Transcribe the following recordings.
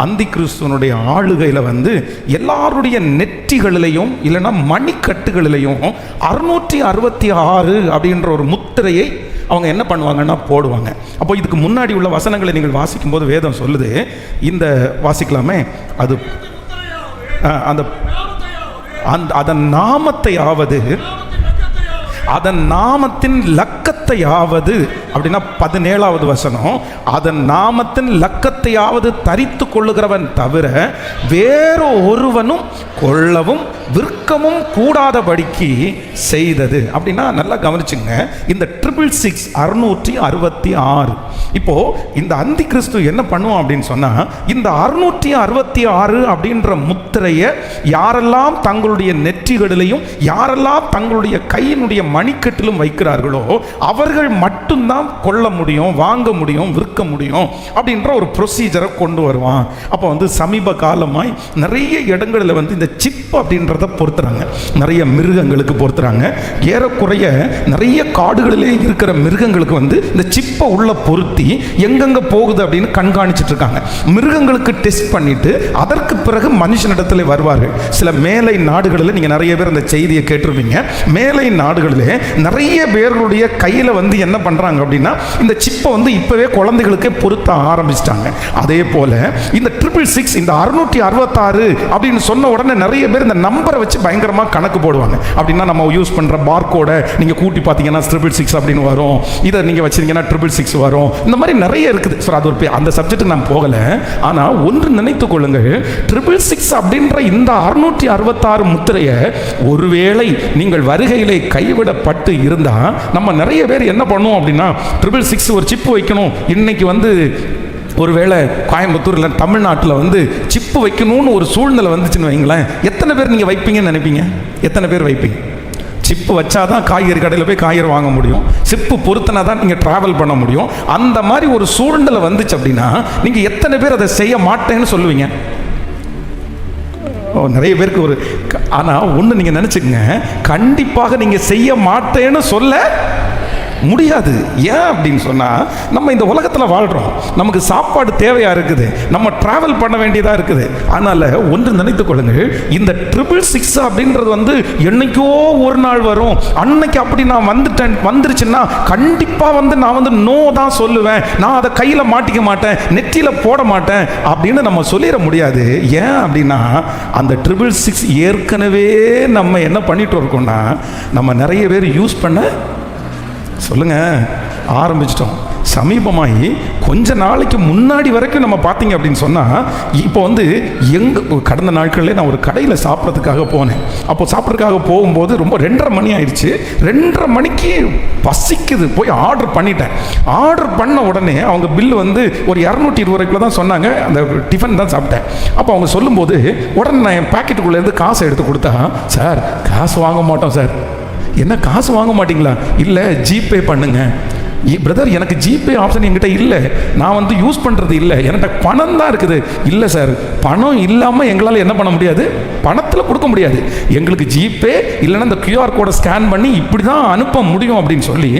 அந்தி கிறிஸ்துவனுடைய ஆளுகையில் வந்து எல்லாருடைய நெற்றிகளிலையும் இல்லைன்னா மணிக்கட்டுகளிலையும் 666 அப்படின்ற ஒரு முத்திரையை அவங்க என்ன பண்ணுவாங்கன்னா போடுவாங்க. அப்போ இதுக்கு முன்னாடி உள்ள வசனங்களை நீங்கள் வாசிக்கும் போது வேதம் சொல்லுது, இந்த வாசிக்கலாமே, அது அதன் நாமத்தையாவது, அதன் நாமத்தின் லக்கத்தையாவது அப்படின்னா 17வது வசனம், அதன் நாமத்தின் லக்கத்தையாவது தரித்து கொள்ளுகிறவன் தவிர வேறு ஒருவனும் கொள்ளவும் விற்கவும் கூடாதபடிக்கு செய்தது. அப்படின்னா நல்லா கவனிச்சுங்க, இந்த 666 இப்போ இந்த அந்தி கிறிஸ்து என்ன பண்ணுவோம் அப்படின்னு சொன்னா, இந்த 666 அப்படின்ற முத்திரையை யாரெல்லாம் தங்களுடைய நெற்றிகளிலையும் யாரெல்லாம் தங்களுடைய கையினுடைய மணிக்கட்டிலும் வைக்கிறார்களோ அவர்கள் மட்டும்தான் கொள்ள முடியும், வாங்க முடியும், விற்க முடியும் அப்படின்ற ஒரு ப்ரொசீஜரை கொண்டு வருவான். அப்போ வந்து சமீப காலமாய் நிறைய இடங்களில் வந்து இந்த சிப் அப்படின்றத பொறுத்துறாங்க, நிறைய மிருகங்களுக்கு பொறுத்துறாங்க. ஏறக்குறைய நிறைய காடுகளிலே இருக்கிற மிருகங்களுக்கு வந்து இந்த சிப்பை உள்ள பொருத்தி எங்கெங்க போகுது அப்படின்னு கண்காணிச்சுட்டு இருக்காங்க. மிருகங்களுக்கு டெஸ்ட் பண்ணிட்டு அதற்கு பிறகு மனுஷனிடத்தில் வருவார்கள். சில மேலை நாடுகளில் நீங்க நிறைய பேர் அந்த செய்தியை கேட்டிருப்பீங்க. மேலை நாடுகளிலே நிறைய பேர்களுடைய கையில வந்து என்ன பண்றாங்க அப்படின்னா இந்த சிப்பை வந்து இப்பவே குழந்தைகளுக்கே பொருத்த ஆரம்பிச்சிட்டாங்க. அதே போல இந்த 666 இந்த 666 அப்படின்னு சொன்ன உடனே நிறைய பேர் இந்த நம்பரை வச்சு பயங்கரமா கணக்கு போடுவாங்க. அப்படின்னா நம்ம யூஸ் பண்ற பார்கோட நீங்க கூட்டி பார்த்தீங்கன்னா 666 அப்படின்னு வரும், இதை நீங்க வச்சிருந்தீங்கன்னா 666 வரும். இந்த மாதிரி நிறைய இருக்குது. அது ஒரு அந்த சப்ஜெக்ட் நான் போகல. ஆனா ஒன்று நினைத்துக் கொள்ளுங்கள், 666 அப்படின்ற இந்த 666 முத்திரையை ஒருவேளை நீங்கள் வருகையிலே கைவிடப்பட்டு இருந்தா நம்ம நிறைய பேர் என்ன பண்ணுவோம் அப்படின்னா 666 ஒரு சிப்பு வைக்கணும். இன்னைக்கு வந்து ஒருவேளை கோயம்புத்தூரில் தமிழ்நாட்டில் வந்து சிப்பு வைக்கணும்னு ஒரு சூழ்நிலை வந்துச்சுன்னு வைங்களேன், எத்தனை பேர் நீங்கள் வைப்பீங்கன்னு நினைப்பீங்க? எத்தனை பேர் வைப்பீங்க? சிப்பு வச்சாதான் காய்கறி கடையில் போய் காய்கறி வாங்க முடியும், சிப்பு பொருத்தினா தான் நீங்கள் ட்ராவல் பண்ண முடியும். அந்த மாதிரி ஒரு சூழ்நிலை வந்துச்சு அப்படின்னா நீங்கள் எத்தனை பேர் அதை செய்ய மாட்டேன்னு சொல்லுவீங்க? நிறைய பேருக்கு ஒரு, ஆனால் ஒன்று நீங்கள் நினச்சிக்கங்க, கண்டிப்பாக நீங்கள் செய்ய மாட்டேன்னு சொல்ல முடியாது. ஏன் அப்படின்னு சொன்னால் நம்ம இந்த உலகத்தில் வாழ்கிறோம், நமக்கு சாப்பாடு தேவையாக இருக்குது, நம்ம ட்ராவல் பண்ண வேண்டியதாக இருக்குது. அதனால் ஒன்று நினைத்துக் கொள்ளுங்கள், இந்த 666 அப்படின்றது வந்து என்னைக்கோ ஒரு நாள் வரும். அன்னைக்கு அப்படி நான் வந்துருச்சுன்னா கண்டிப்பாக வந்து நான் வந்து நோ தான் சொல்லுவேன், நான் அதை கையில் மாட்டிக்க மாட்டேன், நெற்றியில் போட மாட்டேன் அப்படின்னு நம்ம சொல்லிட முடியாது. ஏன் அப்படின்னா அந்த 666 ஏற்கனவே நம்ம என்ன பண்ணிட்டு இருக்கோம்னா நம்ம நிறைய பேர் யூஸ் பண்ண சொல்லுங்க ஆரம்பிச்சிட்டோம். சமீபமாகி கொஞ்ச நாளைக்கு முன்னாடி வரைக்கும் நம்ம பார்த்தீங்க அப்படின்னு சொன்னால், இப்போ வந்து கடந்த நாட்களில் நான் ஒரு கடையில் சாப்பிட்றதுக்காக போனேன். அப்போ சாப்பிட்றதுக்காக போகும்போது ரொம்ப 2:30 மணி ஆயிடுச்சு. 2:30 மணிக்கு பசிக்குது, போய் ஆர்டர் பண்ணிட்டேன். ஆர்டர் பண்ண உடனே அவங்க பில்லு வந்து ஒரு 220 ரூபாய்க்குள்ள தான் சொன்னாங்க. அந்த டிஃபன் தான் சாப்பிட்டேன். அப்போ அவங்க சொல்லும்போது உடனே நான் என் பாக்கெட்டுக்குள்ளேருந்து காசை எடுத்து கொடுத்தா, சார் காசு வாங்க மாட்டோம் சார். என்ன காசு வாங்க மாட்டீங்களா? இல்லை ஜிபே பண்ணுங்க. பிரதர் எனக்கு ஜிபே ஆப்ஷன் என்கிட்ட இல்லை, நான் வந்து யூஸ் பண்ணுறது இல்லை, என்கிட்ட பணம் தான் இருக்குது. இல்லை சார், பணம் இல்லாமல் எங்களால் என்ன பண்ண முடியாது, பணத்தில் கொடுக்க முடியாது. எங்களுக்கு ஜிபே இல்லைன்னா இந்த QR கோடை ஸ்கேன் பண்ணி இப்படி தான் அனுப்ப முடியும் அப்படின்னு சொல்லி,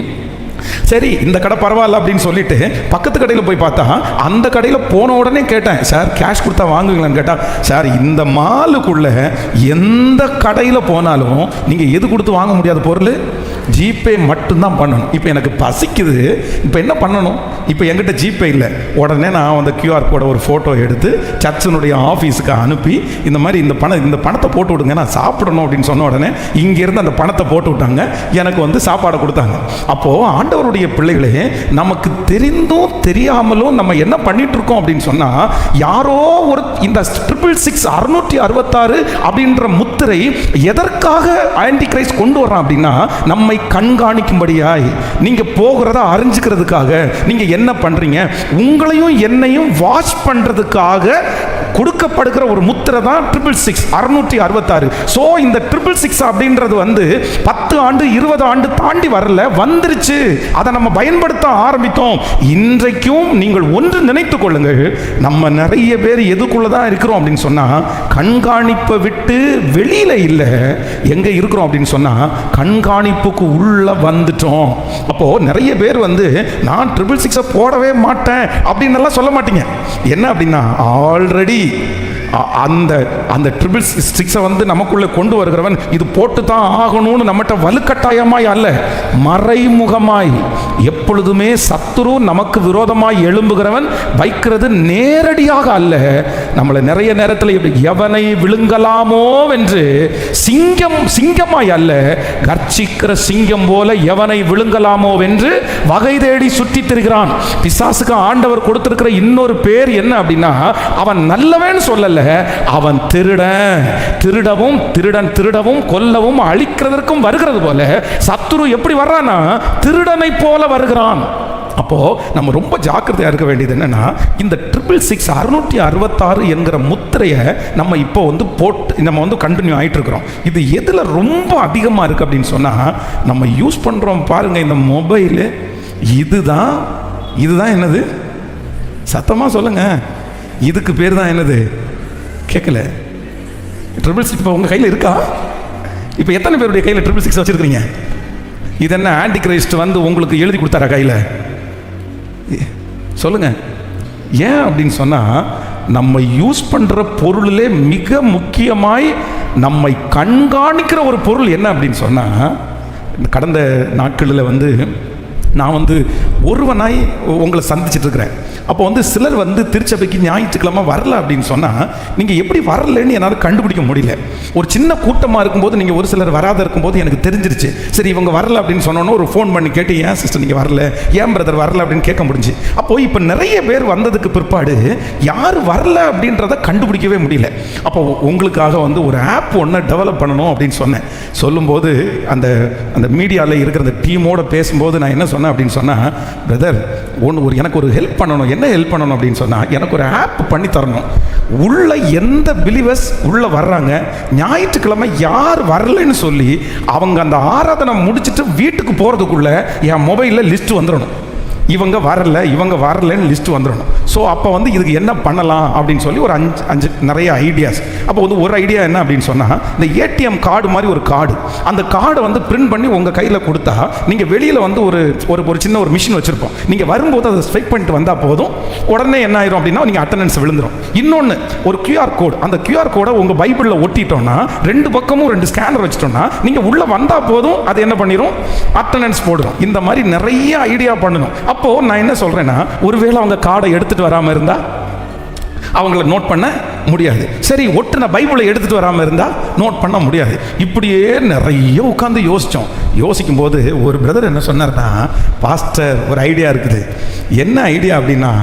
சரி இந்த கடை பரவாயில்ல அப்படின்னு சொல்லிட்டு பக்கத்து கடையில் போய் பார்த்தா, அந்த கடையில் போன உடனே கேட்டேன், சார் கேஷ் கொடுத்தா வாங்குவீங்களான்னு கேட்டால், சார் இந்த மாலுக்குள்ள எந்த கடையில் போனாலும் நீங்கள் எது கொடுத்து வாங்க முடியாத பொருள் ஜிபே மட்டும்தான் பண்ணணும். இப்போ எனக்கு பசிக்குது, இப்போ என்ன பண்ணணும்? இப்போ என்கிட்ட ஜிபே இல்லை. உடனே நான் அந்த QR கோடை ஒரு ஃபோட்டோ எடுத்து சர்ச்சினுடைய ஆஃபீஸுக்கு அனுப்பி, இந்த மாதிரி இந்த பணத்தை போட்டு விடுங்க, நான் சாப்பிடணும் அப்படின்னு சொன்ன உடனே இங்கேருந்து அந்த பணத்தை போட்டு விட்டாங்க, எனக்கு வந்து சாப்பாடை கொடுத்தாங்க. அப்போது ஆண்டவருடைய பிள்ளைகளே, நமக்கு தெரிந்தும் தெரியாமலும் நம்ம என்ன பண்ணிட்டு இருக்கோம் அப்படின்னு சொன்னால், யாரோ ஒரு இந்த 666 அப்படின்ற முத்திரை எதற்காக ஆன்டி கிரைஸ்ட் கொண்டு வர்றான் அப்படின்னா, நம்மை கண்காணிக்கும்படியாய், நீங்க போகிறத அறிஞ்சுக்கிறதுக்காக, நீங்க என்ன பண்றீங்க, உங்களையும் என்னையும் வாட்ச் பண்றதுக்காக கொடுக்கப்படுகிற ஒரு முத்திரை தான் 666 666. ஸோ இந்த 666 அப்படின்றது வந்து 10 ஆண்டு 20 ஆண்டு தாண்டி வரல, வந்துருச்சு. அதை நம்ம பயன்படுத்த ஆரம்பித்தோம். இன்றைக்கும் நீங்கள் ஒன்று நினைத்துக் கொள்ளுங்கள், நம்ம நிறைய பேர் எதுக்குள்ளதான் இருக்கிறோம் அப்படின்னு சொன்னா, கண்காணிப்பை விட்டு வெளியில இல்லை. எங்க இருக்கிறோம் அப்படின்னு சொன்னா கண்காணிப்புக்கு உள்ள வந்துட்டோம். அப்போ நிறைய பேர் வந்து நான் 666 போடவே மாட்டேன் அப்படின்னு எல்லாம் சொல்ல மாட்டீங்க. என்ன அப்படின்னா, ஆல்ரெடி அந்த 666 வந்து நமக்குள்ள கொண்டு வருகிறவன் இது போட்டு தான் ஆகணும்னு நம்மகிட்ட வலுக்கட்டாயமாய் அல்ல, மறைமுகமாய் எப்பொழுதுமே சத்துரு நமக்கு விரோதமாய் எழும்புகிறவன் வைக்கிறது நேரடியாக அல்ல. நம்மளை நிறைய நேரத்தில் எவனை விழுங்கலாமோ என்று சிங்கமாய் அல்ல, கர்ச்சிக்கிற சிங்கம் போல எவனை விழுங்கலாமோ என்று வகை தேடி சுற்றி திரிகிறான். பிசாசுக்கு ஆண்டவர் கொடுத்திருக்கிற இன்னொரு பேர் என்ன அப்படின்னா, அவன் நல்லவன் சொல்லல, அவன் திருடவும் கொல்லவும் அழிக்கிறதற்கும் வருகிறது போல சத்துரு எப்படி வர்றானா, திருடனை போல வருகிறான். அப்போ நம்ம ரொம்ப ஜாக்கிரதையா இருக்க வேண்டியது என்னன்னா, இந்த 666 என்கிற முத்திரையை நம்ம இப்போ வந்து நம்ம வந்து கண்டினியூ ஆயிட்டு இருக்கிறோம். இது எதுல ரொம்ப அதிகமா இருக்கு அப்படின்னு சொன்னா, நம்ம யூஸ் பண்றோம் பாருங்க இந்த மொபைல். இதுதான் என்னது, சத்தமா சொல்லுங்க, இதுக்கு பேர் தான் என்னது? கேட்கல. 666 இப்போ உங்கள் கையில் இருக்கா? இப்போ எத்தனை பேருடைய கையில் 666 வச்சுருக்கிறீங்க? இது என்ன ஆன்டி கிரைஸ்ட் வந்து உங்களுக்கு எழுதி கொடுத்தாரா கையில்? சொல்லுங்க. ஏன் அப்படின்னு சொன்னால், நம்ம யூஸ் பண்ணுற பொருளிலே மிக முக்கியமாய் நம்மை கண்காணிக்கிற ஒரு பொருள் என்ன அப்படின்னு சொன்னால், கடந்த நாட்களில் வந்து நான் வந்து ஒருவனாய் உங்களை சந்திச்சுட்டு இருக்கிறேன். அப்போ வந்து சிலர் வந்து திருச்சபைக்கு ஞாயிற்றுக்கிழமை வரல அப்படின்னு சொன்னால், நீங்கள் எப்படி வரலன்னு என்னால் கண்டுபிடிக்க முடியல. ஒரு சின்ன கூட்டமாக இருக்கும்போது நீங்கள் ஒரு சிலர் வராத இருக்கும்போது எனக்கு தெரிஞ்சிருச்சு. சரி இவங்க வரல அப்படின்னு சொன்னோன்னு ஒரு ஃபோன் பண்ணி கேட்டு, ஏன் சிஸ்டர் நீங்கள் வரல, ஏன் பிரதர் வரல அப்படின்னு கேட்க முடிஞ்சு. அப்போது இப்போ நிறைய பேர் வந்ததுக்கு பிற்பாடு யார் வரல அப்படின்றத கண்டுபிடிக்கவே முடியல. அப்போ உங்களுக்காக வந்து ஒரு ஆப் ஒன்று டெவலப் பண்ணணும் அப்படின்னு சொன்னேன். சொல்லும்போது அந்த மீடியாவில் இருக்கிற அந்த டீமோட பேசும்போது நான் என்ன சொன்னேன் அப்படின்னு சொன்னால், பிரதர் எனக்கு ஒரு ஹெல்ப் பண்ணணும். என்ன ஹெல்ப் பண்ணணும் அப்படின்னு சொன்னால், எனக்கு ஒரு ஆப் பண்ணி தரணும். உள்ள எந்த பிலீவர்ஸ் உள்ள வர்றாங்க, ஞாயிற்றுக்கிழமை யார் வரலன்னு சொல்லி அவங்க அந்த ஆராதனை முடிச்சுட்டு வீட்டுக்கு போகிறதுக்குள்ள என் மொபைலில் லிஸ்ட் வந்துடணும். இவங்க வரலன்னு லிஸ்ட் வந்துடணும். ஸோ அப்போ வந்து இதுக்கு என்ன பண்ணலாம் அப்படின்னு சொல்லி ஒரு அஞ்சு நிறைய ஐடியாஸ். அப்போ வந்து ஒரு ஐடியா என்ன அப்படின்னு சொன்னால், இந்த ஏடிஎம் கார்டு மாதிரி ஒரு கார்டு, அந்த கார்டை வந்து பிரிண்ட் பண்ணி உங்கள் கையில் கொடுத்தா, நீங்கள் வெளியில் வந்து ஒரு சின்ன ஒரு மிஷின் வச்சுருப்போம். நீங்கள் வரும்போது அதை ஸ்வைப் பண்ணிட்டு வந்தால் போதும், உடனே என்ன ஆயிரும் அப்படின்னா நீங்கள் அட்டண்டன்ஸ் விழுந்துடும். இன்னொன்று ஒரு கியூஆர் கோடு, அந்த கியூஆர் கோடை உங்கள் பைபிளில் ஒட்டிட்டோம்னா, 2 பக்கமும் 2 ஸ்கேனர் வச்சுட்டோம்னா, நீங்கள் உள்ளே வந்தால் போதும், அது என்ன பண்ணிடும், அட்டண்டன்ஸ் போடுறோம். இந்த மாதிரி நிறைய ஐடியா பண்ணணும். அப்போ நான் என்ன சொல்றேன்னா, ஒருவேளை அவங்க கார்டை எடுத்துட்டு வராம இருந்தா அவங்கள நோட் பண்ண முடியாது. சரி, ஒட்டுன பைபிளை எடுத்துட்டு வராம இருந்தா நோட் பண்ண முடியாது. இப்படியே நிறைய உட்காந்து யோசிக்கும் போது ஒரு பிரதர் என்ன சொன்னார்னா, பாஸ்டர் ஒரு ஐடியா இருக்குது. என்ன ஐடியா அப்படின்னா,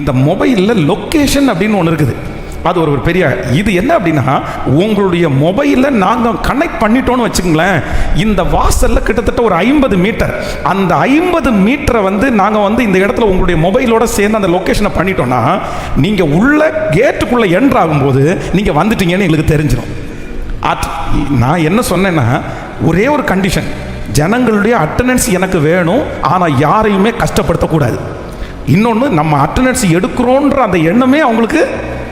இந்த மொபைலில் லொக்கேஷன் அப்படின்னு ஒன்று இருக்குது. அது ஒரு பெரிய இது என்ன அப்படின்னா, உங்களுடைய மொபைலில் நாங்கள் கனெக்ட் பண்ணிட்டோன்னு வச்சுக்கோங்களேன், இந்த வாசலில் கிட்டத்தட்ட ஒரு 50 மீட்டர், அந்த 50 மீட்டரை வந்து நாங்கள் வந்து இந்த இடத்துல உங்களுடைய மொபைலோட சேர்ந்து அந்த லொக்கேஷனை பண்ணிட்டோம்னா, நீங்கள் உள்ள கேட்டுக்குள்ளே என்ட்ரு ஆகும்போது நீங்கள் வந்துட்டீங்கன்னு எங்களுக்கு தெரிஞ்சிடும். நான் என்ன சொன்னேன்னா, ஒரே ஒரு கண்டிஷன், ஜனங்களுடைய அட்டண்டன்ஸ் எனக்கு வேணும், ஆனால் யாரையுமே கஷ்டப்படுத்தக்கூடாது. இன்னொன்று, நம்ம அட்டண்டன்ஸ் எடுக்கிறோன்ற அந்த எண்ணமே அவங்களுக்கு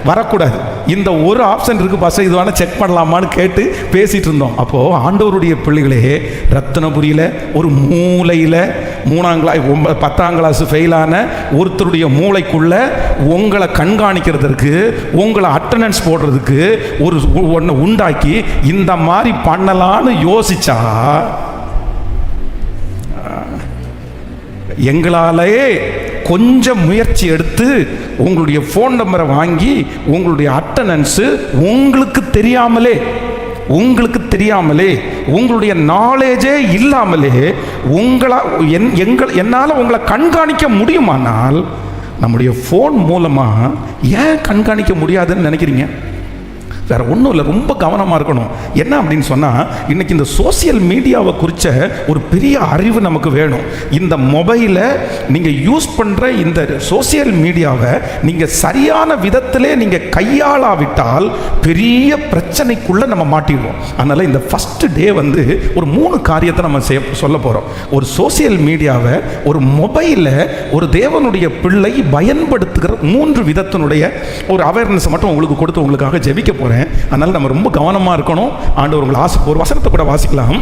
வரக்கூடாது. இந்த ஒரு ஆப்ஷன் இருக்கு பாஸ்டர், இது வேணா செக் பண்ணலாமான்னு கேட்டு பேசிட்டு இருந்தோம். அப்போ ஆண்டவருடைய பிள்ளைகளே, ரத்தினபுரியில் ஒரு மூலையில் 10ஆம் கிளாஸ் ஃபெயிலான ஒருத்தருடைய மூளைக்குள்ள உங்களை கண்காணிக்கிறதுக்கு, உங்களை அட்டண்டன்ஸ் போடுறதுக்கு ஒரு ஒன்று உண்டாக்கி இந்த மாதிரி பண்ணலான்னு யோசிச்சா, எங்களாலே கொஞ்சம் முயற்சி எடுத்து உங்களுடைய ஃபோன் நம்பரை வாங்கி உங்களுடைய அட்டண்டன்ஸு உங்களுக்கு தெரியாமலே உங்களுடைய நாலேஜே இல்லாமலே என்னால் உங்களை கண்காணிக்க முடியுமானால், நம்முடைய ஃபோன் மூலமாக ஏன் கண்காணிக்க முடியாதுன்னு நினைக்கிறீங்க? வேறு ஒன்றும் இல்லை, ரொம்ப கவனமாக இருக்கணும். என்ன அப்படின்னு சொன்னால், இன்றைக்கி இந்த சோசியல் மீடியாவை குறித்த ஒரு பெரிய அறிவு நமக்கு வேணும். இந்த மொபைலை நீங்கள் யூஸ் பண்ணுற இந்த சோசியல் மீடியாவை நீங்கள் சரியான விதத்திலே நீங்கள் கையாளாவிட்டால் பெரிய பிரச்சனைக்குள்ளே நம்ம மாட்டிடுவோம். அதனால் இந்த ஃபஸ்ட்டு டே வந்து ஒரு 3 காரியத்தை நம்ம சொல்ல போகிறோம். ஒரு சோசியல் மீடியாவை, ஒரு மொபைலை ஒரு தேவனுடைய பிள்ளை பயன்படுத்துகிற 3 விதத்தினுடைய ஒரு அவேர்னஸ் மட்டும் உங்களுக்கு கொடுத்து உங்களுக்காக ஜெபிக்க போகிறேன். அதனால் நம்ம ரொம்ப கவனமாக இருக்கணும். ஆண்டவர் உங்களை ஒரு வசனத்தை கூட வாசிக்கலாம்.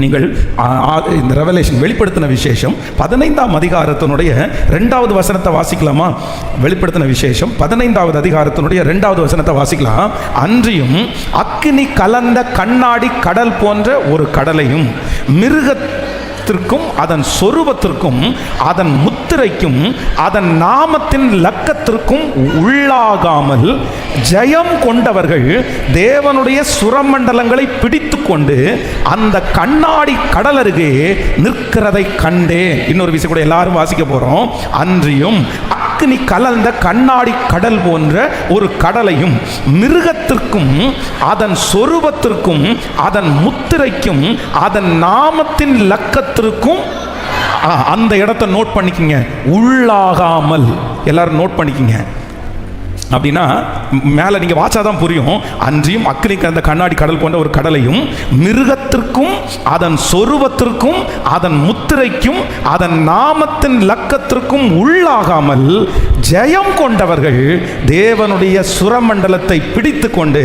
நீங்கள் இந்த ரெவலேஷன் வெளிப்படுத்தின விசேஷம் 15ஆம் அதிகாரத்தினுடைய 2வது வசனத்தை வாசிக்கலாமா? வெளிப்படுத்தின விசேஷம் 15வது அதிகாரத்தினுடைய 2வது வசனத்தை வாசிக்கலாம். அன்றியும் அக்கினி கலந்த கண்ணாடி கடல் போன்ற ஒரு கடலையும் மிருகத்திற்கும் அதன் சொரூபத்திற்கும் அதன் முத்திரைக்கும் அதன் நாமத்தின் லக்கத்திற்கும் உள்ளாகாமல் ஜெயம் கொண்டவர்கள் தேவனுடைய சுரமண்டலங்களை பிடித்து கொண்டு அந்த கண்ணாடி கடல் அருகே நிற்கிறதை கண்டேன். இன்னொரு விஷயம் கூட எல்லாரும் வாசிக்க போறோம். அன்றியும் அக்கினி கலந்த கண்ணாடி கடல் போன்ற ஒரு கடலையும் மிருகத்திற்கும் அதன் சொரூபத்திற்கும் அதன் முத்திரைக்கும் அதன் நாமத்தின் லக்கத்திற்கும், அந்த இடத்தை நோட் பண்ணிக்கிங்க, உள்ளாகாமல். எல்லாரும் நோட் பண்ணிக்கிங்க. அப்படின்னா மேலே நீங்கள் வாச்சாதான் புரியும். அன்றியும் அக்கினி கலந்த கண்ணாடி கடல் போன்ற ஒரு கடலையும் மிருகத்திற்கும் அதன் சொரூபத்திற்கும் அதன் முத்திரைக்கும் அதன் நாமத்தின் லக்கத்திற்கும் உள்ளாகாமல் ஜெயம் கொண்டவர்கள் தேவனுடைய சுரமண்டலத்தை பிடித்து கொண்டு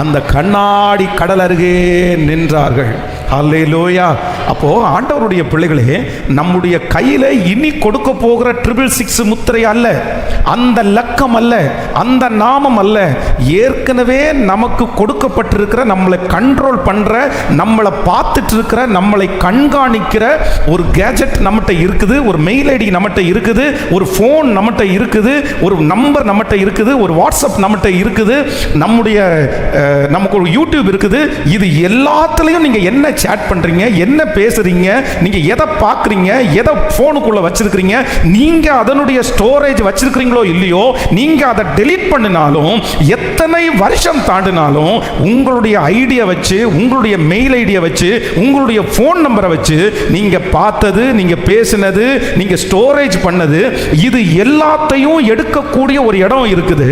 அந்த கண்ணாடி கடல் அருகே நின்றார்கள். அல்லேலூயா. அப்போ ஆண்டவருடைய பிள்ளைகளே, நம்முடைய கையில இனி கொடுக்க போகிற 666 முத்திரை அல்ல, அந்த லக்கம் அல்ல, அந்த நாமம் அல்ல. ஏற்கனவே நமக்கு கொடுக்கப்பட்டிருக்கிற, நம்மளை கண்ட்ரோல் பண்ற, நம்மளை பார்த்துட்டு இருக்கிற, நம்மளை கண்காணிக்கிற ஒரு கேஜெட் நம்மகிட்ட இருக்குது, ஒரு மெயில் ஐடி நம்மகிட்ட இருக்குது, ஒரு ஃபோன் நம்மகிட்ட இருக்குது, ஒரு நம்பர் நம்மகிட்ட இருக்குது, ஒரு வாட்ஸ்அப் நம்மகிட்ட இருக்குது, நமக்கு ஒரு யூடியூப் இருக்குது. இது எல்லாத்துலேயும் நீங்க என்ன சேட் பண்றீங்க, என்ன பேசுறீங்க, நீங்க எதை பார்க்குறீங்க, எதை போனுக்குள்ள வச்சிருக்கிறீங்க, நீங்க அதனுடைய ஸ்டோரேஜ் வச்சிருக்கிறீங்களோ இல்லையோ, நீங்க அதை டெலீட் பண்ணினாலும், எத்தனை வருஷம் தாண்டினாலும் உங்களுடைய ஐடியா வச்சு, உங்களுடைய மெயில் ஐடியா வச்சு, உங்களுடைய போன் நம்பரை வச்சு நீங்க பார்த்தது, நீங்க பேசினது, நீங்க ஸ்டோரேஜ் பண்ணது, இது எல்லாத்தையும் எடுக்கக்கூடிய ஒரு இடம் இருக்குது.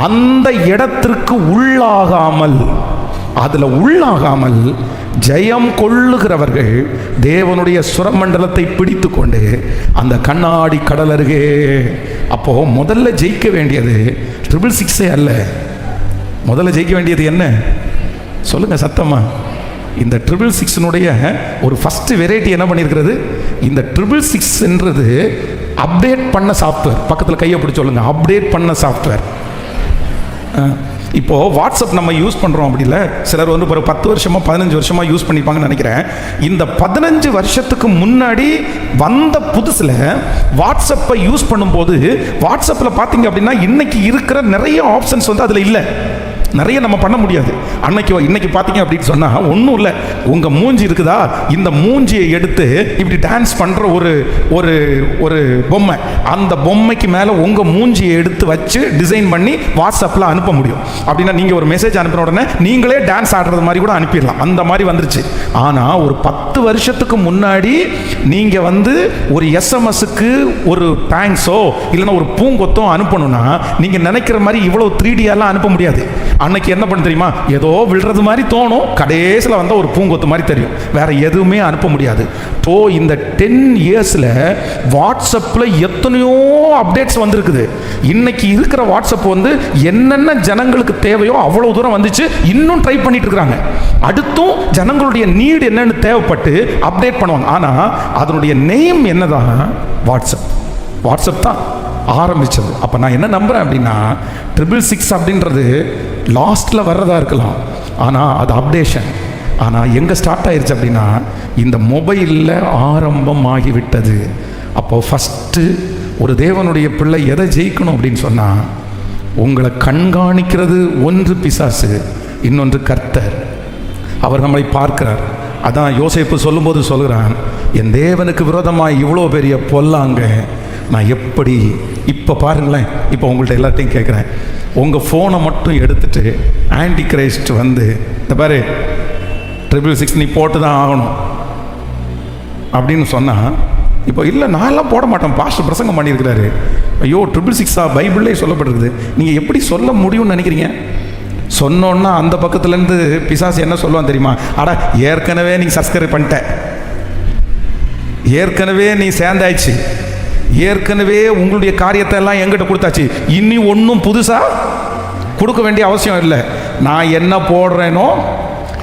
அந்த இடத்திற்கு உள்ளாகாமல், அதுல உள்ளாகாமல் ஜெயம் கொள்ளுகிறவர்கள் தேவனுடைய சுரமண்டலத்தை பிடித்து கொண்டு அந்த கண்ணாடி கடல் அருகே. அப்போ முதல்ல ஜெயிக்க வேண்டியது 666 அல்ல. முதல்ல ஜெயிக்க வேண்டியது என்ன சொல்லுங்க சத்தமா? இந்த 666னுடைய ஒரு ஃபர்ஸ்ட் வெரைட்டி என்ன பண்ணியிருக்கிறது? இந்த 666ன்றது அப்டேட் பண்ண சாஃப்ட்வேர். பக்கத்தில் கையை பிடிச்சி சொல்லுங்க, அப்டேட் பண்ண சாஃப்ட்வேர். இப்போ வாட்ஸ்அப் நம்ம யூஸ் பண்ணுறோம், அப்படி இல்லை, சிலர் வந்து ஒரு 10 வருஷமா 15 வருஷமா யூஸ் பண்ணிப்பாங்கன்னு நினைக்கிறேன். இந்த 15 வருஷத்துக்கு முன்னாடி வந்த புதுசில் வாட்ஸ்அப்பை யூஸ் பண்ணும்போது, வாட்ஸ்அப்பில் பார்த்தீங்க அப்படின்னா இன்னைக்கு இருக்கிற நிறைய ஆப்ஷன்ஸ் வந்து அதில் இல்லை. நிறைய நம்ம பண்ண முடியாது. இன்னைக்கு பார்த்தீங்க அப்படின்னு சொன்னால் ஒன்றும் இல்லை, உங்கள் மூஞ்சி இருக்குதா, இந்த மூஞ்சியை எடுத்து இப்படி டான்ஸ் பண்ணுற ஒரு ஒரு பொம்மை, அந்த பொம்மைக்கு மேலே உங்கள் மூஞ்சியை எடுத்து வச்சு டிசைன் பண்ணி வாட்ஸ்அப்பில் அனுப்ப முடியும். அப்படின்னா நீங்கள் ஒரு மெசேஜ் அனுப்பின உடனே நீங்களே டான்ஸ் ஆடுறது மாதிரி கூட அனுப்பிடலாம். அந்த மாதிரி வந்துருச்சு. ஆனால் ஒரு 10 வருஷத்துக்கு முன்னாடி நீங்கள் வந்து ஒரு எஸ்எம்எஸ்க்கு ஒரு தேங்க்ஸோ இல்லைன்னா ஒரு பூங்கொத்தோ அனுப்பணும்னா நீங்கள் நினைக்கிற மாதிரி இவ்வளோ 3D எல்லாம் அனுப்ப முடியாது. அன்னைக்கு என்ன பண்ண தெரியுமா? ஏதோ விழுறது மாதிரி தோணும், கடைசியில் வந்த ஒரு பூங்கொத்து மாதிரி தெரியும், வேற எதுவுமே அனுப்ப முடியாது. இந்த 10 இயர்ஸில் வாட்ஸ்அப்பில் எத்தனையோ அப்டேட்ஸ் வந்திருக்குது. இன்னைக்கு இருக்கிற வாட்ஸ்அப் வந்து என்னென்ன ஜனங்களுக்கு தேவையோ அவ்வளோ தூரம் வந்துச்சு. இன்னும் ட்ரை பண்ணிட்டு இருக்கிறாங்க. அடுத்தும் ஜனங்களுடைய நீடு என்னன்னு தேவைப்பட்டு அப்டேட் பண்ணுவாங்க. ஆனால் அதனுடைய நேம் என்னதான்? வாட்ஸ்அப் தான் ஆரம்பிச்சது. அப்போ நான் என்ன நம்புகிறேன் அப்படின்னா 666 அப்படின்றது லாஸ்ட்டில் வர்றதா இருக்கலாம், ஆனால் அது அப்டேஷன். ஆனால் எங்கே ஸ்டார்ட் ஆயிடுச்சு அப்படின்னா இந்த மொபைலில் ஆரம்பம் ஆகிவிட்டது. அப்போது ஃபஸ்ட்டு ஒரு தேவனுடைய பிள்ளை எதை ஜெயிக்கணும் அப்படின்னு சொன்னால், உங்களை கண்காணிக்கிறது ஒன்று பிசாசு, இன்னொன்று கர்த்தர். அவர் நம்மளை பார்க்கிறார். அதான் யோசேப்பு சொல்லும்போது சொல்கிறான், என் தேவனுக்கு விரோதமாக இவ்வளோ பெரிய பொல்லாங்க நான் எப்படி இப்போ பாருங்களேன், இப்போ உங்கள்கிட்ட எல்லாத்தையும் கேட்குறேன், உங்கள் ஃபோனை மட்டும் எடுத்துட்டு ஆன்டி கிரைஸ்ட் வந்து இந்த பாரு 666 நீ போட்டு தான் ஆகணும் அப்படின்னு சொன்னால், இப்போ இல்லை நான்லாம் போட மாட்டேன், பாஸ்டர் பிரசங்கம் பண்ணியிருக்கிறாரு, ஐயோ 666 பைபிள்லே சொல்லப்பட்டிருக்குது, நீங்கள் எப்படி சொல்ல முடியும்னு நினைக்கிறீங்க? சொன்னோன்னா அந்த பக்கத்துலேருந்து பிசாசு என்ன சொல்லுவான் தெரியுமா? அடா ஏற்கனவே நீ சப்ஸ்கிரைப் பண்ணிட்ட, ஏற்கனவே நீ சேர்ந்தாச்சு, ஏற்கனவே உங்களுடைய காரியத்தை எல்லாம் எங்கிட்ட கொடுத்தாச்சு, இனி ஒன்றும் புதுசாக கொடுக்க வேண்டிய அவசியம் இல்லை, நான் என்ன போடுறேனோ.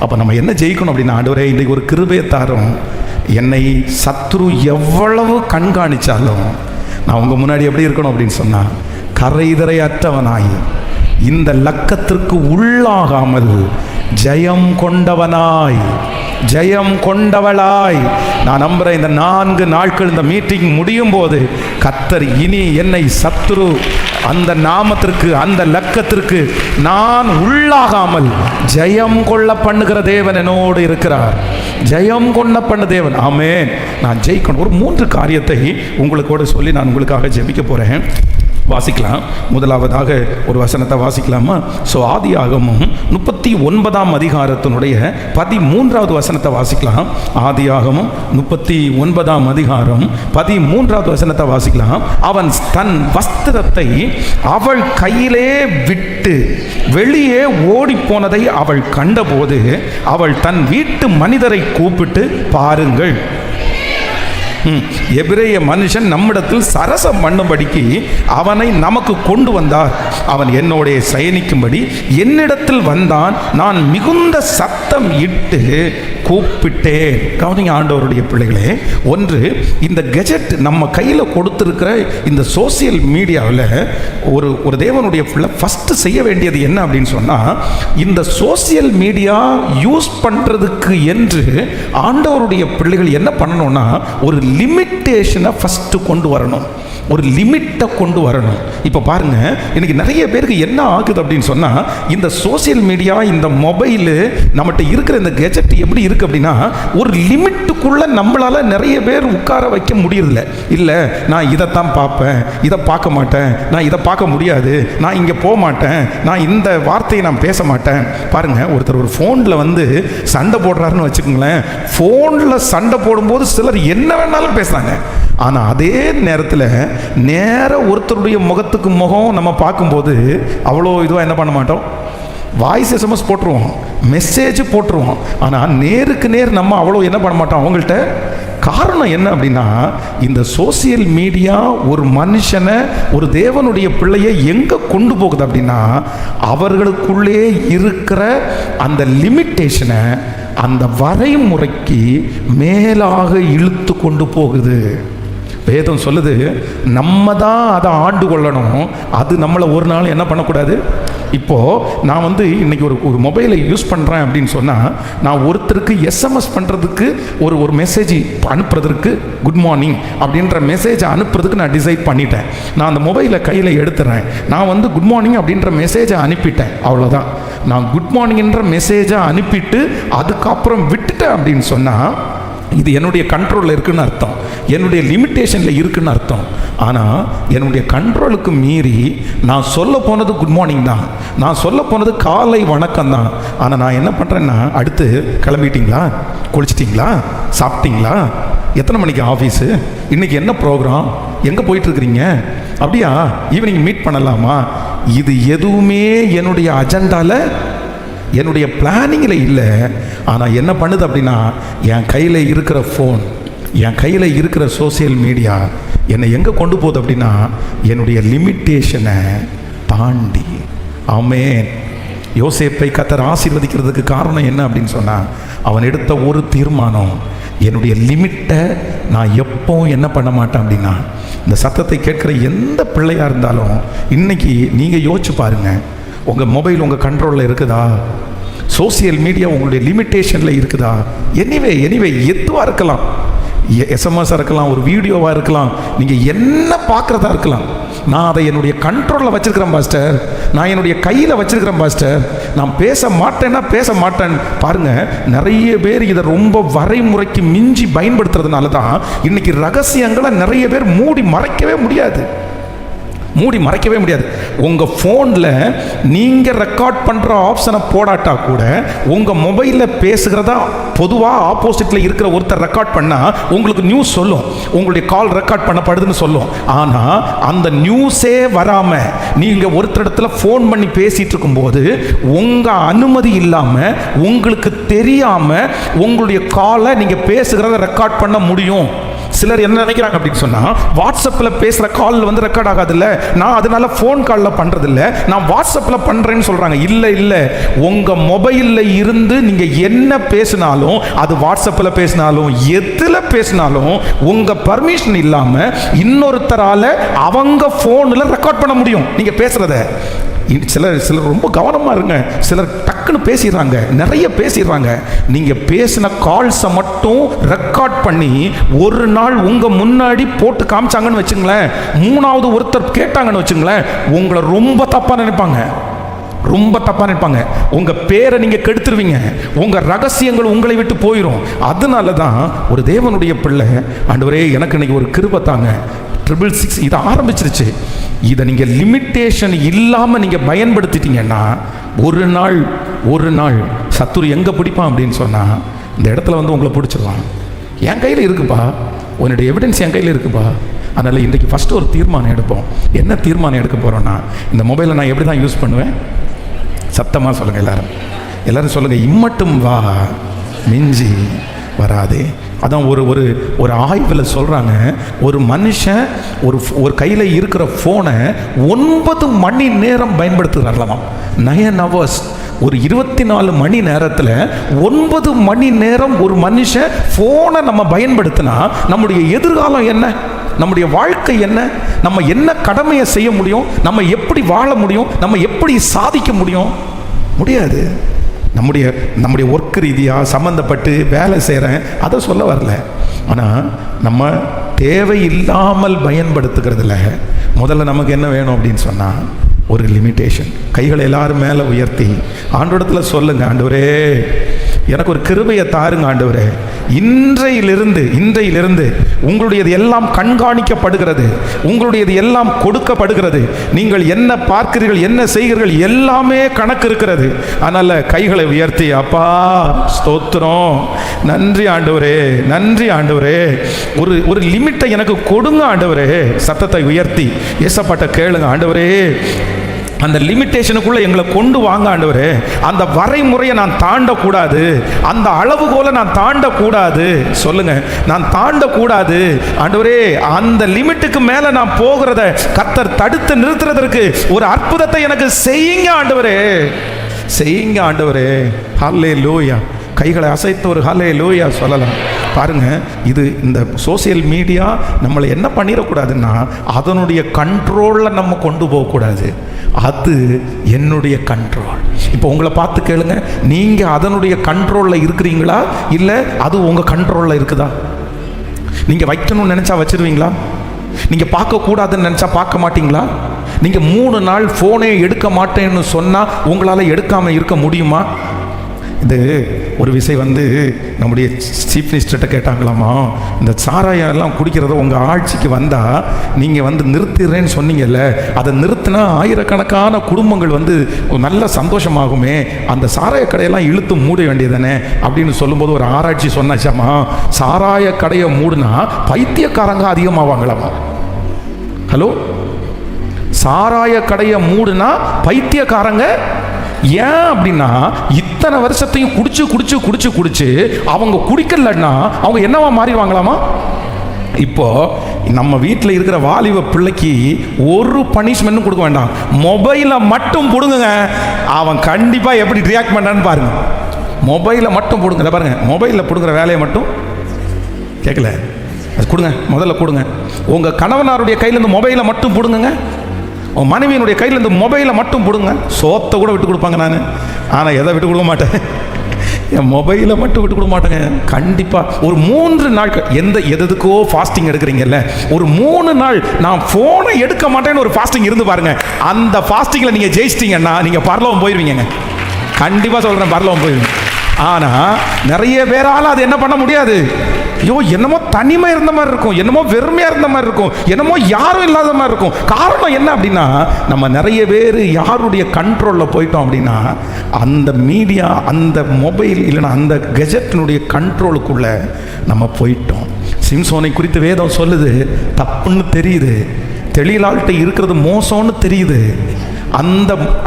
அப்போ நம்ம என்ன ஜெயிக்கணும் அப்படின்னா, ஆண்டவரே இன்றைக்கு ஒரு கிருபையை தாரும், என்னை சத்ரு எவ்வளவு கண்காணித்தாலும் நான் உங்கள் முன்னாடி எப்படி இருக்கணும் அப்படின்னு சொன்னால், கரைதரையற்றவனாய் இந்த லக்கத்திற்கு உள்ளாகாமல் ஜெயம் கொண்டவனாய், ஜெயம் கொண்டவளாய் நான் நம்புகிறேன். இந்த 4 நாட்கள் இந்த மீட்டிங் முடியும் போது கர்த்தர் இனி என்னை சத்துரு அந்த நாமத்திற்கு அந்த லக்கத்திற்கு நான் உள்ளாகாமல் ஜெயம் கொள்ள பண்ணுகிற தேவன் என்னோடு இருக்கிறார். ஜெயம் கொள்ள பண்ண தேவன். ஆமென். நான் ஜெயிக்கணும். ஒரு 3 காரியத்தை உங்களுக்கு சொல்லி நான் உங்களுக்காக ஜெபிக்க போகிறேன். வாசிக்கலாம். முதலாவதாக ஒரு வசனத்தை வாசிக்கலாமா? ஸோ ஆதியாகமம் 39ஆம் அதிகாரத்தினுடைய 13வது வசனத்தை வாசிக்கலாம். ஆதியாகமம் 39ஆம் அதிகாரம் 13வது வசனத்தை வாசிக்கலாம். அவன் தன் வஸ்திரத்தை அவள் கையிலே விட்டு வெளியே ஓடி போனதை அவள் கண்டபோது அவள் தன் வீட்டு மனிதரை கூப்பிட்டு, பாருங்கள், எபிரேய மனுஷன் நம்மிடத்தில் சரசம் பண்ணும்படிக்கு அவனை நமக்கு கொண்டு வந்தார், அவன் என்னோடைய சயனிக்கும்படி என்னிடத்தில் வந்தான், நான் மிகுந்த சத்தம் இட்டு கூப்பிட்டேன். கவனிங்க ஆண்டவருடைய பிள்ளைகளே, ஒன்று இந்த கெஜெட் நம்ம கையில் கொடுத்துருக்கிற இந்த சோசியல் மீடியாவில் ஒரு தேவனுடைய பிள்ளை ஃபஸ்ட்டு செய்ய வேண்டியது என்ன அப்படின்னு சொன்னால், இந்த சோசியல் மீடியா யூஸ் பண்ணுறதுக்கு என்று ஆண்டவருடைய பிள்ளைகள் என்ன பண்ணணும்னா, ஒரு லிமிட்டேஷனை ஃபஸ்ட்டு கொண்டு வரணும், ஒரு லிமிட்டை கொண்டு வரணும். இப்போ பாருங்க, இன்னைக்கு நிறைய பேருக்கு என்ன ஆகுது அப்படின்னு சொன்னால், இந்த சோசியல் மீடியா, இந்த மொபைலு, நம்மகிட்ட இருக்கிற இந்த கெஜெட் எப்படி இருக்குது அப்படின்னா, ஒரு லிமிட்டுக்குள்ளே நம்மளால் நிறைய பேர் உட்கார வைக்க முடியறதில்ல. இல்லை நான் இதைத்தான் பார்ப்பேன், இதை பார்க்க மாட்டேன், நான் இதை பார்க்க முடியாது, நான் இங்கே போக மாட்டேன், நான் இந்த வார்த்தையை நான் பேச மாட்டேன். பாருங்கள், ஒருத்தர் ஒரு ஃபோனில் வந்து சண்டை போடுறாருன்னு வச்சுக்கோங்களேன், ஃபோனில் சண்டை போடும்போது சிலர் என்ன வேணாலும் பேசுகிறாங்க. ஆனால் அதே நேரத்தில் ஒருத்தருடைய முகத்துக்கு முகம் நம்ம பார்க்கும்போது அவ்வளோ இதுவாக என்ன பண்ண மாட்டோம், வாய்ஸ் எஸ்எம்எஸ் போட்டுருவோம், மெசேஜ் போட்டுருவோம். ஆனால் நேருக்கு நேர் நம்ம அவ்வளோ என்ன பண்ண மாட்டோம் அவங்கள்ட்ட. காரணம் என்ன அப்படின்னா, இந்த சோசியல் மீடியா ஒரு மனுஷனை, ஒரு தேவனுடைய பிள்ளையை எங்கே கொண்டு போகுது அப்படின்னா, அவர்களுக்குள்ளே இருக்கிற அந்த லிமிட்டேஷனை அந்த வரைமுறைக்கு மேலாக இழுத்து கொண்டு போகுது. வேதம் சொல்லுது, நம்ம தான் அதை ஆண்டு கொள்ளணும், அது நம்மளை ஒரு நாள் என்ன பண்ணக்கூடாது. இப்போது நான் வந்து இன்றைக்கி ஒரு மொபைலை யூஸ் பண்ணுறேன் அப்படின்னு சொன்னால், நான் ஒருத்தருக்கு எஸ்எம்எஸ் பண்ணுறதுக்கு ஒரு மெசேஜ் அனுப்புறதுக்கு, குட் மார்னிங் அப்படின்ற மெசேஜை அனுப்புறதுக்கு நான் டிசைட் பண்ணிட்டேன். நான் அந்த மொபைலை கையில் எடுத்துறேன், நான் வந்து குட் மார்னிங் அப்படின்ற மெசேஜை அனுப்பிட்டேன், அவ்வளோதான். நான் குட் மார்னிங்ன்ற மெசேஜை அனுப்பிட்டு அதுக்கப்புறம் விட்டுட்டேன் அப்படின்னு சொன்னால், இது என்னுடைய கண்ட்ரோலில் இருக்குன்னு அர்த்தம், என்னுடைய லிமிட்டேஷனில் இருக்குன்னு அர்த்தம். ஆனால் என்னுடைய கண்ட்ரோலுக்கு மீறி நான் சொல்ல போனது குட் மார்னிங் தான், நான் சொல்ல போனது காலை வணக்கம் தான். ஆனால் நான் என்ன பண்ணுறேன்னா, அடுத்து கிளம்பிட்டீங்களா, குளிச்சிட்டிங்களா, சாப்பிட்டீங்களா, எத்தனை மணிக்கு ஆஃபீஸு, இன்றைக்கி என்ன ப்ரோக்ராம், எங்கே போயிட்டுருக்குறீங்க, அப்படியா ஈவினிங் மீட் பண்ணலாமா, இது எதுவுமே என்னுடைய அஜெண்டாவில், என்னுடைய பிளானிங்கில் இல்லை. ஆனால் என்ன பண்ணுது அப்படின்னா, என் கையில் இருக்கிற ஃபோன், என் கையில் இருக்கிற சோசியல் மீடியா என்னை எங்கே கொண்டு போகுது அப்படின்னா, என்னுடைய லிமிட்டேஷனை தாண்டி. ஆமென். யோசேப்பை கர்த்தர் ஆசீர்வதிக்கிறதுக்கு காரணம் என்ன அப்படின்னு சொன்னால், அவன் எடுத்த ஒரு தீர்மானம், என்னுடைய லிமிட்டை நான் எப்போ என்ன பண்ண மாட்டேன் அப்படின்னா. இந்த சத்தத்தை கேட்குற எந்த பிள்ளையாக இருந்தாலும் இன்றைக்கி நீங்கள் யோசிச்சு பாருங்கள், உங்கள் மொபைல் உங்கள் கண்ட்ரோலில் இருக்குதா, சோசியல் மீடியா உங்களுடைய லிமிட்டேஷனில் இருக்குதா? எனிவே எதுவாக இருக்கலாம். எஸ்எம்எஸ்ஸாக இருக்கலாம், ஒரு வீடியோவாக இருக்கலாம், நீங்கள் என்ன பார்க்குறதா இருக்கலாம். நான் அதை என்னுடைய கண்ட்ரோலில் வச்சுருக்கிறேன் பாஸ்டர், நான் என்னுடைய கையில் வச்சுருக்கிறேன் பாஸ்டர், நான் பேச மாட்டேன்னா பேச மாட்டேன். பாருங்கள், நிறைய பேர் இதை ரொம்ப வரைமுறைக்கு மிஞ்சி பயன்படுத்துறதுனால தான் இன்றைக்கி ரகசியங்களை நிறைய பேர் மூடி மறைக்கவே முடியாது. உங்கள் ஃபோனில் நீங்கள் ரெக்கார்ட் பண்ணுற ஆப்ஷனை போடாட்டா கூட உங்கள் மொபைலில் பேசுகிறதா பொதுவாக ஆப்போசிட்டில் இருக்கிற ஒருத்தர் ரெக்கார்ட் பண்ணால் உங்களுக்கு நியூஸ் சொல்லும், உங்களுடைய கால் ரெக்கார்ட் பண்ணப்படுதுன்னு சொல்லும். ஆனால் அந்த நியூஸே வராமல் நீங்கள் ஒருத்தரிடத்துல ஃபோன் பண்ணி பேசிகிட்டு இருக்கும்போது உங்கள் அனுமதி இல்லாமல், உங்களுக்கு தெரியாமல் உங்களுடைய காலை நீங்கள் பேசுகிறத ரெக்கார்ட் பண்ண முடியும். சிலர் என்ன நினைக்கிறாங்க அப்படின்னு சொன்னால், வாட்ஸ்அப்பில் பேசுகிற கால் வந்து ரெக்கார்ட் ஆகாதில்ல, நான் அதனால ஃபோன் காலில் பண்ணுறதில்ல, நான் வாட்ஸ்அப்பில் பண்ணுறேன்னு சொல்கிறாங்க. இல்லை, உங்கள் மொபைலில் இருந்து நீங்கள் என்ன பேசினாலும், அது வாட்ஸ்அப்பில் பேசினாலும் எதில் பேசினாலும் உங்கள் பர்மிஷன் இல்லாமல் இன்னொருத்தரால் அவங்க ஃபோனில் ரெக்கார்ட் பண்ண முடியும் நீங்கள் பேசுகிறத. சிலர் ரொம்ப கவனமாக இருங்க. சிலர் டக்குன்னு பேசிடுறாங்க, நிறைய பேசிடுறாங்க. நீங்கள் பேசின கால்ஸை மட்டும் ரெக்கார்ட் பண்ணி ஒரு நாள் உங்கள் முன்னாடி போட்டு காமிச்சாங்கன்னு வச்சுங்களேன், மூணாவது ஒருத்தர் கேட்டாங்கன்னு வச்சுங்களேன், உங்களை ரொம்ப தப்பாக நினைப்பாங்க. உங்கள் பேரை நீங்கள் கெடுத்துருவீங்க, உங்கள் ரகசியங்கள் உங்களை விட்டு போயிடும். அதனால தான் ஒரு தேவனுடைய பிள்ளை, ஆண்டவரே எனக்கு இன்னைக்கு ஒரு கிருபை தாங்க, 666 இதை ஆரம்பிச்சிருச்சு. இதை நீங்கள் லிமிட்டேஷன் இல்லாமல் நீங்கள் பயன்படுத்திட்டீங்கன்னா ஒரு நாள் சத்துரு எங்கே பிடிப்பான் அப்படின்னு சொன்னால், இந்த இடத்துல வந்து உங்களை பிடிச்சிருவான். என் கையில் இருக்குப்பா, உன்னுடைய எவிடன்ஸ் என் கையில் இருக்குப்பா. அதனால் இன்றைக்கி ஃபஸ்ட்டு ஒரு தீர்மானம் எடுப்போம். என்ன தீர்மானம் எடுக்க போகிறோன்னா, இந்த மொபைலை நான் எப்படி தான் யூஸ் பண்ணுவேன்? சத்தமாக சொல்லுங்கள் எல்லாரும் சொல்லுங்கள், இம்மட்டும் வா மிஞ்சி வராதே. அதான் ஒரு ஆய்வில் சொல்கிறாங்க, ஒரு மனுஷன் ஒரு கையில் இருக்கிற ஃபோனை 9 மணி நேரம் பயன்படுத்துகிறாங்களாம். 9 hours. ஒரு 24 மணி நேரத்தில் 9 மணி நேரம் ஒரு மனுஷன் ஃபோனை நம்ம பயன்படுத்தினா நம்முடைய எதிர்காலம் என்ன, நம்முடைய வாழ்க்கை என்ன, நம்ம என்ன கடமையை செய்ய முடியும், நம்ம எப்படி வாழ முடியும், நம்ம எப்படி சாதிக்க முடியாது. நம்முடைய ஒர்க் ரீதியாக சம்மந்தப்பட்டு வேலை செய்கிறேன் அதை சொல்ல வரல. ஆனால் நம்ம தேவையில்லாமல் பயன்படுத்துகிறதுல முதல்ல நமக்கு என்ன வேணும் அப்படின்னு சொன்னால், ஒரு லிமிட்டேஷன். கைகளை எல்லாரும் மேலே உயர்த்தி ஆண்டவரிடத்தில் சொல்லுங்க, ஆண்டவரே எனக்கு ஒரு கிருபையை தாருங்க ஆண்டவரே. இன்றையிலிருந்து உங்களுடையது எல்லாம் கண்காணிக்கப்படுகிறது, உங்களுடையது எல்லாம் கொடுக்கப்படுகிறது. நீங்கள் என்ன பார்க்கிறீர்கள், என்ன செய்கிறீர்கள் எல்லாமே கணக்கு இருக்கிறது. அதனால் கைகளை உயர்த்தி, அப்பா ஸ்தோத்திரம், நன்றி ஆண்டவரே, ஒரு லிமிட்டை எனக்கு கொடுங்க ஆண்டவரே. சத்தத்தை உயர்த்தி ஏசப்பாட்ட கேளுங்க, ஆண்டவரே அந்த லிமிட்டேஷனுக்குள்ளே எங்களை கொண்டு வாங்க ஆண்டவரே. அந்த வரைமுறையை நான் தாண்டக்கூடாது, அந்த அளவுகோலை நான் தாண்டக்கூடாது. சொல்லுங்க, நான் தாண்டக்கூடாது ஆண்டவரே. அந்த லிமிட்டுக்கு மேலே நான் போகிறத கர்த்தர் தடுத்து நிறுத்துறதற்கு ஒரு அற்புதத்தை எனக்கு செய்யுங்க ஆண்டவரே. ஹல்லேலூயா. கைகளை அசைத்து ஒரு ஹல்லேலூயா சொல்லலாம். பாருங்க, இந்த சோசியல் மீடியா நம்மளை என்ன பண்ணிடக்கூடாதுன்னா, அதனுடைய கண்ட்ரோலில் நம்ம கொண்டு போகக்கூடாது. அது என்னுடைய கண்ட்ரோல். இப்போ உங்களை பார்த்து கேளுங்க, நீங்கள் அதனுடைய கண்ட்ரோலில் இருக்கிறீங்களா, இல்லை அது உங்கள் கண்ட்ரோலில் இருக்குதா? நீங்கள் வைக்கணும்னு நினச்சா வச்சிருவீங்களா? நீங்கள் பார்க்கக்கூடாதுன்னு நினச்சா பார்க்க மாட்டீங்களா? நீங்கள் 3 நாள் ஃபோனே எடுக்க மாட்டேன்னு சொன்னால் உங்களால் எடுக்காமல் இருக்க முடியுமா? இது ஒரு விஷயம் நம்முடைய சீஃப் மினிஸ்டர்கிட்ட கேட்டாங்களாமா, இந்த சாராயம் எல்லாம் குடிக்கிறத உங்கள் ஆட்சிக்கு வந்தால் நீங்கள் நிறுத்திடுறேன்னு சொன்னீங்கல்ல, அதை நிறுத்தினா ஆயிரக்கணக்கான குடும்பங்கள் நல்ல சந்தோஷமாகுமே, அந்த சாராய கடையெல்லாம் இழுத்து மூட வேண்டியதானே அப்படின்னு சொல்லும்போது ஒரு ஆராய்ச்சி சொன்னாச்சாமா, சாராய கடையை மூடுனா பைத்தியக்காரங்க அதிகமாவாங்களாமா. ஹலோ, சாராய கடையை மூடுனா பைத்தியக்காரங்க. ஏன் அப்படின்னா, இத்தனை வருஷத்தையும் குடிச்சு அவங்க குடிக்கலன்னா அவங்க என்னவா மாறிடுவாங்களாமா? இப்போ நம்ம வீட்டில் இருக்கிற வாலிப பிள்ளைக்கு ஒரு பனிஷ்மெண்ட்டும் கொடுக்க வேண்டாம், மொபைலை மட்டும் கொடுங்க, அவன் கண்டிப்பாக எப்படி ரியாக்ட் பண்ணான்னு பாருங்க. மொபைலை மட்டும் கொடுங்க. பாருங்க, மொபைலில் கொடுக்குற வேலையை மட்டும் கேட்கல, அது கொடுங்க, முதல்ல கொடுங்க. உங்கள் கணவனாருடைய கையிலேருந்து மொபைலை மட்டும் கொடுங்க, உன் மனைவியினுடைய கையில் இந்த மொபைலை மட்டும் போடுங்க. சோத்தை கூட விட்டு கொடுப்பாங்க நான், ஆனால் எதை விட்டு கொடுக்க மாட்டேன். என் மொபைலை மட்டும் விட்டு கொடுக்க மாட்டேங்க. கண்டிப்பாக ஒரு 3 நாட்கள் எதுக்கோ ஃபாஸ்டிங் எடுக்கிறீங்கல்ல, ஒரு 3 நாள் நான் ஃபோனை எடுக்க மாட்டேன்னு ஒரு ஃபாஸ்டிங் இருந்து பாருங்க. அந்த ஃபாஸ்டிங்கில் நீங்கள் ஜெயிச்சிட்டிங்கன்னா நீங்கள் பரலோகம் போயிடுவீங்க. கண்டிப்பாக சொல்கிறேன், பரலோகம் போயிடுவீங்க. ஆனால் நிறைய பேரால் அது என்ன பண்ண முடியாது. ஐயோ, என்னமோ தனிமை இருந்த மாதிரி இருக்கும், என்னமோ வெறுமையாக இருந்த மாதிரி இருக்கும், என்னமோ யாரும் இல்லாத மாதிரி இருக்கும். காரணம் என்ன அப்படின்னா, நம்ம நிறைய பேர் யாருடைய கண்ட்ரோலில் போயிட்டோம் அப்படின்னா, அந்த மீடியா, அந்த மொபைல் இல்லைன்னா அந்த கெஜெட்டினுடைய கண்ட்ரோலுக்குள்ளே நம்ம போயிட்டோம். சிம்சோனை குறித்து வேதம் சொல்லுது, தப்புன்னு தெரியுது, தெளிலாள்கிட்ட இருக்கிறது மோசம்னு தெரியுது.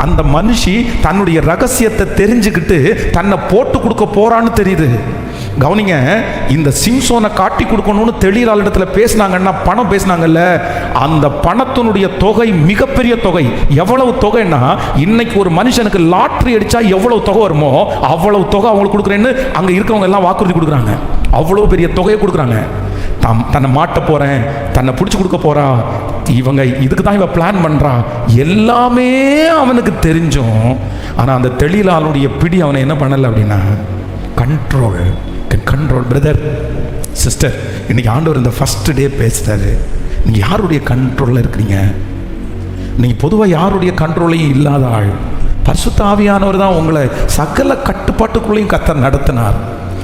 அந்த மனுஷி தன்னுடைய ரகசியத்தை தெரிஞ்சுக்கிட்டு தன்னை போட்டு கொடுக்க போறான்னு தெரியுது. கவனிங்க, இந்த சிம்சோனை காட்டி கொடுக்கணும்னு தெளிலாள் இடத்துல பேசினாங்கன்னா, பணம் பேசினாங்கல்ல, அந்த பணத்தினுடைய தொகை மிகப்பெரிய தொகை. எவ்வளவு தொகைன்னா, இன்னைக்கு ஒரு மனுஷனுக்கு லாட்ரி அடிச்சா எவ்வளவு தொகை வருமோ அவ்வளவு தொகை அவங்களுக்கு கொடுக்குறேன்னு அங்கே இருக்கிறவங்க எல்லாம் வாக்குறுதி கொடுக்குறாங்க. அவ்வளோ பெரிய தொகையை கொடுக்குறாங்க. தன்னை மாட்ட போறேன், தன்னை பிடிச்சி கொடுக்க போறா, இவங்க இதுக்கு தான் இவன் பிளான் பண்றான், எல்லாமே அவனுக்கு தெரிஞ்சும் ஆனால் அந்த தெளிலாளுடைய பிடி அவனை என்ன பண்ணலை அப்படின்னா, கண்ட்ரோல். பிரதர் சிஸ்டர், இன்னைக்கு ஆண்டவர் இந்த ஃபர்ஸ்ட் டே பேசுறாரு. நீங்க யாருடைய கண்ட்ரோலில் இருக்கிறீங்க? நீங்க பொதுவாக யாருடைய கண்ட்ரோலையும் இல்லாத ஆள். பரிசுத்த ஆவியானவர் தான் உங்களை சகல கட்டுப்பாட்டுக்குள்ளேயும் கர்த்தர் நடத்தினார்.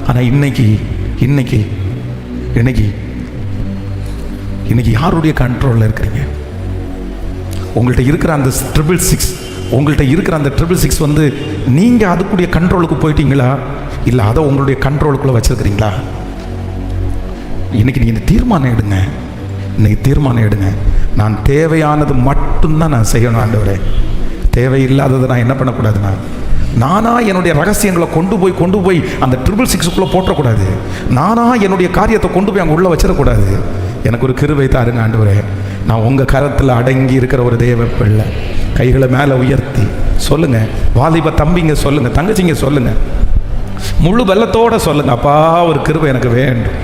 ஆனால் இன்னைக்கு இன்னைக்கு இன்னைக்கு இன்னைக்கு யாருடைய கண்ட்ரோலில் இருக்கிறீங்க? உங்கள்கிட்ட இருக்கிற அந்த 666, உங்கள்கிட்ட இருக்கிற அந்த 666 வந்து நீங்கள் அதுக்குடைய கண்ட்ரோலுக்கு போயிட்டீங்களா, இல்லை அதை உங்களுடைய கண்ட்ரோலுக்குள்ளே வச்சுருக்கிறீங்களா? இன்றைக்கி நீங்கள் தீர்மானம் எடுங்க. இன்றைக்கி தீர்மானம் எடுங்க. நான் தேவையானது மட்டும்தான் நான் செய்யணும் ஆண்டவரே. தேவையில்லாததை நான் என்ன பண்ணக்கூடாதுண்ணா, நானா என்னுடைய ரகசியங்களை கொண்டு போய் அந்த 666க்குள்ளே போட்டக்கூடாது. நானா என்னுடைய காரியத்தை கொண்டு போய் அங்கே உள்ளே வச்சிடக்கூடாது. எனக்கு ஒரு கிருபை தாருங்க ஆண்டவரே. நான் உங்கள் கரத்தில் அடங்கி இருக்கிற ஒரு தேவ பிள்ளை. கைகளை மேலே உயர்த்தி சொல்லுங்க, வாலிப தம்பிங்க சொல்லுங்க, தங்கச்சிங்க சொல்லுங்க, முழு வெள்ளத்தோட சொல்லுங்க, அப்பா ஒரு கிருபை எனக்கு வேண்டும்,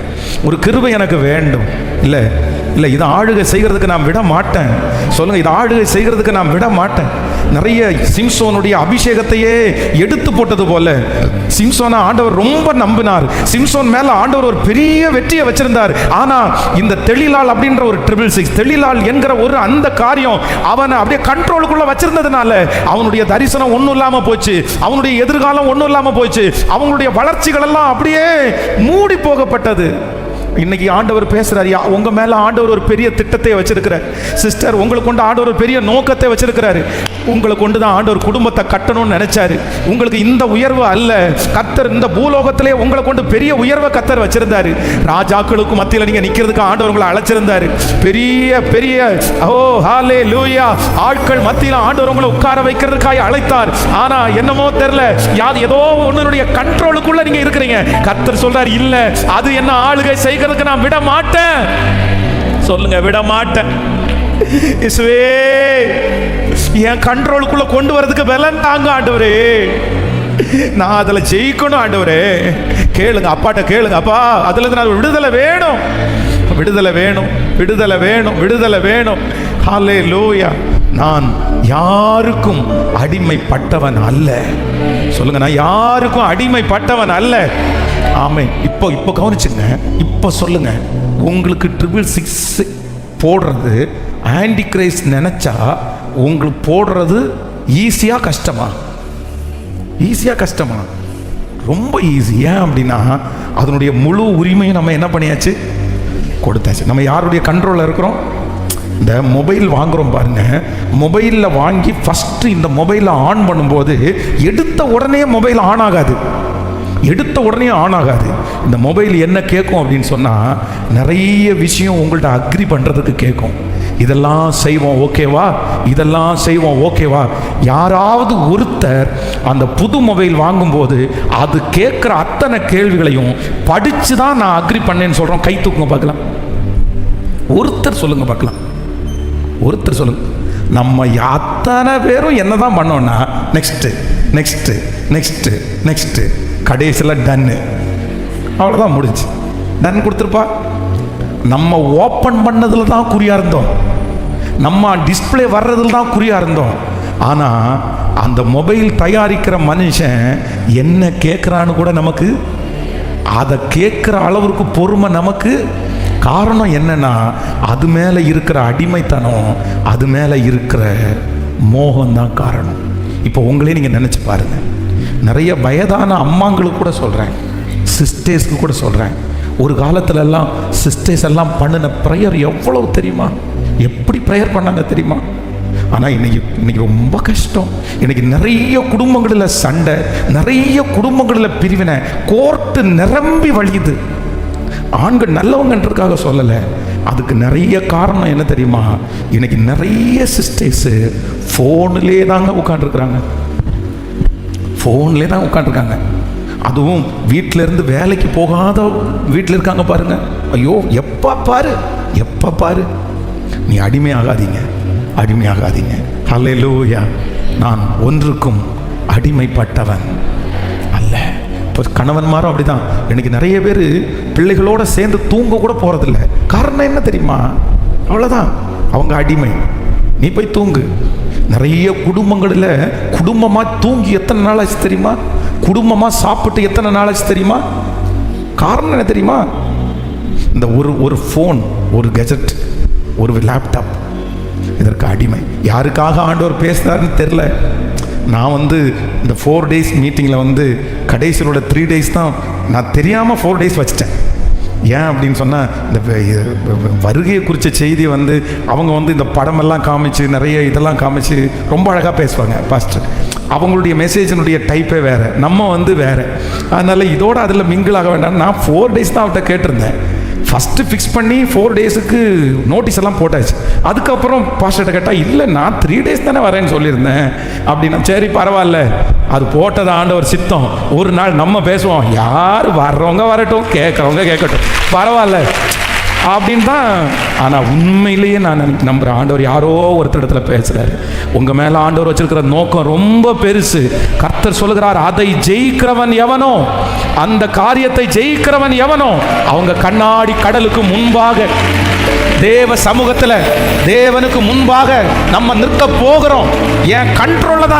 ஒரு கிருபை எனக்கு வேண்டும். இல்லை இல்லை, இதை ஆளுகை செய்கிறதுக்கு நான் விட மாட்டேன். சொல்லுங்க, இதை ஆளுகை செய்கிறதுக்கு நான் விட மாட்டேன். நிறைய சிம்சோனுடைய அபிஷேகத்தையே எடுத்து போட்டது போல சிம்சோனை ஆண்டவர் ரொம்ப நம்பினார். சிம்சோன் மேல ஆண்டவர் ஒரு பெரிய வெற்றியை வச்சிருந்தார். ஆனா இந்த தெளிலாள் அப்படின்ற ஒரு 666, தெளிலாள் என்கிற ஒரு அந்த காரியம் அவனை அப்படியே கண்ட்ரோலுக்குள்ள வச்சிருந்ததுனால அவனுடைய தரிசனம் ஒன்றும் இல்லாம போச்சு, அவனுடைய எதிர்காலம் ஒன்றும் இல்லாம போச்சு, அவங்களுடைய வளர்ச்சிகள் எல்லாம் அப்படியே மூடி போகப்பட்டது. இன்னைக்கு ஆண்டவர் பேசுறாரு, உங்க மேல ஆண்டவர் ஒரு பெரிய திட்டத்தை வச்சிருக்கிறார். சிஸ்டர், உங்களுக்கு கொண்டு ஆண்டவர் ஒரு பெரிய நோக்கத்தை வச்சிருக்கிறாரு. உங்களை கொண்டு தான் ஆண்டவர் குடும்பத்தை கட்டணும்னு நினைச்சாரு. உங்களுக்கு இந்த உயர்வு அல்ல, கர்த்தர் இந்த பூலோகத்திலே உங்களை கொண்டு பெரிய உயர்வை கர்த்தர் வச்சிருந்தாரு. ராஜாக்களுக்கு மத்தியில் நீங்க நிக்கிறதுக்கு ஆண்டவர் உங்களை அழைச்சிருந்தாரு. பெரிய பெரிய ஓ ஹல்லேலூயா ஆட்கள் மத்தியில் ஆண்டவர் உங்களை உட்கார வைக்கிறதுக்காக அழைத்தார். ஆனா என்னமோ தெரியல, ஏதோ ஒன்னுடைய கண்ட்ரோலுக்குள்ள நீங்க இருக்கிறீங்க. கர்த்தர் சொல்றாரு, இல்ல அது என்ன ஆளுகை செய்கிறதுக்கு நான் விட மாட்டேன். சொல்லுங்க, விட மாட்டேன். இயேசுவே, என் கண்ட்ரோலுக்குள்ள கொண்டு வரதுக்கு பலன் தாங்க ஆண்டவரே. நான் அதில் ஜெயிக்கணும் ஆண்டவரே. கேளுங்க, அப்பாட்ட கேளுங்க, அப்பா அதுல இருந்து நான் விடுதலை வேணும், விடுதலை வேணும், விடுதலை வேணும், விடுதலை வேணும். ஹல்லேலூயா. நான் யாருக்கும் அடிமைப்பட்டவன் அல்ல. சொல்லுங்க, நான் யாருக்கும் அடிமைப்பட்டவன் அல்ல. ஆமென். இப்போ கவனிச்சுங்க. இப்போ சொல்லுங்க, உங்களுக்கு 666 போடுறது ஆன்டி கிரைஸ்ட் நினைச்சா உங்களுக்கு போடுறது ஈஸியா கஷ்டமா? ஈஸியா கஷ்டமா? ரொம்ப ஈஸி. ஏன் அப்படின்னா அதனுடைய முழு உரிமையை நம்ம என்ன பண்ணியாச்சு, கொடுத்தாச்சு. நம்ம யாருடைய கண்ட்ரோலில் இருக்கிறோம்? இந்த மொபைல் வாங்குறோம் பாருங்க, மொபைலில் வாங்கி ஃபஸ்ட்டு இந்த மொபைலை ஆன் பண்ணும்போது எடுத்த உடனே மொபைல் ஆன் ஆகாது, எடுத்த உடனே ஆன் ஆகாது. இந்த மொபைல் என்ன கேட்கும் அப்படின்னு சொன்னால், நிறைய விஷயம் உங்கள்கிட்ட அக்ரி பண்ணுறதுக்கு கேட்கும். இதெல்லாம் செய்வோம் ஓகேவா, இதெல்லாம் செய்வோம் ஓகேவா. யாராவது ஒருத்தர் அந்த புது மொபைல் வாங்கும்போது அது கேட்குற அத்தனை கேள்விகளையும் படித்து தான் நான் அக்ரி பண்ணேன்னு சொல்கிறோம். கை தூக்குங்க பார்க்கலாம். ஒருத்தர் சொல்லுங்க பார்க்கலாம், ஒருத்தர் சொல்லுங்க. நம்ம அத்தனை பேரும் என்ன தான் பண்ணோம்னா, நெக்ஸ்ட்டு நெக்ஸ்ட்டு நெக்ஸ்ட்டு நெக்ஸ்ட்டு, கடைசியில் டன்னு, அவ்வளோதான் முடிஞ்சு. டன் கொடுத்துருப்பா. நம்ம ஓப்பன் பண்ணதில் தான் குறியாக இருந்தோம், நம்ம டிஸ்பிளே வர்றதில் தான் குறியாக இருந்தோம். ஆனால் அந்த மொபைல் தயாரிக்கிற மனுஷன் என்ன கேட்குறான்னு கூட நமக்கு, அதை கேட்குற அளவுக்கு பொறுமை நமக்கு. காரணம் என்னன்னா, அது மேலே இருக்கிற அடிமைத்தனம், அது மேலே இருக்கிற மோகம்தான் காரணம். இப்போ உங்களே நீங்கள் நினச்சி பாருங்கள். நிறைய வயதான அம்மாங்களுக்கு கூட சொல்கிறேன், சிஸ்டர்ஸ்க்கு கூட சொல்கிறேன். ஒரு காலத்துலலாம் சிஸ்டர்ஸ் எல்லாம் பண்ணின ப்ரேயர் எவ்வளவு தெரியுமா, எப்படி ப்ரேயர் பண்ணாங்க தெரியுமா? ஆனால் இன்னைக்கு ரொம்ப கஷ்டம். இன்னைக்கு நிறைய குடும்பங்களில் சண்டை, நிறைய குடும்பங்களில் பிரிவினை, கோர்ட்டு நிரம்பி வழியுது. ஆண்கள் நல்லவங்கன்றதுக்காக சொல்லலை, அதுக்கு நிறைய காரணம் என்ன தெரியுமா? இன்னைக்கு நிறைய சிஸ்டர்ஸு ஃபோன்லேயே தாங்க உட்காந்துருக்குறாங்க, ஃபோன்லேயே தான் உட்காந்துருக்காங்க. அதுவும் வீட்டிலேருந்து வேலைக்கு போகாத வீட்டில் இருக்காங்க பாருங்க. ஐயோ, எப்போ பாரு. நீ அடிமையாகாதீங்க, அடிமையாகாதீங்க. ஹல்லேலூயா. நான் ஒன்றுக்கும் அடிமைப்பட்டவன் அல்ல. இப்போ கணவன்மாரும் அப்படிதான். எனக்கு நிறைய பேர் பிள்ளைகளோட சேர்ந்து தூங்க கூட போகிறதில்ல. காரணம் என்ன தெரியுமா? அவ்வளோதான், அவங்க அடிமை. நீ போய் தூங்கு. நிறைய குடும்பங்களில் குடும்பமாக தூங்கி எத்தனை நாள் ஆச்சு தெரியுமா? குடும்பமாக சாப்பிட்டு எத்தனை நாள் ஆச்சு தெரியுமா? காரணம் என்ன தெரியுமா? இந்த ஒரு ஃபோன், ஒரு கெஜெட், ஒரு லேப்டாப், இதற்கு அடிமை. யாருக்காக ஆண்டவர் பேசுனாருன்னு தெரில. நான் இந்த 4 days மீட்டிங்கில் கடைசியோட 3 days தான் நான் தெரியாமல் 4 days வச்சிட்டேன். ஏன் அப்படின்னு சொன்னால், இந்த வருகையை குறித்த செய்தி அவங்க இந்த படமெல்லாம் காமிச்சு, நிறைய இதெல்லாம் காமிச்சு ரொம்ப அழகாக பேசுவாங்க பாஸ்டர். அவங்களுடைய மெசேஜினுடைய டைப்பே வேறு, நம்ம வேறு. அதனால் இதோட அதில் மிங்கிள் ஆக வேண்டாம். நான் 4 days தான் அவர்கிட்ட கேட்டிருந்தேன். ஃபஸ்ட்டு ஃபிக்ஸ் பண்ணி 4 daysக்கு நோட்டீஸ் எல்லாம் போட்டாச்சு. அதுக்கப்புறம் பாஸ்டர்கிட்ட கேட்டால், இல்லை நான் 3 days தானே வரேன்னு சொல்லியிருந்தேன் அப்படின்னா. சரி பரவாயில்ல, அது போட்டது ஆண்டவர் சித்தம். ஒரு நாள் நம்ம பேசுவோம், யார் வர்றவங்க வரட்டும், கேட்குறவங்க கேட்கட்டும், பரவாயில்ல அப்படின்னு தான். ஆனால் உண்மையிலேயே நான் நம்புகிறேன், ஆண்டவர் யாரோ ஒருத்தர் இடத்துல பேசுகிறாரு. உங்கள் மேலே ஆண்டவர் வச்சிருக்கிற நோக்கம் ரொம்ப பெருசு. கர்த்தர் சொல்லுகிறார், அதை ஜெயிக்கிறவன் எவனோ, அந்த காரியத்தை ஜெயிக்கிறவன் எவனோ, அவங்க கண்ணாடி கடலுக்கு முன்பாக தேவ சமூகத்தில் தேவனுக்கு முன்பாக நம்ம நிற்க போகிறோம். என் கண்ட்ரோலில்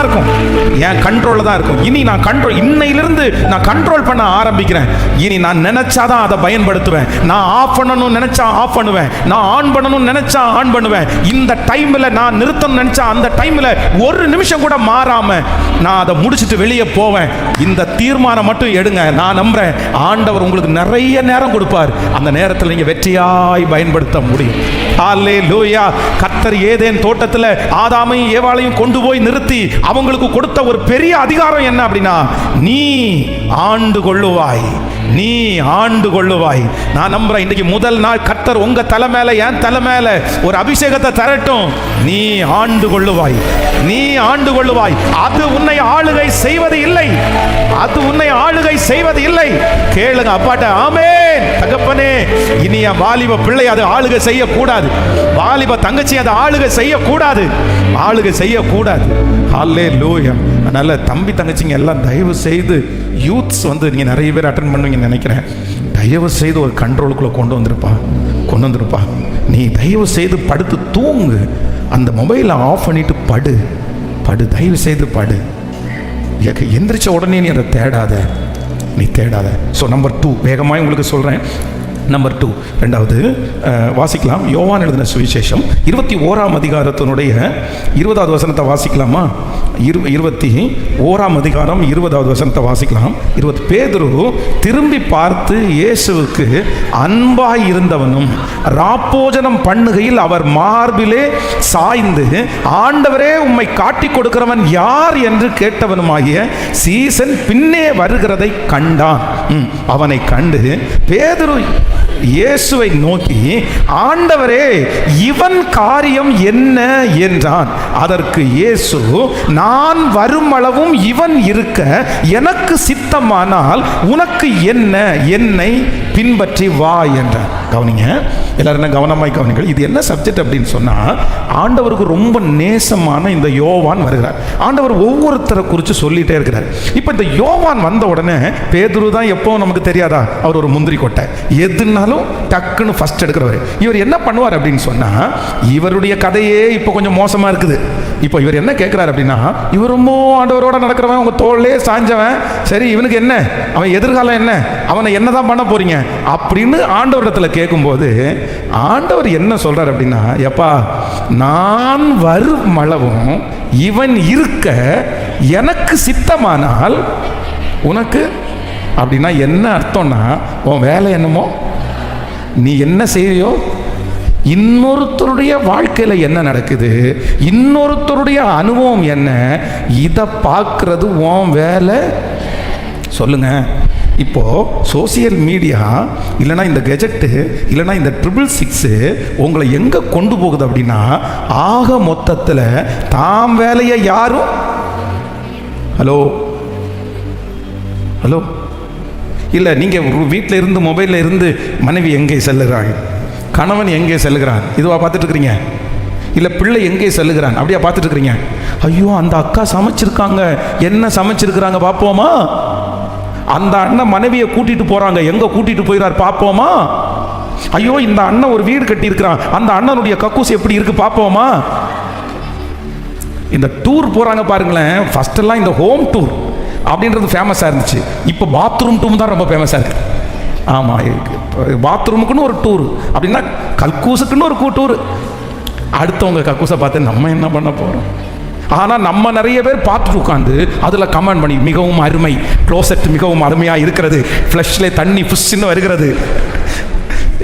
தான் இருக்கும். இனி நான் இன்னையிலிருந்து நான் கண்ட்ரோல் பண்ண ஆரம்பிக்கிறேன். இனி நான் நினைச்சாதான் அதை பயன்படுத்துவேன். நான் ஆஃப் பண்ணணும்னு நினைச்சா ஆஃப் பண்ணுவேன், நான் ஆன் பண்ணணும்னு நினைச்சா ஆன் பண்ணுவேன். இந்த டைம்ல நான் நிறுத்தணும்னு நினைச்சா அந்த டைம்ல ஒரு நிமிஷம் கூட மாறாம நான் அதை முடிச்சுட்டு வெளியே போவேன். இந்த தீர்மானம் மட்டும் எடுங்க. நான் நம்புறேன், ஆண்டவர் உங்களுக்கு நிறைய நேரம் கொடுப்பார். அந்த நேரத்தில் நீங்க வெற்றியாய் பயன்படுத்த முடியும். ஹல்லேலூயா. கர்த்தர் ஏதேன் தோட்டத்தில் ஆதாமையும் ஏவாளையும் கொண்டு போய் நிறுத்தி அவங்களுக்கு கொடுத்த ஒரு பெரிய அதிகாரம் என்ன அப்படின்னா, நீ ஆண்டு கொள்ளுவாய். நான் நம்புறேன், இன்றைக்கு முதல் நாள் கர்த்தர் உங்க தலை மேல, என் தலை மேல ஒரு அபிஷேகத்தை தரட்டும். நீ ஆண்டு கொள்ளுவாய். அது உன்னை ஆளுகை செய்வது இல்லை. கேளுங்க அப்பாட்ட. ஆமென். தகப்பனே, இனி என் வாலிப பிள்ளை அது ஆளுகை செய்யக்கூடாது, வாலிப தங்கச்சி அதை ஆளுகை செய்யக்கூடாது. ஹல்லேலூயா. அதனால தம்பி தங்கச்சிங்க எல்லாம் தயவு செய்து, யூத்ஸ் நீங்க நிறைய பேர் அட்டென்ட் பண்ணுவீங்கன்னு நினைக்கிறேன், தயவு செய்து ஒரு கண்ட்ரோலுக்குள்ள கொண்டு வந்துருப்பா. நீ தயவு செய்து படுத்து தூங்கு. அந்த மொபைலை ஆஃப் பண்ணிட்டு படு. தயவு செய்து படு. எந்திரிச்ச உடனே நீ அதை தேடாத. ஸோ நம்பர் 2 வேகமாக உங்களுக்கு சொல்கிறேன். நம்பர் 2, ரெண்டாவது வாசிக்கலாம். யோவான் எழுதின சுவிசேஷம் 21ஆம் அதிகாரத்தினுடைய 20வது வசனத்தை வாசிக்கலாமா? 21ஆம் அதிகாரம் 20வது வசனத்தை வாசிக்கலாம். பேதுரு திரும்பி பார்த்து இயேசுவுக்கு அன்பாய் இருந்தவனும் ராப்போஜனம் பண்ணுகையில் அவர் மார்பிலே சாய்ந்து, ஆண்டவரே உம்மை காட்டி கொடுக்கிறவன் யார் என்று கேட்டவனுமாகிய சீசன் பின்னே வருகிறதை கண்டான். அவனை கண்டு பேதுரு இயேசுவை நோக்கி, ஆண்டவரே இவன் காரியம் என்ன என்றான். அதற்கு இயேசு, நான் வரும் அளவும் இவன் இருக்க எனக்கு சித்தமானால் உனக்கு என்ன, என்னை பின்பற்றி வா என்றார். கவனிங்க எல்லாரும், கவனமாய் கவனிங்கள். இது என்ன சப்ஜெக்ட் அப்படின்னு சொன்னா, ஆண்டவருக்கு ரொம்ப நேசமான இந்த யோவான் வருகிறார். ஆண்டவர் ஒவ்வொருத்தரை குறித்து சொல்லிட்டே இருக்கிறார். இப்போ இந்த யோவான் வந்த உடனே பேதுரு தான் எப்போ நமக்கு தெரியாதா, அவர் ஒரு முந்திரி கொட்டை, எதுனாலும் டக்குன்னு ஃபர்ஸ்ட் எடுக்கிறவர். இவர் என்ன பண்ணுவார் அப்படின்னு சொன்னா, இவருடைய கதையே இப்போ கொஞ்சம் மோசமா இருக்குது. இப்போ இவர் என்ன கேட்குறாரு அப்படின்னா, இவர் ரொம்ப ஆண்டவரோட நடக்கிறவன், உங்கள் தோளிலே சாஞ்சவன், சரி இவனுக்கு என்ன, அவன் எதிர்காலம் என்ன, அவனை என்ன தான் பண்ண போறீங்க அப்படின்னு ஆண்டவரிடத்தில் கேட்கும்போது ஆண்டவர் என்ன சொல்றார் அப்படின்னா, எப்பா நான் வரும் அளவும் இவன் இருக்க எனக்கு சித்தமானால் உனக்கு, அப்படின்னா என்ன அர்த்தம்னா, உன் வேலை என்னமோ நீ என்ன செய்யோ, இன்னொருத்தருடைய வாழ்க்கையில் என்ன நடக்குது, இன்னொருத்தருடைய அனுபவம் என்ன, இதை பார்க்கறது உன் வேலை. சொல்லுங்க. இப்போ சோசியல் மீடியா இல்லைனா இந்த கெஜெட்டு இல்லைனா இந்த 666 உங்களை எங்கே கொண்டு போகுது அப்படின்னா, ஆக மொத்தத்தில் தாம் வேலையை யாரும், ஹலோ ஹலோ இல்லை, நீங்கள் வீட்டில் இருந்து மொபைலில் இருந்து மனைவி எங்கே செல்லுகிறாங்க, கணவன் எங்கே செல்லுகிறான், இதுவா பார்த்துட்டு இருக்கிறீங்க? இல்லை பிள்ளை எங்கே செல்லுகிறான், அப்படியா பார்த்துட்டு இருக்கிறீங்க? ஐயோ அந்த அக்கா சமைச்சிருக்காங்க, என்ன சமைச்சிருக்கிறாங்க பார்ப்போமா? அந்த அண்ணன் மனைவியை கூட்டிட்டு போறாங்க, எங்க கூட்டிட்டு போயிறார் பார்ப்போமா? ஐயோ இந்த அண்ணன் ஒரு வீடு கட்டி இருக்கிறான், அந்த அண்ணனுடைய கக்கூஸ் எப்படி இருக்கு பார்ப்போமா? இந்த டூர் போறாங்க பாருங்களேன். ஃபர்ஸ்ட் எல்லாம் இந்த ஹோம் டூர் அப்படின்றது ஃபேமஸாக இருந்துச்சு. இப்போ பாத்ரூம் டூர் தான் ரொம்ப ஃபேமஸாக இருக்கு. ஆமாம், பாத்ரூமுக்குன்னு ஒரு டூர், அப்படின்னா கல்கூசுக்குன்னு ஒரு டூர். அடுத்தவங்க கக்கூஸை பார்த்து நம்ம என்ன பண்ண போகிறோம்? ஆனால் நம்ம நிறைய பேர் பார்த்துட்டு உட்காந்து அதில் கமெண்ட் பண்ணி, மிகவும் அருமை, க்ளோசெட் மிகவும் அருமையாக இருக்கிறது, ஃப்ளஷ்லே தண்ணி புஷ்ன்னு வருகிறது.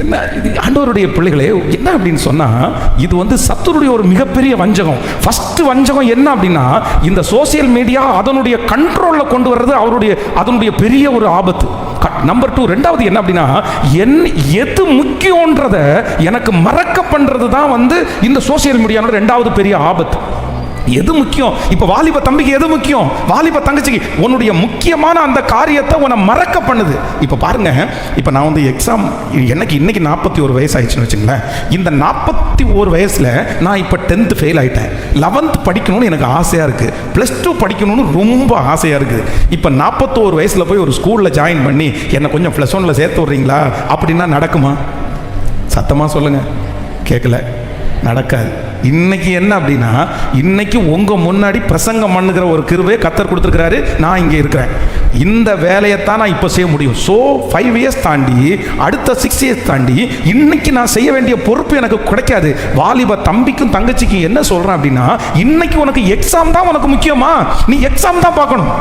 என்ன இது ஆண்டவருடைய பிள்ளைகளே? என்ன அப்படின்னு சொன்னால், இது சத்துருடைய ஒரு மிகப்பெரிய வஞ்சகம். ஃபர்ஸ்ட் வஞ்சகம் என்ன அப்படின்னா, இந்த சோசியல் மீடியா அதனுடைய கண்ட்ரோலில் கொண்டு வர்றது அதனுடைய பெரிய ஒரு ஆபத்து. நம்பர் 2, ரெண்டாவது என்ன அப்படின்னா, எது முக்கியன்றத எனக்கு மறக்க பண்றது தான் இந்த சோசியல் மீடியாவோட ரெண்டாவது பெரிய ஆபத்து. எது முக்கியம்? இப்ப வாலிப தம்பிக்கு எது முக்கியம், வாலிப தங்கச்சிக்கு உன்னுடைய முக்கியமான அந்த காரியத்தை உன்னை மறக்க பண்ணுது. இப்ப பாருங்க, இப்ப நான் எக்ஸாம் இன்னைக்கு 41 வயசு ஆயிடுச்சுன்னு வச்சுங்களேன். இந்த 41 வயசுல நான் இப்ப 10th ஃபெயில் ஆயிட்டேன். 11th படிக்கணும்னு எனக்கு ஆசையா இருக்கு, +2 படிக்கணும்னு ரொம்ப ஆசையா இருக்கு. இப்ப 41 வயசுல போய் ஒரு ஸ்கூல்ல ஜாயின் பண்ணி என்ன கொஞ்சம் +1ல சேர்த்து விடுறீங்களா அப்படின்னா நடக்குமா? சத்தமா சொல்லுங்க. கேட்கல, நடக்காது. இன்னைக்கு என்ன அப்படின்னா, இன்னைக்கு உங்க முன்னாடி பிரசங்கம் பண்ணுகிற ஒரு கிருபையை கர்த்தர் கொடுத்துருக்கிறாரு. நான் இங்கே இருக்கிறேன். இந்த வேலையை தான் நான் இப்போ செய்ய முடியும். ஸோ 5 இயர்ஸ் தாண்டி அடுத்த 6 இயர்ஸ் தாண்டி இன்னைக்கு நான் செய்ய வேண்டிய பொறுப்பு எனக்கு கிடைக்காது. வாலிப தம்பிக்கும் தங்கச்சிக்கும் என்ன சொல்றேன் அப்படின்னா, இன்னைக்கு உனக்கு எக்ஸாம் தான் உனக்கு முக்கியமா, நீ எக்ஸாம் தான் பார்க்கணும்.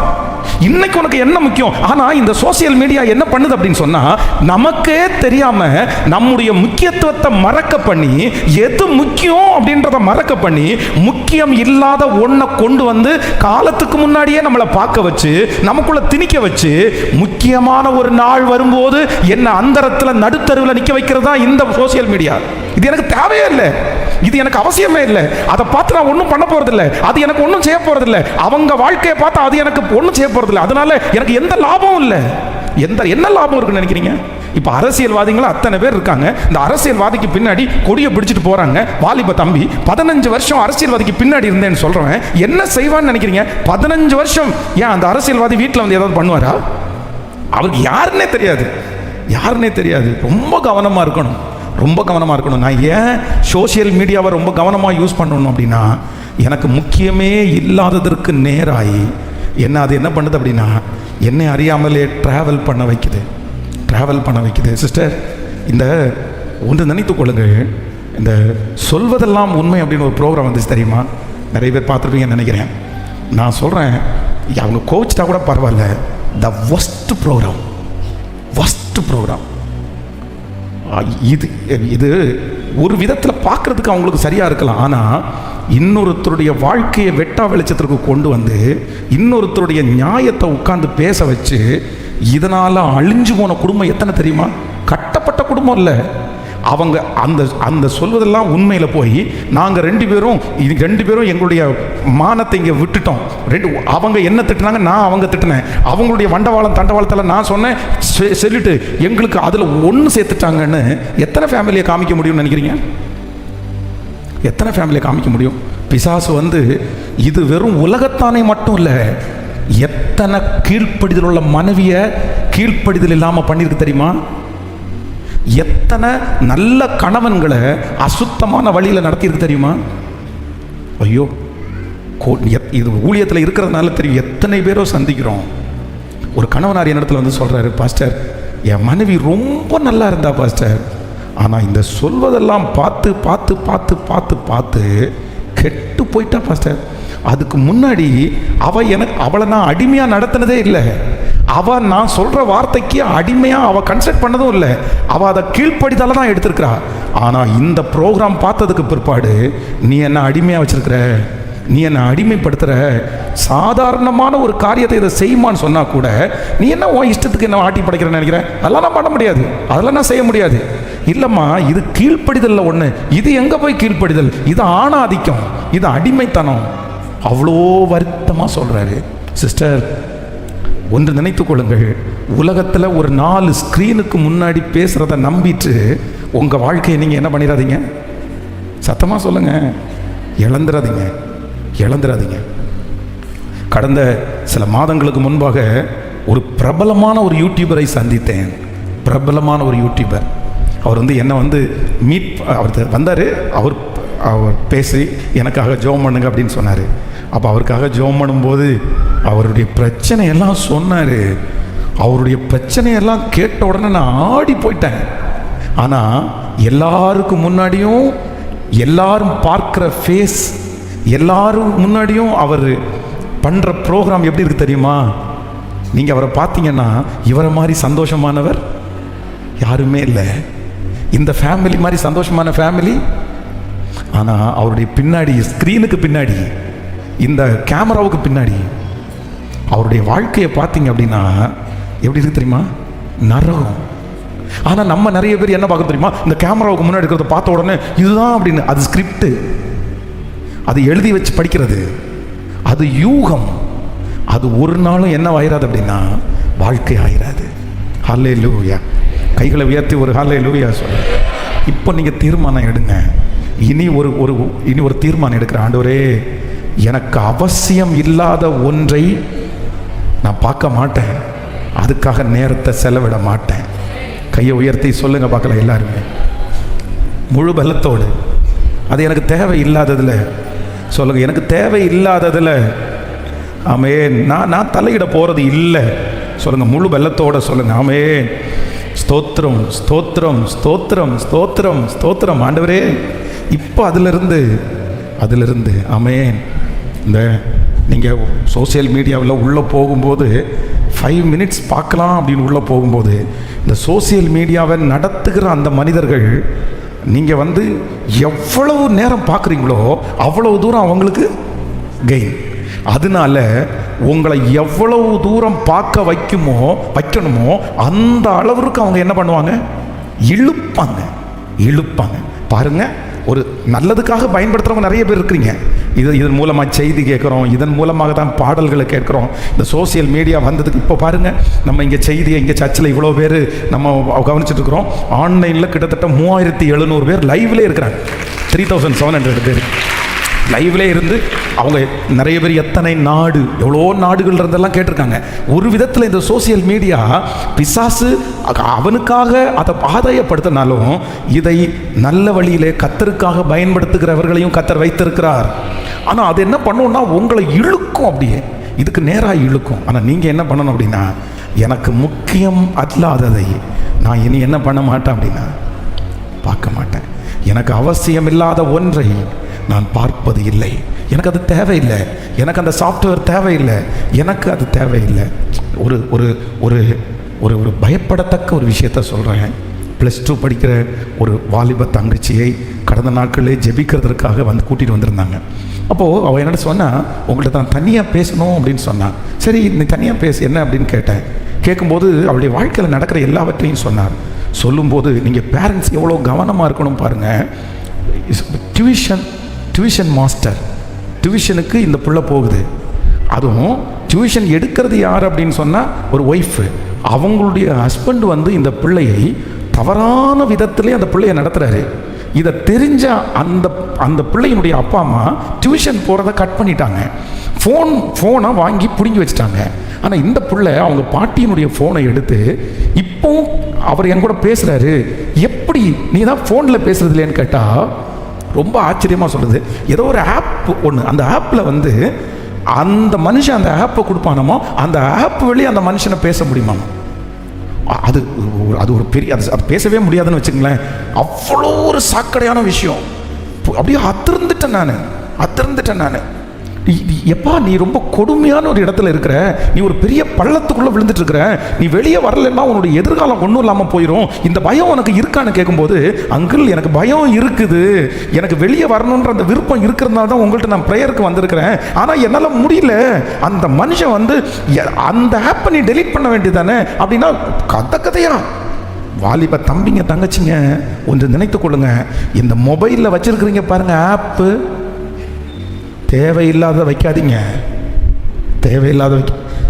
இன்னைக்கு உனக்கு என்ன முக்கியம்? ஆனா இந்த சோசியல் மீடியா என்ன பண்ணுது அப்படின்னு சொன்னா, நமக்கே தெரியாம நம்முடைய முக்கியத்துவத்தை மறக்க பண்ணி, எது முக்கியம் அப்படின்றத மறக்க பண்ணி, முக்கியம் இல்லாத ஒன்றை கொண்டு காலத்துக்கு முன்னாடியே நம்மளை பார்க்க வச்சு, நமக்குள்ள திணிக்க வச்சு, முக்கியமான ஒரு நாள் வரும்போது என்ன அந்தரத்தில் நடுத்தருவில் நிற்க வைக்கிறது தான் இந்த சோசியல் மீடியா. இது எனக்கு தேவையே இல்லை, இது எனக்கு அவசியமே இல்லை. அதை பார்த்து நான் ஒன்றும் பண்ண போறதில்லை, அது எனக்கு ஒன்றும் செய்ய போறதில்லை. அவங்க வாழ்க்கையை பார்த்து அது எனக்கு ஒன்றும் செய்ய போறதில்லை. அதனால எனக்கு எந்த லாபமும் இல்லை. என்ன லாபம் இருக்குன்னு நினைக்கிறீங்க? இப்போ அரசியல்வாதிகள் அத்தனை பேர் இருக்காங்க. இந்த அரசியல்வாதிக்கு பின்னாடி கொடியை பிடிச்சிட்டு போறாங்க. வாலிப தம்பி 15 வருஷம் அரசியல்வாதிக்கு பின்னாடி இருந்தேன்னு சொல்றவன் என்ன செய்வான்னு நினைக்கிறீங்க? 15 வருஷம் ஏன் அந்த அரசியல்வாதி வீட்டில் ஏதாவது பண்ணுவாரா? அவருக்கு யாருன்னே தெரியாது. ரொம்ப கவனமா இருக்கணும், ரொம்ப கவனமாக இருக்கணும். நான் ஏன் சோசியல் மீடியாவை ரொம்ப கவனமாக யூஸ் பண்ணணும் அப்படின்னா, எனக்கு முக்கியமே இல்லாததற்கு நேராகி அது என்ன பண்ணுது அப்படின்னா, என்னை அறியாமலே ட்ராவல் பண்ண வைக்குது. சிஸ்டர், இந்த ஒன்று நினைத்துக் கொள்ளுங்கள், இந்த சொல்வதெல்லாம் உண்மை அப்படின்னு ஒரு ப்ரோக்ராம் வந்துச்சு தெரியுமா? நிறைய பேர் பார்த்துருப்பீங்கன்னு நினைக்கிறேன். நான் சொல்கிறேன், அவங்க கோச்சிட்டா கூட பரவாயில்ல, த ஒஸ்ட் ப்ரோக்ராம். இது ஒரு விதத்தில் பார்க்கறதுக்கு அவங்களுக்கு சரியாக இருக்கலாம். ஆனால் இன்னொருத்தருடைய வாழ்க்கையை வெட்டா வெளிச்சத்திற்கு கொண்டு இன்னொருத்தருடைய நியாயத்தை உட்கார்ந்து பேச வச்சு, இதனால் அழிஞ்சு போன குடும்பம் எத்தனை தெரியுமா? கட்டப்பட்ட குடும்பம் இல்லை. அவங்க அந்த சொல்வதெல்லாம் உண்மையில் போய் நாங்கள் ரெண்டு பேரும் எங்களுடைய மானத்தை இங்கே விட்டுட்டோம். அவங்க என்ன திட்டினாங்க, நான் அவங்க திட்டினேன். அவங்களுடைய தண்டவாளத்தில் நான் சொன்னேன் சொல்லிட்டு எங்களுக்கு அதில் ஒன்று சேர்த்துட்டாங்கன்னு எத்தனை ஃபேமிலியை காமிக்க முடியும்னு நினைக்கிறீங்க? எத்தனை ஃபேமிலியை காமிக்க முடியும்? பிசாசு இது வெறும் உலகத்தானே மட்டும் இல்லை, எத்தனை கீழ்ப்படிதல் உள்ள மனைவியை கீழ்ப்படிதல் இல்லாமல் பண்ணியிருக்கு தெரியுமா? எத்தனை நல்ல கணவன்களை அசுத்தமான வழியில் நடத்தியிருக்கு தெரியுமா? ஐயோ, இது ஊழியத்தில் இருக்கிறதுனால தெரியும், எத்தனை பேரோ சந்திக்கிறோம். ஒரு கணவனார் என்னிடத்துல வந்து சொல்கிறாரு, பாஸ்டர் என் மனைவி ரொம்ப நல்லா இருந்தா பாஸ்டர், ஆனால் இந்த சொல்வதெல்லாம் பார்த்து பார்த்து பார்த்து பார்த்து பார்த்து கெட்டு போயிட்டா பாஸ்டர். அதுக்கு முன்னாடி அவளை நான் அடிமையாக நடத்தினதே இல்லை. அவள் நான் சொல்கிற வார்த்தைக்கு அடிமையாக அவள் கன்சல்ட் பண்ணதும் இல்லை. அவள் அதை கீழ்ப்படிதால தான் எடுத்திருக்கிறா. ஆனால் இந்த ப்ரோக்ராம் பார்த்ததுக்கு பிற்பாடு நீ என்ன அடிமையாக வச்சிருக்கிற, நீ என்னை அடிமைப்படுத்துகிற, சாதாரணமான ஒரு காரியத்தை இதை செய்யுமான்னு சொன்னால் கூட நீ என்ன உன் இஷ்டத்துக்கு என்ன ஆட்டி படைக்கிறேன்னு நினைக்கிறேன். அதெல்லாம் நான் பண்ண முடியாது, அதெல்லாம் நான் செய்ய முடியாது. இல்லைம்மா, இது கீழ்ப்படிதலில் ஒன்று. இது எங்கே போய் கீழ்ப்படிதல்? இது ஆணாதிக்கம், இது அடிமைத்தனம். அவ்வளோ வருத்தமாக சொல்கிறாரு. சிஸ்டர், ஒன்று நினைத்துக் கொள்ளுங்கள், உலகத்தில் ஒரு 4 ஸ்க்ரீனுக்கு முன்னாடி பேசுகிறத நம்பிட்டு உங்கள் வாழ்க்கையை நீங்கள் என்ன பண்ணிடாதீங்க. சத்தமாக சொல்லுங்கள், இழந்துடாதீங்க. கடந்த சில மாதங்களுக்கு முன்பாக ஒரு பிரபலமான ஒரு யூடியூபரை சந்தித்தேன். பிரபலமான ஒரு யூடியூபர். அவர் வந்து என்னை வந்து அவர் வந்தார். அவர் பேசி எனக்காக ஜெபம் பண்ணுங்க அப்படின்னு சொன்னார். அப்போ அவருக்காக ஜெபம் பண்ணும்போது அவருடைய பிரச்சனையெல்லாம் சொன்னார். அவருடைய பிரச்சனையெல்லாம் கேட்ட உடனே நான் ஆடி போயிட்டேன். ஆனால் எல்லாருக்கும் முன்னாடியும், எல்லாரும் பார்க்குற ஃபேஸ், எல்லாரும் முன்னாடியும் அவர் பண்ணுற ப்ரோக்ராம் எப்படி இருக்குது தெரியுமா? நீங்கள் அவரை பார்த்தீங்கன்னா இவரை மாதிரி சந்தோஷமானவர் யாருமே இல்லை. இந்த ஃபேமிலி மாதிரி சந்தோஷமான ஃபேமிலி. ஆனால் அவருடைய பின்னாடி, ஸ்க்ரீனுக்கு பின்னாடி, இந்த கேமராவுக்கு பின்னாடி அவருடைய வாழ்க்கையை பார்த்தீங்க அப்படின்னா எப்படி இருக்கு தெரியுமா? நரகம். ஆனால் நம்ம நிறைய பேர் என்ன பார்க்க தெரியுமா? இந்த கேமராவுக்கு முன்னாடி இருக்கிறத பார்த்த உடனே இதுதான் அப்படின்னு. அது ஸ்கிரிப்ட், அது எழுதி வச்சு படிக்கிறது, அது யூகம். அது ஒரு நாளும் என்ன ஆயிராது அப்படின்னா வாழ்க்கை ஆயிராது. ஹல்லேலூயா. கைகளை உயர்த்தி ஒரு ஹல்லேலூயா சொல்ல. இப்போ நீங்கள் தீர்மானம் எடுங்க. இனி ஒரு தீர்மானம் எடுக்கிற, ஆண்டவரே எனக்கு அவசியம் இல்லாத ஒன்றை நான் பார்க்க மாட்டேன், அதுக்காக நேரத்தை செலவிட மாட்டேன். கையை உயர்த்தி சொல்லுங்க பார்க்கலாம் எல்லாருமே, முழு பலத்தோடு. அது எனக்கு தேவை இல்லாததில் சொல்லுங்க, எனக்கு தேவை இல்லாததில் ஆமென். நான் தலையிட போகிறது இல்லை சொல்லுங்க, முழு பலத்தோட சொல்லுங்க. ஆமென். ஸ்தோத்திரம், ஸ்தோத்திரம், ஸ்தோத்திரம், ஸ்தோத்திரம், ஸ்தோத்திரம். ஆண்டவரே, இப்போ அதிலிருந்து ஆமென். இந்த நீங்கள் சோசியல் மீடியாவில் உள்ளே போகும்போது 5 மினிட்ஸ் பார்க்கலாம் அப்படின்னு உள்ளே போகும்போது இந்த சோசியல் மீடியாவை நடத்துகிற அந்த மனிதர்கள் நீங்கள் வந்து எவ்வளவு நேரம் பார்க்குறீங்களோ அவ்வளவு தூரம் அவங்களுக்கு கெயின். அதனால உங்களை எவ்வளவு தூரம் பார்க்க வைக்கணுமோ அந்த அளவுக்கு அவங்க என்ன பண்ணுவாங்க? இழுப்பாங்க. பாருங்க, ஒரு நல்லதுக்காக பயன்படுத்துகிறவங்க நிறைய பேர் இருக்கிறீங்க. இதன் மூலமாக செய்தி கேட்குறோம், இதன் மூலமாக தான் பாடல்களை கேட்குறோம். இந்த சோசியல் மீடியா வந்ததுக்கு இப்போ பாருங்கள், நம்ம இங்கே செய்தியை இங்கே சர்ச்சில் இவ்வளோ பேர் நம்ம கவனிச்சுட்டு இருக்கிறோம். ஆன்லைனில் கிட்டத்தட்ட 3700 பேர் லைவ்லேயே இருக்கிறாங்க. 3700 பேர் லைவ்லே இருந்து அவங்க நிறைய பேர் எத்தனை நாடு, எவ்வளோ நாடுகள் இருந்தெல்லாம் கேட்டிருக்காங்க. ஒரு விதத்தில் இந்த சோசியல் மீடியா பிசாசு அவனுக்காக அதை ஆதாயப்படுத்தினாலும் இதை நல்ல வழியிலே கர்த்தருக்காக பயன்படுத்துகிறவர்களையும் கர்த்தர் வைத்திருக்கிறார். ஆனால் அது என்ன பண்ணும்னா உங்களை இழுக்கும், அப்படியே இதுக்கு நேராக இழுக்கும். ஆனால் நீங்கள் என்ன பண்ணணும் அப்படின்னா, எனக்கு முக்கியம் அல்லாததை நான் இனி என்ன பண்ண மாட்டேன் அப்படின்னா பார்க்க மாட்டேன். எனக்கு அவசியம் இல்லாத ஒன்றை நான் பார்ப்பது இல்லை. எனக்கு அது தேவையில்லை, எனக்கு அந்த சாஃப்ட்வேர் தேவையில்லை, எனக்கு அது தேவையில்லை. ஒரு ஒரு ஒரு ஒரு ஒரு பயப்படத்தக்க ஒரு விஷயத்த சொல்கிறேன். +2 படிக்கிற ஒரு வாலிப தங்கச்சியை கடந்த நாட்களே ஜெபிக்கிறதுக்காக கூட்டிகிட்டு வந்திருந்தாங்க. அப்போது அவள் என்ன சொன்னால், உங்கள்கிட்ட நான் தனியாக பேசணும் அப்படின்னு சொன்னான். சரி, நீ தனியாக பேசு என்ன அப்படின்னு கேட்டேன். கேட்கும்போது அவளுடைய வாழ்க்கையில் நடக்கிற எல்லாவற்றையும் சொன்னார். சொல்லும்போது நீங்கள் பேரண்ட்ஸ் எவ்வளோ கவனமாக இருக்கணும் பாருங்கள். டியூஷன் மாஸ்டர், டியூஷனுக்கு இந்த பிள்ளை போகுது. அதுவும் டியூஷன் எடுக்கிறது யார் அப்படின்னு சொன்னால் ஒரு ஒய்ஃபு. அவங்களுடைய ஹஸ்பண்ட் இந்த பிள்ளையை தவறான விதத்திலே அந்த பிள்ளையை நடத்துகிறாரு. இதை தெரிஞ்ச அந்த பிள்ளையினுடைய அப்பா அம்மா டியூஷன் போகிறத கட் பண்ணிட்டாங்க. ஃபோனை வாங்கி பிடுங்கி வச்சுட்டாங்க. ஆனால் இந்த பிள்ளை அவங்க பாட்டியினுடைய ஃபோனை எடுத்து இப்போவும் அவர் என் கூட பேசுகிறாரு. எப்படி நீ தான் ஃபோனில் பேசுறது இல்லைன்னு கேட்டால் ரொம்ப ஆச்சரியமாக சொல்லுது. ஏதோ ஒரு ஆப் ஒன்று, அந்த ஆப்பில் வந்து அந்த மனுஷன் அந்த ஆப்பை கொடுப்பானமோ, அந்த ஆப் வழி அந்த மனுஷனை பேச முடியுமாமோ. அது ஒரு பெரிய, அது பேசவே முடியாதுன்னு வச்சுங்களேன். அவ்வளோ ஒரு சாக்கடையான விஷயம். அப்படியே அத்திருந்துட்டேன் நான். எப்பா நீ ரொம்ப கொடுமையான ஒரு இடத்துல இருக்கிற, நீ ஒரு பெரிய பள்ளத்துக்குள்ளே விழுந்துட்டு இருக்கிற, நீ வெளியே வரலன்னா உன்னுடைய எதிர்காலம் ஒன்றும் இல்லாமல் போயிடும், இந்த பயம் உனக்கு இருக்கான்னு கேட்கும்போது, அங்கிள் எனக்கு பயம் இருக்குது, எனக்கு வெளியே வரணுன்ற அந்த விருப்பம் இருக்கிறதுனால தான் உங்கள்கிட்ட நான் ப்ரேயருக்கு வந்திருக்கிறேன், ஆனால் என்னால் முடியல. அந்த மனுஷன் வந்து அந்த ஆப்பை நீ டெலீட் பண்ண வேண்டியதானே அப்படின்னா, கதையா வாலிப தம்பிங்க தங்கச்சிங்க ஒன்று நினைத்து கொள்ளுங்க, இந்த மொபைலில் வச்சிருக்கிறீங்க பாருங்க ஆப்பு, தேவையில்லாத வைக்காதீங்க.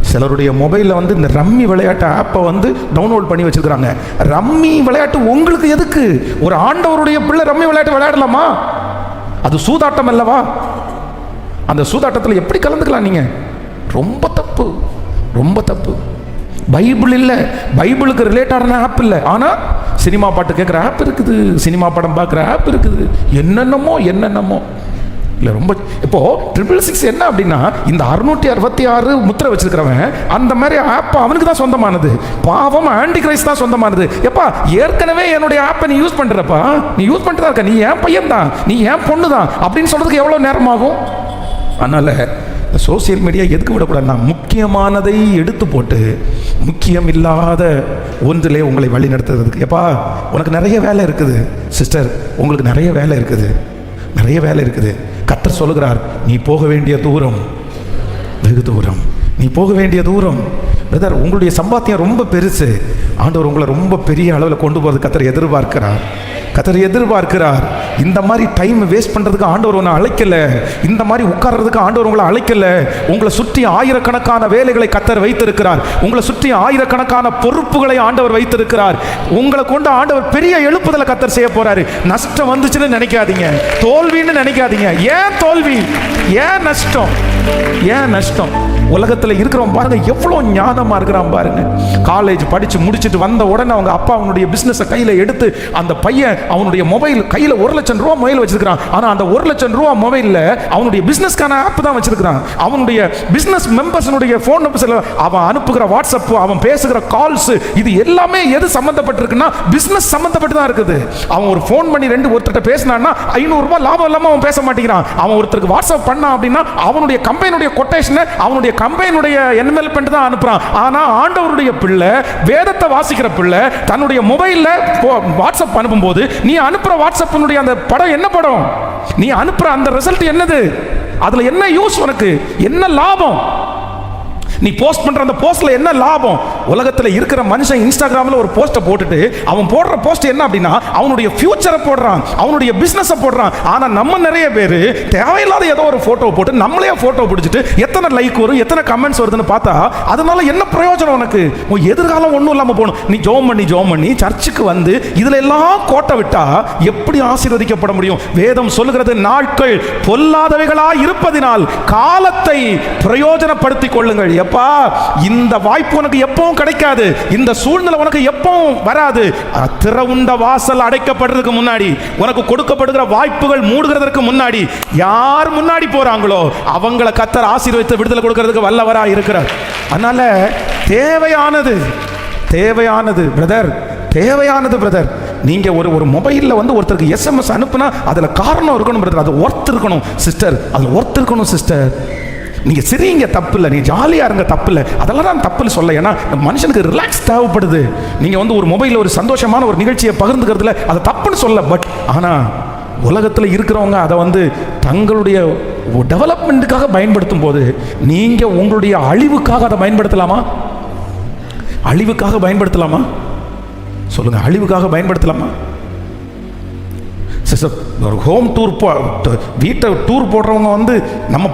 சிலருடைய மொபைலில் வந்து இந்த ரம்மி விளையாட்டு ஆப்பை வந்து டவுன்லோட் பண்ணி வச்சிருக்கிறாங்க. ரம்மி விளையாட்டு உங்களுக்கு எதுக்கு? ஒரு ஆண்டவருடைய பிள்ளை ரம்மி விளையாட்டு விளையாடலாமா? அது சூதாட்டம் அல்லவா? அந்த சூதாட்டத்தில் எப்படி கலந்துக்கலாம் நீங்க? ரொம்ப தப்பு. பைபிள் இல்லை, பைபிளுக்கு ரிலேட்டான ஆப் இல்லை, ஆனால் சினிமா பாட்டு கேட்குற ஆப் இருக்குது, சினிமா படம் பார்க்குற ஆப் இருக்குது, என்னென்னமோ இல்லை. ரொம்ப இப்போ 666 என்ன அப்படின்னா, இந்த 666 முத்திரை வச்சிருக்கிறவன் அந்த மாதிரி ஆப் அவனுக்கு தான் சொந்தமானது. பாவம் ஆன்டி கிரைஸ்ட் தான் சொந்தமானது. எப்பா ஏற்கனவே என்னுடைய ஆப்பை நீ யூஸ் பண்ணுறப்பா, நீ யூஸ் பண்ணிட்டு தான் இருக்க, நீ ஏன் பையன் தான், நீ ஏன் பொண்ணு தான் அப்படின்னு சொல்றதுக்கு எவ்வளோ நேரம் ஆகும்? அதனால சோசியல் மீடியா எதுக்கு விடக்கூடாதுன்னா, முக்கியமானதை எடுத்து போட்டு முக்கியம் இல்லாத ஒன்றிலே உங்களை வழி நடத்துறதுக்கு. எப்பா உனக்கு நிறைய வேலை இருக்குது சிஸ்டர், உங்களுக்கு நிறைய வேலை இருக்குது. கர்த்தர் சொல்லுகிறார், நீ போக வேண்டிய தூரம் வெகு தூரம், நீ போக வேண்டிய தூரம். பிரதர், உங்களுடைய சம்பாத்தியம் ரொம்ப பெருசு, ஆண்டவர் உங்களை ரொம்ப பெரிய அளவில் கொண்டு போகிறது கர்த்தர் எதிர்பார்க்கிறார். இந்த மாதிரி டைம் வேஸ்ட் பண்ணுறதுக்கு ஆண்டவர் உன்னை அழைக்கல, இந்த மாதிரி உட்கார்றதுக்கு ஆண்டவர் உங்களை அழைக்கல. உங்களை சுற்றி ஆயிரக்கணக்கான வேலைகளை கர்த்தர் வைத்திருக்கிறார், உங்களை சுற்றி ஆயிரக்கணக்கான பொறுப்புகளை ஆண்டவர் வைத்திருக்கிறார். உங்களை கொண்டு ஆண்டவர் பெரிய எழுப்புதலை கர்த்தர் செய்ய போறாரு. நஷ்டம் வந்துச்சுன்னு நினைக்காதீங்க, தோல்வின்னு நினைக்காதீங்க. ஏன் தோல்வி, ஏன் நஷ்டம்? உலகத்தில் இருக்கிறவன் பாருங்க எவ்வளோ ஞானமாக இருக்கிறான் பாருங்க. காலேஜ் படித்து முடிச்சுட்டு வந்த உடனே அவங்க அப்பா அவனுடைய பிஸ்னஸை கையில் எடுத்து, அந்த பையன் அவனுடைய மொபைல் கையில் 1 லட்சம் ரூபா மொபைல் வச்சிருக்கிறான். ஆனால் அந்த 1 லட்சம் ரூபா மொபைலில் அவனுடைய பிஸ்னஸ்க்கான ஆப் தான் வச்சிருக்கிறான். அவனுடைய பிஸ்னஸ் மெம்பர்ஸனுடைய ஃபோன் நம்பர்ஸில் அவன் அனுப்புகிற வாட்ஸ்அப், அவன் பேசுகிற கால்ஸ், இது எல்லாமே எது சம்மந்தப்பட்டிருக்குன்னா பிஸ்னஸ் சம்மந்தப்பட்டு தான் இருக்குது. அவன் ஒரு ஃபோன் பண்ணி ஒருத்தர்கிட்ட பேசினான்னா 500 ரூபாய் லாபம் இல்லாமல் அவன் பேச மாட்டேங்கிறான். அவன் ஒருத்தருக்கு வாட்ஸ்அப் பண்ணான் அப்படின்னா அவனுடைய கம்பெனியுடைய கொட்டேஷனை, அவனுடைய கம்பெனியுடைய என்வெல்ப்மென்ட் தான் அனுப்புறான். ஆனா ஆண்டவருடைய பிள்ளை, வேதத்தை வாசிக்கிற பிள்ளை தன்னுடைய மொபைல்ல வாட்ஸ்அப் அனுப்பும்போது, நீ அனுப்புற வாட்ஸ்அப்பினுடைய அந்த படம் என்ன படம்? நீ அனுப்புற அந்த ரிசல்ட் என்னது? அதுல என்ன யூஸ், உனக்கு என்ன லாபம்? நீ போஸ்ட் பண்ற அந்த போஸ்ட்ல என்ன லாபம்? உலகத்தில் இருக்கிற மனுஷன் இன்ஸ்டாகிராமில் ஒரு போஸ்ட்டை போட்டுட்டு அவன் போடுற போஸ்ட் என்ன அப்படின்னா, அவனுடைய ஃபியூச்சரை போடுறான், அவனுடைய பிசினஸை போடுறான். ஆனா நம்ம நிறைய பேர் தேவையில்லாத ஏதோ ஒரு போட்டோ போட்டு நம்மளே போட்டோ பிடிச்சிட்டு எத்தனை லைக் வரும், எத்தனை கமெண்ட்ஸ் வருதுன்னு பார்த்தா அதனால என்ன பிரயோஜனம் உனக்கு? உன் எதிர்காலம் ஒன்றும் இல்லாமல் போகணும். நீ ஜோம் பண்ணி சர்ச்சுக்கு வந்து இதுல எல்லாம் கோட்டை விட்டா எப்படி ஆசீர்வதிக்கப்பட முடியும்? வேதம் சொல்லுகிறது, நாட்கள் பொல்லாதவைகளா இருப்பதினால் காலத்தை பிரயோஜனப்படுத்திக் கொள்ளுங்கள். எப்பா இந்த வாய்ப்பு உனக்கு எப்பவும் கிடைக்காது, இந்த சூழ்நிலை உனக்கு எப்பவும் வராது. திறவுண்ட வாசல் அடைக்கப்படுறதுக்கு முன்னாடி, உனக்கு கொடுக்கப்படுகிற வாய்ப்புகள் மூடுகிறதற்கு முன்னாடி யார் முன்னாடி போறாங்களோ அவங்கள கர்த்தர் ஆசீர்வதித்து விடுதலை கொடுக்கிறதுக்கு வல்லவரா இருக்கிறார். அதனால தேவையானது பிரதர், நீங்க ஒரு மொபைல்ல வந்து ஒருத்தருக்கு SMS அனுப்புனா அதுல காரணம் இருக்கணும் பிரதர், அது ஒர்த் இருக்கணும் சிஸ்டர், அதுல ஒர்த் இருக்கணும் சிஸ்டர். நீங்க சிரிங்க தப்பு இல்லை, நீ ஜாலியா இருங்க தப்பு இல்லை, அதெல்லாம் நான் தப்புன்னு சொல்ல. ஏன்னா மனுஷனுக்கு ரிலாக்ஸ் தேவைப்படுது. நீங்க வந்து ஒரு மொபைலில் ஒரு சந்தோஷமான ஒரு நிகழ்ச்சியை பகிர்ந்துக்கிறதுல அதை தப்புன்னு சொல்ல. பட் ஆனா உலகத்தில் இருக்கிறவங்க அதை வந்து தங்களுடைய டெவலப்மெண்ட்டுக்காக பயன்படுத்தும் போது நீங்க உங்களுடைய அழிவுக்காக அதை பயன்படுத்தலாமா? சொல்லுங்க, அழிவுக்காக பயன்படுத்தலாமா? ஒரு ஹோம் டூர் வீட்டை டூர் போடுறவங்க வந்து நம்ம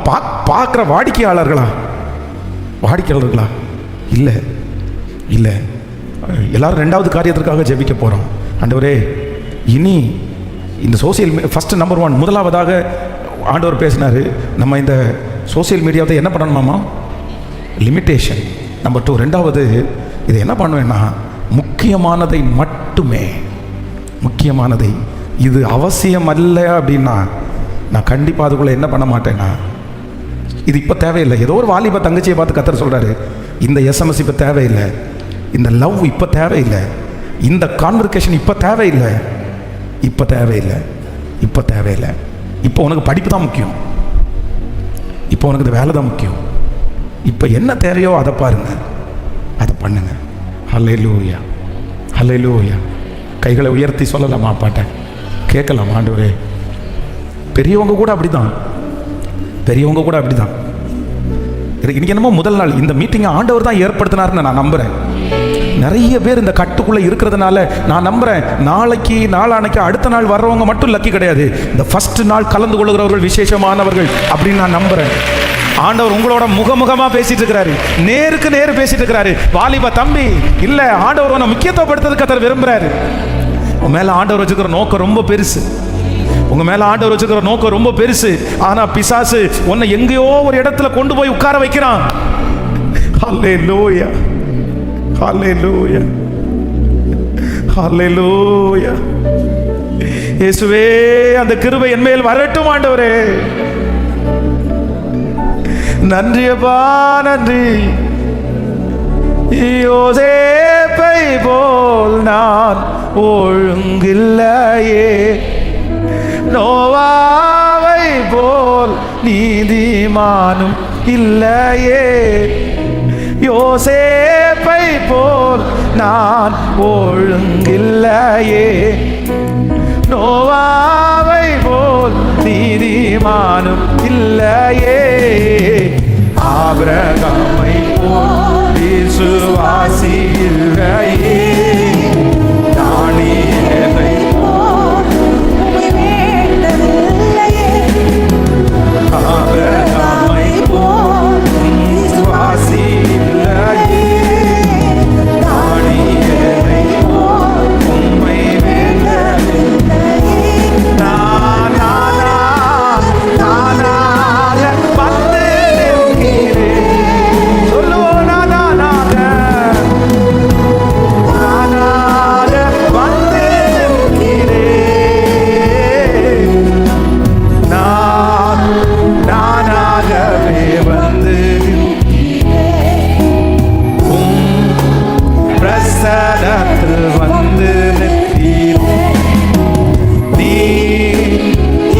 பார்க்குற வாடிக்கையாளர்களா? இல்லை. எல்லாரும் 2வது காரியத்திற்காக ஜெபிக்க போகிறோம். ஆண்டவரே, இனி இந்த சோசியல் ஃபஸ்ட்டு நம்பர் 1 முதலாவதாக ஆண்டவர் பேசினார், நம்ம இந்த சோசியல் மீடியாவை என்ன பண்ணணுமாமா? லிமிட்டேஷன். நம்பர் 2 2வது இதை என்ன பண்ணுவேன்னா, முக்கியமானதை இது அவசியம் அல்ல அப்படின்னா நான் கண்டிப்பாக அதுக்குள்ளே என்ன பண்ண மாட்டேன்னா, இது இப்போ தேவையில்லை. ஏதோ ஒரு வாலிப தங்கச்சியை பார்த்து கர்த்தர் சொல்கிறாரு, இந்த எஸ்எம்எஸ் இப்போ தேவையில்லை, இந்த லவ் இப்போ தேவையில்லை, இந்த கான்வர்சேஷன் இப்போ தேவையில்லை, இப்போ தேவையில்லை, இப்போ தேவையில்லை. இப்போ உனக்கு படிப்பு தான் முக்கியம், இப்போ உனக்கு இந்த வேலை தான் முக்கியம். இப்போ என்ன தேவையோ அதை பாருங்க, அதை பண்ணுங்க. ஹல்லேலூயா, ஹல்லேலூயா. கைகளை உயர்த்தி சொல்லலாமா பாட்டை? கேட்கலாம் ஆண்டவரே. பெரியவங்க கூட அப்படிதான், பெரியவங்க கூட அப்படிதான். இன்னைக்கு என்னமோ முதல் நாள் இந்த மீட்டிங்கை ஆண்டவர் தான் ஏற்படுத்தினார்னு நான் நம்புகிறேன். நிறைய பேர் இந்த கட்டுக்குள்ளே இருக்கிறதுனால நான் நம்புகிறேன், நாளைக்கு நாளானைக்கு அடுத்த நாள் வர்றவங்க மட்டும் லக்கி கிடையாது, இந்த ஃபர்ஸ்ட் நாள் கலந்து கொள்கிறவர்கள் விசேஷமானவர்கள் அப்படின்னு நான் நம்புகிறேன். ஆண்டவர் உங்களோட முகமுகமாக பேசிட்டு இருக்கிறாரு, நேருக்கு நேரு பேசிட்டு இருக்கிறாரு. வாலிப தம்பி இல்லை, ஆண்டவர் உன்னை முக்கியத்துவப்படுத்துறதுக்கு கர்த்தர் விரும்புகிறாரு. உன் மேலே ஆண்டவர் வச்சுக்கிற நோக்கம் ரொம்ப பெருசு, உங்க மேல ஆண்டவர் வச்சுக்கிற நோக்கம் ரொம்ப பெருசு. ஆனா பிசாசு உன்னை எங்கேயோ ஒரு இடத்துல கொண்டு போய் உட்கார வைக்கிறான். ஹல்லேலூயா, ஹல்லேலூயா, ஹல்லேலூயா. இயேசுவே, அந்த கிருபை என் மேல் வரட்டும் ஆண்டவரே. நன்றி அப்பா, நன்றி. யோசேப்பை போல் நான் ஒழுங்கில்லையே, நோவாவை போல் நீதிமானும் இல்லையே, யோசேப்பை போல் நான் ஒழுங்கில்லையே, நோவாவை போல் நீதிமானும் இல்லையே, ஆபிரகாமை போல் விசுவாசி இல்லையே, தானியேலை ஆபிரகாமை போல் விசுவாசி இல்லையே, தானியேலை போல் உம்மை வேண்டவில்லையே, நானாக வந்து நிற்கிறேன். சொல்லுவோம், நானாக வந்து நிற்கிறேன். நானாகவே வந்து உம் பிரசன்னத்தில் வந்து நிற்கிறேன். நீ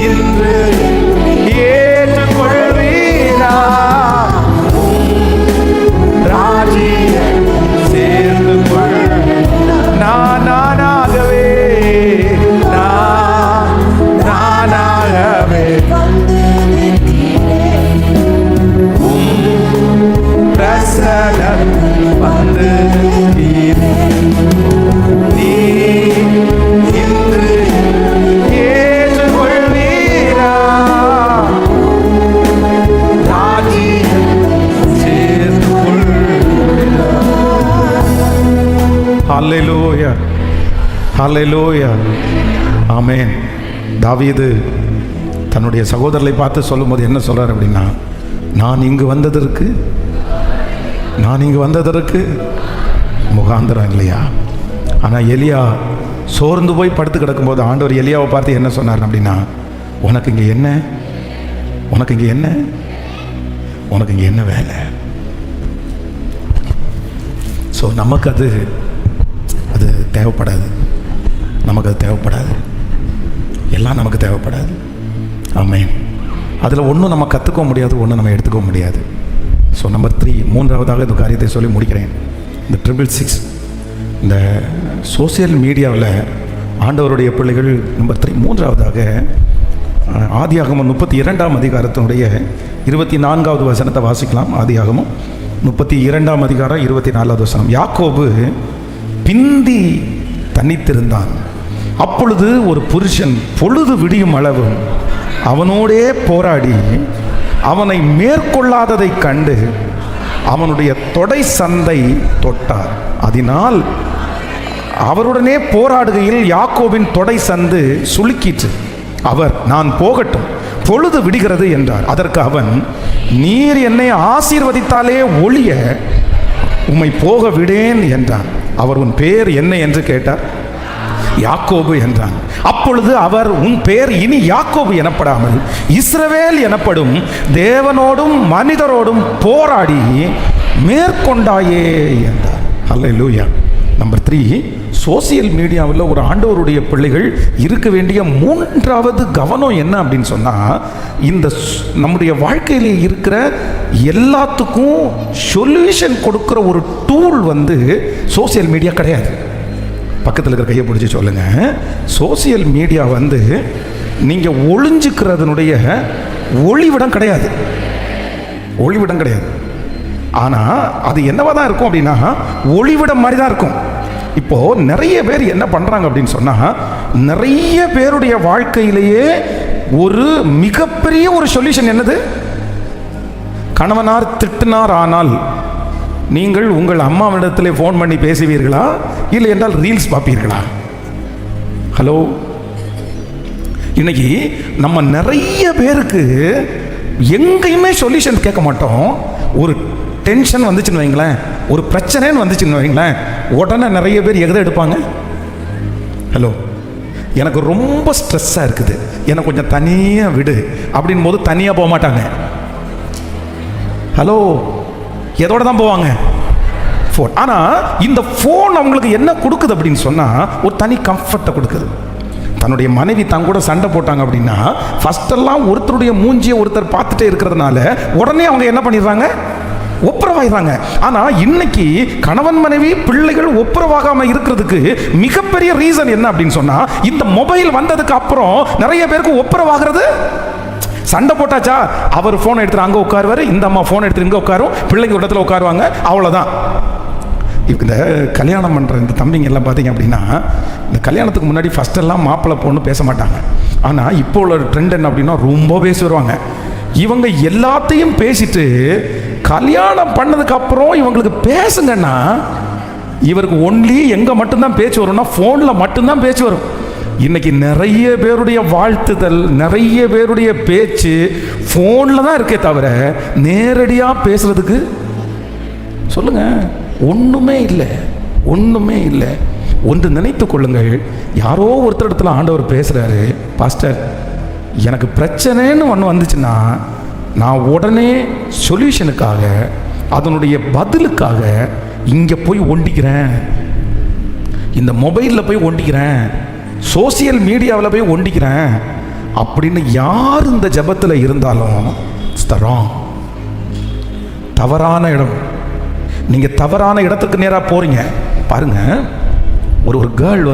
இன்று ஏற்றுக்கொள்வீரா? ராஜ்யம் சேர்ந்து கொள். நானாகவே நானாகவே பிரசன்னத்தில் வந்து நிற்கிறேன். நீ இன்று ஏற்றுக்கொள்வீரா? ராஜ்யம் சேர்ந்து கொள். ஹல்லேலூயா, ஹல்லேலூயா, ஆமென். தாவீது தன்னுடைய சகோதரரை பார்த்து சொல்லும்போது என்ன சொல்றார் அப்படின்னா, நான் இங்கு வந்ததற்கு முகாந்திரம் இல்லையா? ஆனால் எலியா சோர்ந்து போய் படுத்து கிடக்கும்போது ஆண்டவர் எலியாவை பார்த்து என்ன சொன்னார் அப்படின்னா, உனக்கு இங்கே என்ன, உனக்கு இங்கே என்ன, உனக்கு இங்கே என்ன வேலை? ஸோ நமக்கு அது தேவைப்படாது, நமக்கு அது தேவைப்படாது, எல்லாம் நமக்கு தேவைப்படாது. ஆமென். அதில் ஒன்றும் நம்ம கற்றுக்க முடியாது, ஒன்றும் நம்ம எடுத்துக்க முடியாது. ஸோ நம்பர் 3, மூன்றாவதாக இந்த காரியத்தை சொல்லி முடிக்கிறேன். இந்த 666 இந்த சோசியல் மீடியாவில் ஆண்டவருடைய பிள்ளைகள். நம்பர் 3, மூன்றாவதாக ஆதியாகமம் 32ஆம் அதிகாரத்தினுடைய 24வது வசனத்தை வாசிக்கலாம். ஆதியாகமம் 32ஆம் அதிகாரம் 24வது வசனம். யாக்கோபு பிந்தி தனித்திருந்தான். அப்பொழுது ஒரு புருஷன் பொழுது விடியும் அளவு அவனோடே போராடி அவனை மேற்கொள்ளாததை கண்டு அவனுடைய தொடை சந்தை தொட்டார். அதனால் அவருடனே போராடுகையில் யாக்கோபின் தொடை சந்து சுளுக்கிற்று. அவர், நான் போகட்டும், பொழுது விடுகிறது என்றார். அதற்கு அவன், நீர் என்னை ஆசீர்வதித்தாலே ஒழிய உம்மை போக விடேன் என்றான். அவர், உன் பேர் என்ன என்று கேட்டார். யாக்கோபு என்றான். அப்பொழுது அவர், உன் பெயர் இனி யாக்கோபு எனப்படாமல் இஸ்ரவேல் எனப்படும், தேவனோடும் மனிதரோடும் போராடி மேற்கொண்டாயே என்றார். அல்லேலூயா. நம்பர் 3, சோசியல் மீடியாவில் ஒரு ஆண்டவருடைய பிள்ளைகள் இருக்க வேண்டிய 3வது கவனம் என்ன அப்படின்னு சொன்னால், இந்த நம்முடைய வாழ்க்கையில் இருக்கிற எல்லாத்துக்கும் சொல்யூஷன் கொடுக்குற ஒரு டூல் சோசியல் மீடியா கிடையாது. பக்கத்தில் இருக்கிற கையை பிடிச்சி சொல்லுங்க, சோசியல் மீடியா நீங்கள் ஒளிஞ்சுக்கிறதுனுடைய ஒளிவிடம் கிடையாது, ஒளிவிடம் கிடையாது. ஆனால் அது என்னவா தான் இருக்கும் அப்படின்னா, ஒளிவிடம் மாதிரி தான் இருக்கும். இப்போது நிறைய பேர் என்ன பண்ணுறாங்க அப்படின்னு சொன்னால், நிறைய பேருடைய வாழ்க்கையிலேயே ஒரு மிகப்பெரிய ஒரு சொல்யூஷன் என்னது? கணவனார் திட்டினார் ஆனால் நீங்கள் உங்கள் அம்மாவிடத்தில் ஃபோன் பண்ணி பேசுவீர்களா, இல்லை என்றால் ரீல்ஸ் பார்ப்பீர்களா? ஹலோ, இன்னைக்கு நம்ம நிறைய பேருக்கு எங்கேயுமே சொல்யூஷன் கேட்க மாட்டோம். ஒரு டென்ஷன் வந்துச்சுன்னு வைங்களேன், ஒரு பிரச்சனைன்னு வந்துச்சுன்னு வைங்களேன், உடனே நிறைய பேர் எதை எடுப்பாங்க? ஹலோ, எனக்கு ரொம்ப ஸ்ட்ரெஸ்ஸாக இருக்குது, எனக்கு கொஞ்சம் தனியாக விடு அப்படின் போது தனியாக போக மாட்டாங்க. ஹலோ, எதோட தான் போவாங்க? ஃபோன். ஆனால் இந்த ஃபோன் அவங்களுக்கு என்ன கொடுக்குது அப்படின்னு சொன்னால், ஒரு தனி கம்ஃபர்ட்டை கொடுக்குது. தன்னுடைய மனைவி தான் கூட சண்டை போட்டாங்க அப்படின்னா, ஃபஸ்ட்டெல்லாம் ஒருத்தருடைய மூஞ்சியை ஒருத்தர் பார்த்துட்டே இருக்கிறதுனால உடனே அவங்க என்ன பண்ணிடுறாங்க? ஒப்புரவாயிடுறாங்க. ஆனால் இன்னைக்கு கணவன் மனைவி பிள்ளைகள் ஒப்புரவாகாமல் இருக்கிறதுக்கு மிகப்பெரிய ரீசன் என்ன அப்படின்னு சொன்னால், இந்த மொபைல் வந்ததுக்கு அப்புறம் நிறைய பேருக்கு ஒப்புரவாகிறது. சண்டை போட்டாச்சா, அவர் ஃபோன் எடுத்துட்டு அங்கே உட்காருவார், இந்த அம்மா ஃபோன் எடுத்துட்டு இங்கே உட்காரும், பிள்ளைங்க ஒரு இடத்துல உட்காருவாங்க, அவ்வளோதான். இப்போ இந்த கல்யாணம் பண்ணுற இந்த தம்பிங்க எல்லாம் பார்த்தீங்க அப்படின்னா, இந்த கல்யாணத்துக்கு முன்னாடி ஃபஸ்ட்டெல்லாம் மாப்பிள்ளை பொண்ணு பேச மாட்டாங்க. ஆனால் இப்போ உள்ள ட்ரெண்ட் என்ன அப்படின்னா, ரொம்ப பேசி வருவாங்க. இவங்க எல்லாத்தையும் பேசிட்டு கல்யாணம் பண்ணதுக்கு அப்புறம் இவங்களுக்கு பேசுங்கன்னா, இவருக்கு ஒன்லி எங்கே மட்டும்தான் பேச்சு வரும்னா, ஃபோனில் மட்டும்தான் பேச்சு வரும். இன்னைக்கு நிறைய பேருடைய வாழ்த்துதல், நிறைய பேருடைய பேச்சு ஃபோனில் தான் இருக்கே தவிர நேரடியாக பேசுறதுக்கு சொல்லுங்க ஒன்றுமே இல்லை, ஒன்றுமே இல்லை. ஒன்று நினைத்து கொள்ளுங்கள், யாரோ ஒருத்தர் இடத்துல ஆண்டவர் பேசுகிறாரு, பாஸ்டர் எனக்கு பிரச்சனைன்னு ஒன்று வந்துச்சுன்னா நான் உடனே சொல்யூஷனுக்காக, அதனுடைய பதிலுக்காக இங்கே போய் ஒண்டிக்கிறேன், இந்த மொபைலில் போய் ஒண்டிக்கிறேன், சோசியல் மீடியாவில் போய் ஒண்டிக்கிறேன் அப்படின்னு யார் இந்த ஜபத்தில் இருந்தாலும் இட்ஸ் த ராங், தவறான இடம். நீங்கள் தவறான இடத்துக்கு நேராக போகிறீங்க. பாருங்கள், ஒரு கேர்ள்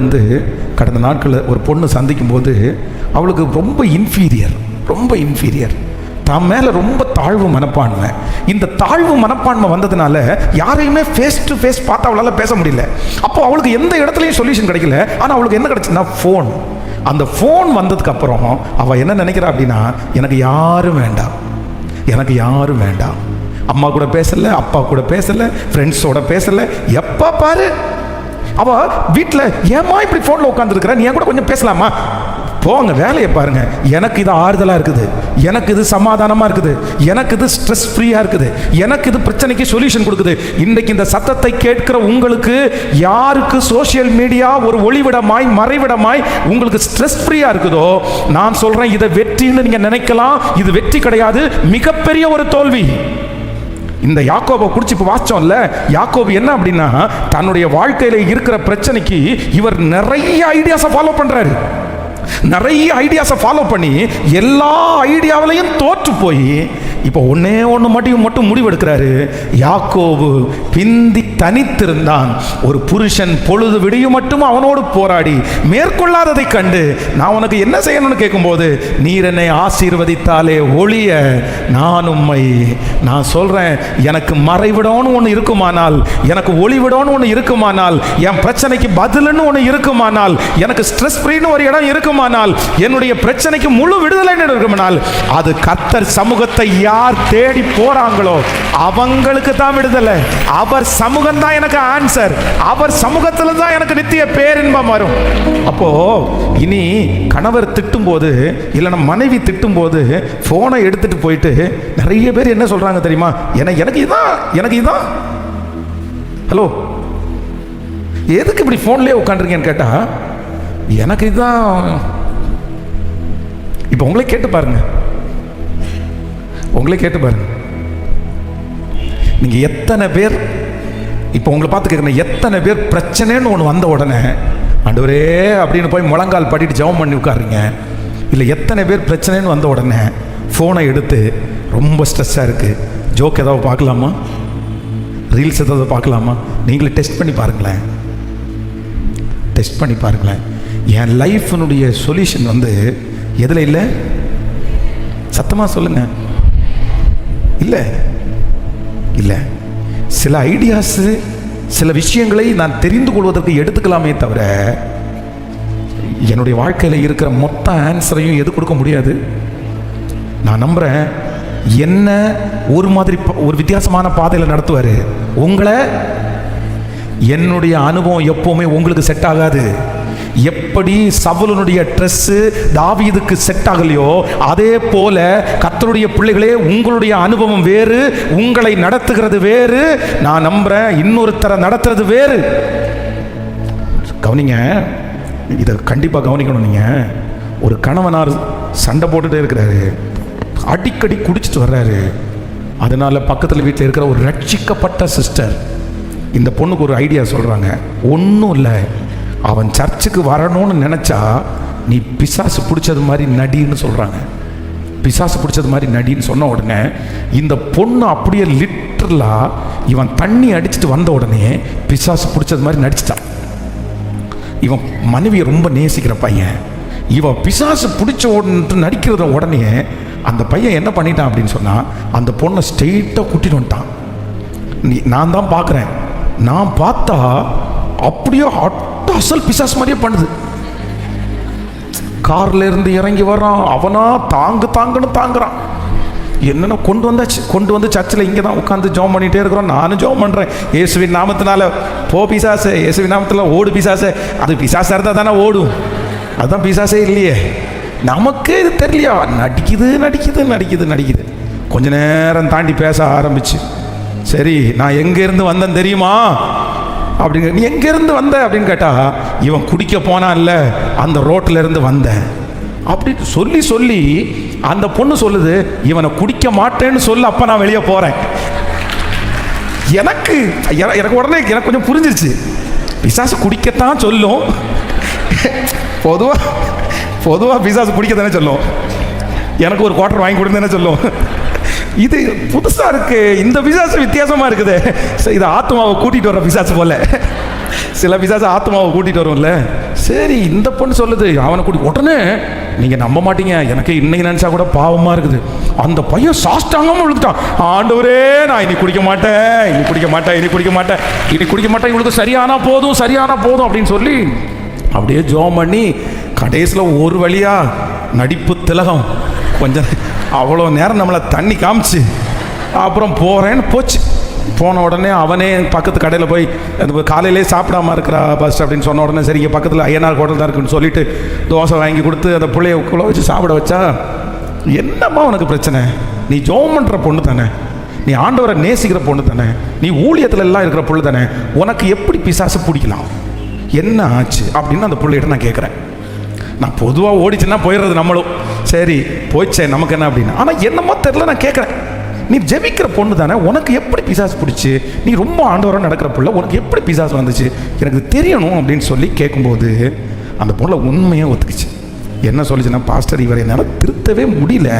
கடந்த நாட்களில் ஒரு பொண்ணு சந்திக்கும் போது அவளுக்கு ரொம்ப இன்ஃபீரியர், தான் மேலே ரொம்ப தாழ்வு மனப்பான்மை. இந்த தாழ்வு மனப்பான்மை வந்ததுனால யாரையுமே ஃபேஸ் டு ஃபேஸ் பார்த்து அவளால் பேச முடியல. அப்போ அவளுக்கு எந்த இடத்துலையும் சொல்யூஷன் கிடைக்கல. ஆனால் அவளுக்கு என்ன கிடைச்சுன்னா ஃபோன். அந்த ஃபோன் வந்ததுக்கு அப்புறம் அவள் என்ன நினைக்கிறா அப்படின்னா, எனக்கு யாரும் வேண்டாம், எனக்கு யாரும் வேண்டாம், அம்மா கூட பேசலை, அப்பா கூட பேசலை, ஃப்ரெண்ட்ஸோட பேசலை, எப்போ பாரு அவள் வீட்டில் ஏமா இப்படி ஃபோனில் உட்காந்துருக்குற, நீ கூட கொஞ்சம் பேசலாமா, போங்க வேலையை பாருங்க, எனக்கு இது ஆறுதலாக இருக்குது, எனக்கு இது சமாதானமாக இருக்குது, எனக்கு இது ஸ்ட்ரெஸ் ஃப்ரீயாக இருக்குது, எனக்கு இது பிரச்சனைக்கு சொல்யூஷன் கொடுக்குது. இன்றைக்கு இந்த சத்தத்தை கேட்கிற உங்களுக்கு யாருக்கு சோசியல் மீடியா ஒரு ஒளிவிடமாய் மறைவிடமாய் உங்களுக்கு ஸ்ட்ரெஸ் ஃப்ரீயாக இருக்குதோ, நான் சொல்கிறேன், இதை வெற்றின்னு நீங்கள் நினைக்கலாம். இது வெற்றி கிடையாது, மிகப்பெரிய ஒரு தோல்வி. இந்த யாக்கோபை குறித்து இப்போ வாசிச்சோம்ல, யாக்கோபு என்ன அப்படின்னா, தன்னுடைய வாழ்க்கையில் இருக்கிற பிரச்சனைக்கு இவர் நிறைய ஐடியாஸை ஃபாலோ பண்ணுறாரு. நிறைய ஐடியாஸை ஃபாலோ பண்ணி எல்லா ஐடியாவிலையும் தோற்று போய் இப்போ ஒன்று மட்டும் முடிவெடுக்கிறாரு. யாக்கோபு பிந்தி தனித்திருந்தான். ஒரு புருஷன் பொழுது விடியும் மட்டும் அவனோடு போராடி மேற்கொள்ளாததை கண்டு, நான் உனக்கு என்ன செய்யணும்னு கேட்கும்போது, நீர் என்னை ஆசீர்வதித்தாலே ஒழிய நான் சொல்றேன், எனக்கு மறைவிடம்னு ஒன்று இருக்குமானால், எனக்கு ஒளிவிடம்னு ஒன்று இருக்குமானால், என் பிரச்சனைக்கு பதில்னு ஒன்று இருக்குமானால், எனக்கு ஸ்ட்ரெஸ் ஃப்ரீன்னு ஒரு இடம் இருக்குமானால், என்னுடைய பிரச்சனைக்கு முழு விடுதலை இருக்குமானால், அது கர்த்தர் சமூகத்தை யார் தேடி போறாங்களோ அவங்களுக்கு தான் விடுதலை. அவர் சமூகம் தான் எனக்கு ஆன்சர், அவர் சமூகத்துல தான் எனக்கு நித்திய பேரின்பம் வரும். அப்போ இனி கணவர் திட்டும் போது, இல்லைன்னா மனைவி திட்டும் போது போனை எடுத்துட்டு போயிட்டு நிறைய பேர் என்ன சொல்றாங்க தெரியுமா, எனக்கு இதான். ஹலோ, எதுக்கு இப்படி போன்லயே உட்காந்துருக்கேன்னு கேட்டா, எனக்கு இதுதான். இப்போ உங்களே கேட்டு பாருங்க, நீங்கள் எத்தனை பேர், இப்போ உங்களை பார்த்து கேட்குறேன், எத்தனை பேர் பிரச்சனைன்னு ஒன்று வந்த உடனே ஆண்டவரே அப்படின்னு போய் முழங்கால் படிட்டு ஜெபம் பண்ணி உட்காருங்க? இல்லை எத்தனை பேர் பிரச்சனைன்னு வந்த உடனே ஃபோனை எடுத்து ரொம்ப ஸ்ட்ரெஸ்ஸாக இருக்குது, ஜோக் ஏதாவது பார்க்கலாமா, ரீல்ஸ் ஏதாவது பார்க்கலாமா? நீங்களே டெஸ்ட் பண்ணி பாருங்களேன், என் லைஃபினுடைய சொல்யூஷன் வந்து எதில் இல்லை? சத்தமாக சொல்லுங்க. இல்லை சில ஐடியாஸு, சில விஷயங்களை நான் தெரிந்து கொள்வதற்கு எடுத்துக்கலாமே தவிர என்னுடைய வாழ்க்கையில் இருக்கிற மொத்த ஆன்சரையும் எது கொடுக்க முடியாது. நான் நம்புகிறேன் என்ன ஒரு வித்தியாசமான பாதையில் நடத்துவார் உங்களை. என்னுடைய அனுபவம் எப்போவுமே உங்களுக்கு செட் ஆகாது. எப்படி சவுலுடைய ட்ரெஸ்ஸு தாவீதுக்கு செட் ஆகலையோ அதே போல கர்த்தருடைய பிள்ளைகளே, உங்களுடைய அனுபவம் வேறு, உங்களை நடத்துகிறது வேறு. நான் நம்புறேன் இன்னொருத்தரை நடத்துறது வேறு. கவனிங்க, இதை கண்டிப்பாக கவனிக்கணும். நீங்கள் ஒரு கணவனார் சண்டை போட்டுகிட்டே இருக்கிறாரு, அடிக்கடி குடிச்சிட்டு வர்றாரு. அதனால பக்கத்தில் வீட்டில் இருக்கிற ஒரு ரட்சிக்கப்பட்ட சிஸ்டர் இந்த பொண்ணுக்கு ஒரு ஐடியா சொல்கிறாங்க. ஒன்றும் இல்லை, அவன் சர்ச்சுக்கு வரணும்னு நினச்சா நீ பிசாசு பிடிச்சது மாதிரி நடின்னு சொல்கிறாங்க. பிசாசு பிடிச்சது மாதிரி நடின்னு சொன்ன உடனே இந்த பொண்ணு அப்படியே லிட்டரலாக இவன் தண்ணி அடிச்சுட்டு வந்த உடனே பிசாசு பிடிச்சது மாதிரி நடிச்சிட்டான். இவன் மனைவியை ரொம்ப நேசிக்கிற பையன், இவன் பிசாசு பிடிச்ச நடிக்கிறத உடனே அந்த பையன் என்ன பண்ணிட்டான் அப்படின்னு சொன்னால் அந்த பொண்ணை ஸ்ட்ரெயிட்டாக கூட்டிட்டு வந்துட்டான். நான் தான் பார்க்குறேன், நான் பார்த்தா அப்படியே அசல் பிசாசு மாதிரியே பண்ணுது. கார்ல இருந்து இறங்கி வரான், அவனா தாங்குன்னு தாங்குறான். என்னென்ன கொண்டு வந்து சர்ச்சில் இங்கே தான் உட்காந்து ஜெபம் பண்ணிகிட்டே இருக்கிறோம். நானும் ஜெபம் பண்ணுறேன், இயேசுவின் நாமத்தினால போ பிசாசு, இயேசுவின் நாமத்தில் ஓடு பிசாசு. அது பிசாசாக இருந்தால் தானே ஓடும், அதுதான் பிசாசே இல்லையே. நமக்கு இது தெரியலையா, நடிக்குது. கொஞ்ச நேரம் தாண்டி பேச ஆரம்பிச்சு, சரி நான் எங்கேருந்து வந்தேன் தெரியுமா அப்படிங்க. நீ எங்கேருந்து வந்த அப்படின்னு கேட்டா, இவன் குடிக்க போனா இல்லை, அந்த ரோட்டில் இருந்து வந்தேன் அப்படின்னு சொல்லி அந்த பொண்ணு சொல்லுது, இவனை குடிக்க மாட்டேன்னு சொல்லு, அப்போ நான் வெளியே போகிறேன். எனக்கு உடனே எனக்கு கொஞ்சம் புரிஞ்சிருச்சு, பிசாசு குடிக்கத்தான் சொல்லும். பொதுவாக பிசாசு குடிக்கத்தானே சொல்லும், எனக்கு ஒரு குவார்டர் வாங்கி கொடுத்தானே சொல்லும். இது புதுசாக இருக்கு, இந்த பிசாசு வித்தியாசமாக இருக்குது. இது ஆத்மாவை கூட்டிகிட்டு வர பிசாசு போல. சில பிசாசு ஆத்மாவை கூட்டிகிட்டு வரும்ல. சரி இந்த பொண்ணு சொல்லுது அவனை உடனே நீங்கள் நம்ப மாட்டீங்க, எனக்கு இன்னைக்கு நினச்சா கூட பாவமாக இருக்குது. அந்த பையன் சாஸ்டாங்காமல் விழுந்துட்டான், ஆண்டவரே நான் இனி குடிக்க மாட்டேன், இவளுக்கு சரியானா போதும் அப்படின்னு சொல்லி அப்படியே ஜெபம் பண்ணி கடைசியில் ஒரு வழியா நடிப்பு திலகம் கொஞ்சம் அவ்வளோ நேரம் நம்மளை தண்ணி காமிச்சு அப்புறம் போகிறேன்னு போச்சு. போன உடனே அவனே பக்கத்து கடையில் போய் காலையிலே சாப்பிடாமல் இருக்கிறா பஸ் அப்படின்னு சொன்ன உடனே சரி இங்கே பக்கத்தில் ஐயனார் ஹோட்டல் தான் இருக்குன்னு சொல்லிட்டு தோசை வாங்கி கொடுத்து அந்த பிள்ளைய உள்ள வச்சு சாப்பிட வச்சா, என்னம்மா உனக்கு பிரச்சனை? நீ ஜெபம் பண்ணுற பொண்ணு தானே, நீ ஆண்டவரை நேசிக்கிற பொண்ணு தானே, நீ ஊழியத்தில் எல்லாம் இருக்கிற பொண்ணு தானே, உனக்கு எப்படி பிசாசு பிடிக்கலாம், என்ன ஆச்சு அப்படின்னு அந்த பிள்ளைகிட்ட நான் கேட்குறேன். நான் பொதுவாக ஓடிச்சுன்னா போயிடுறது நம்மளும், சரி போயிடுச்சே நமக்கு என்ன அப்படின்னு. ஆனால் என்னமோ தெரில, நான் கேட்குறேன், நீ ஜெபிக்கிற பொண்ணு தானே, உனக்கு எப்படி பிசாசு பிடிச்சி, நீ ரொம்ப ஆண்டவராக நடக்கிற பிள்ளை, உனக்கு எப்படி பிசாசு வந்துச்சு, எனக்கு தெரியணும் அப்படின்னு சொல்லி கேட்கும்போது அந்த பொண்ணை உண்மையாக ஒத்துக்குச்சு. என்ன சொல்லிச்சுன்னா, பாஸ்டர் இவரை என்னால் திருத்தவே முடியல,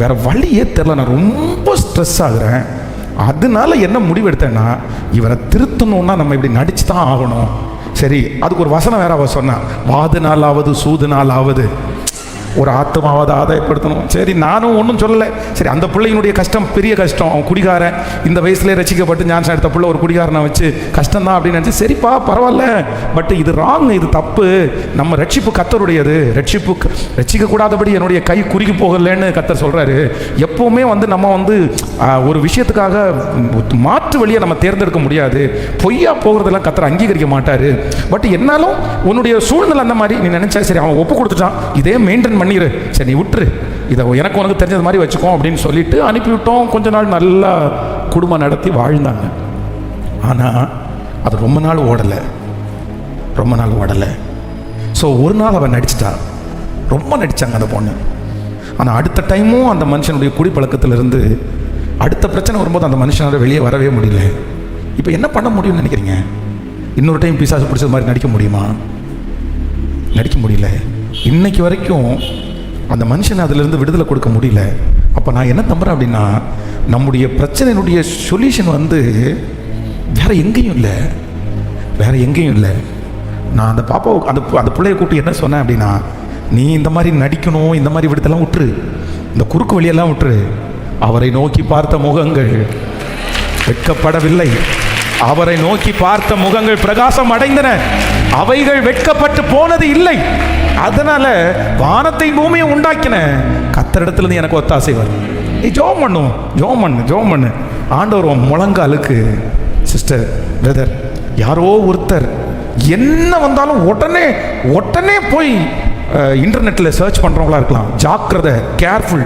வேறு வழியே தெரில, நான் ரொம்ப ஸ்ட்ரெஸ் ஆகுறேன், அதனால என்ன முடிவு எடுத்தேன்னா இவரை திருத்தணுன்னா நம்ம இப்படி நடிச்சு தான் ஆகணும். சரி அதுக்கு ஒரு வசனம் வேற அவ சொன்னா, வாது நாளாவது சூது நாளாவது ஒரு ஆத்மாவது ஆதாயப்படுத்தணும். சரி நானும் ஒன்றும் சொல்லலை. சரி அந்த பிள்ளையினுடைய கஷ்டம் பெரிய கஷ்டம், அவன் குடிகாரன், இந்த வயசுலேயே ரசிக்கப்பட்டு ஞானம் எடுத்த பிள்ளை ஒரு குடிகாரனை வச்சு கஷ்டம்தான் அப்படின்னு நினச்சி, சரிப்பா பரவாயில்ல, பட் இது ராங், இது தப்பு, நம்ம ரட்சிப்பு கர்த்தருடையது, ரட்சிக்கக்கூடாதபடி என்னுடைய கை குறுகி போகலன்னு கர்த்தர் சொல்கிறாரு. எப்போவுமே நம்ம ஒரு விஷயத்துக்காக மாற்று வழியை நம்ம தேர்ந்தெடுக்க முடியாது, பொய்யா போகிறதெல்லாம் கர்த்தர் அங்கீகரிக்க மாட்டார். பட் என்னாலும் உன்னுடைய சூழ்நிலை அந்த மாதிரி நீ நினச்சா, சரி அவன் ஒப்பு கொடுத்துட்டான், இதே மெயின்டைன் பண்ணிடு, சரி நீ விட்டுரு, இதை எனக்கு உனக்கு தெரிஞ்சது மாதிரி வச்சுக்கோ அப்படின்னு சொல்லிட்டு அனுப்பிவிட்டோம். கொஞ்ச நாள் நல்லா குடும்பம் நடத்தி வாழ்ந்தாங்க. ஆனால் அது ரொம்ப நாள் ஓடலை. ஸோ ஒரு நாள் அவன் நடிச்சிட்டா, ரொம்ப நடித்தாங்க அந்த பொண்ணு. ஆனால் அடுத்த டைமும் அந்த மனுஷனுடைய குடிப்பழக்கத்திலிருந்து அடுத்த பிரச்சனை வரும்போது அந்த மனுஷனால் வெளியே வரவே முடியல. இப்போ என்ன பண்ண முடியும்னு நினைக்கிறீங்க? இன்னொரு டைம் பிசாசு பிடிச்சது மாதிரி நடிக்க முடியுமா? நடிக்க முடியல. இன்னைக்கு வரைக்கும் அந்த மனுஷனை அதிலிருந்து விடுதலை கொடுக்க முடியல. அப்போ நான் என்ன நம்புகிறேன் அப்படின்னா, நம்முடைய பிரச்சனையினுடைய சொல்யூஷன் வேறு எங்கேயும் இல்லை, வேறு எங்கேயும் இல்லை. நான் அந்த பாப்பாவை அந்த பிள்ளையை கூப்பிட்டு என்ன சொன்னேன் அப்படின்னா, நீ இந்த மாதிரி நடிக்கணும், இந்த மாதிரி விடுதலாம் விட்டுரு, இந்த குறுக்கு வழியெல்லாம் விட்டுரு. அவரை நோக்கி பார்த்த முகங்கள் வெட்கப்படவில்லை, அவரை நோக்கி பார்த்த முகங்கள் பிரகாசம் அடைந்தன, அவைகள் வெட்கப்பட்டு போனது இல்லை. அதனால வானத்தை பூமியை உண்டாக்கின கர்த்தரிடத்திலிருந்து எனக்கு ஒத்தாசை வரும். நீ ஜோம் பண்ணும், ஜோம் பண்ணு. ஆண்டவர் முழங்காலுக்கு சிஸ்டர் பிரதர் யாரோ ஒருத்தர் என்ன வந்தாலும் உடனே போய் இன்டர்நெட்டில் சர்ச் பண்ணுறவங்களா இருக்கலாம். ஜாக்கிரதை, கேர்ஃபுல்.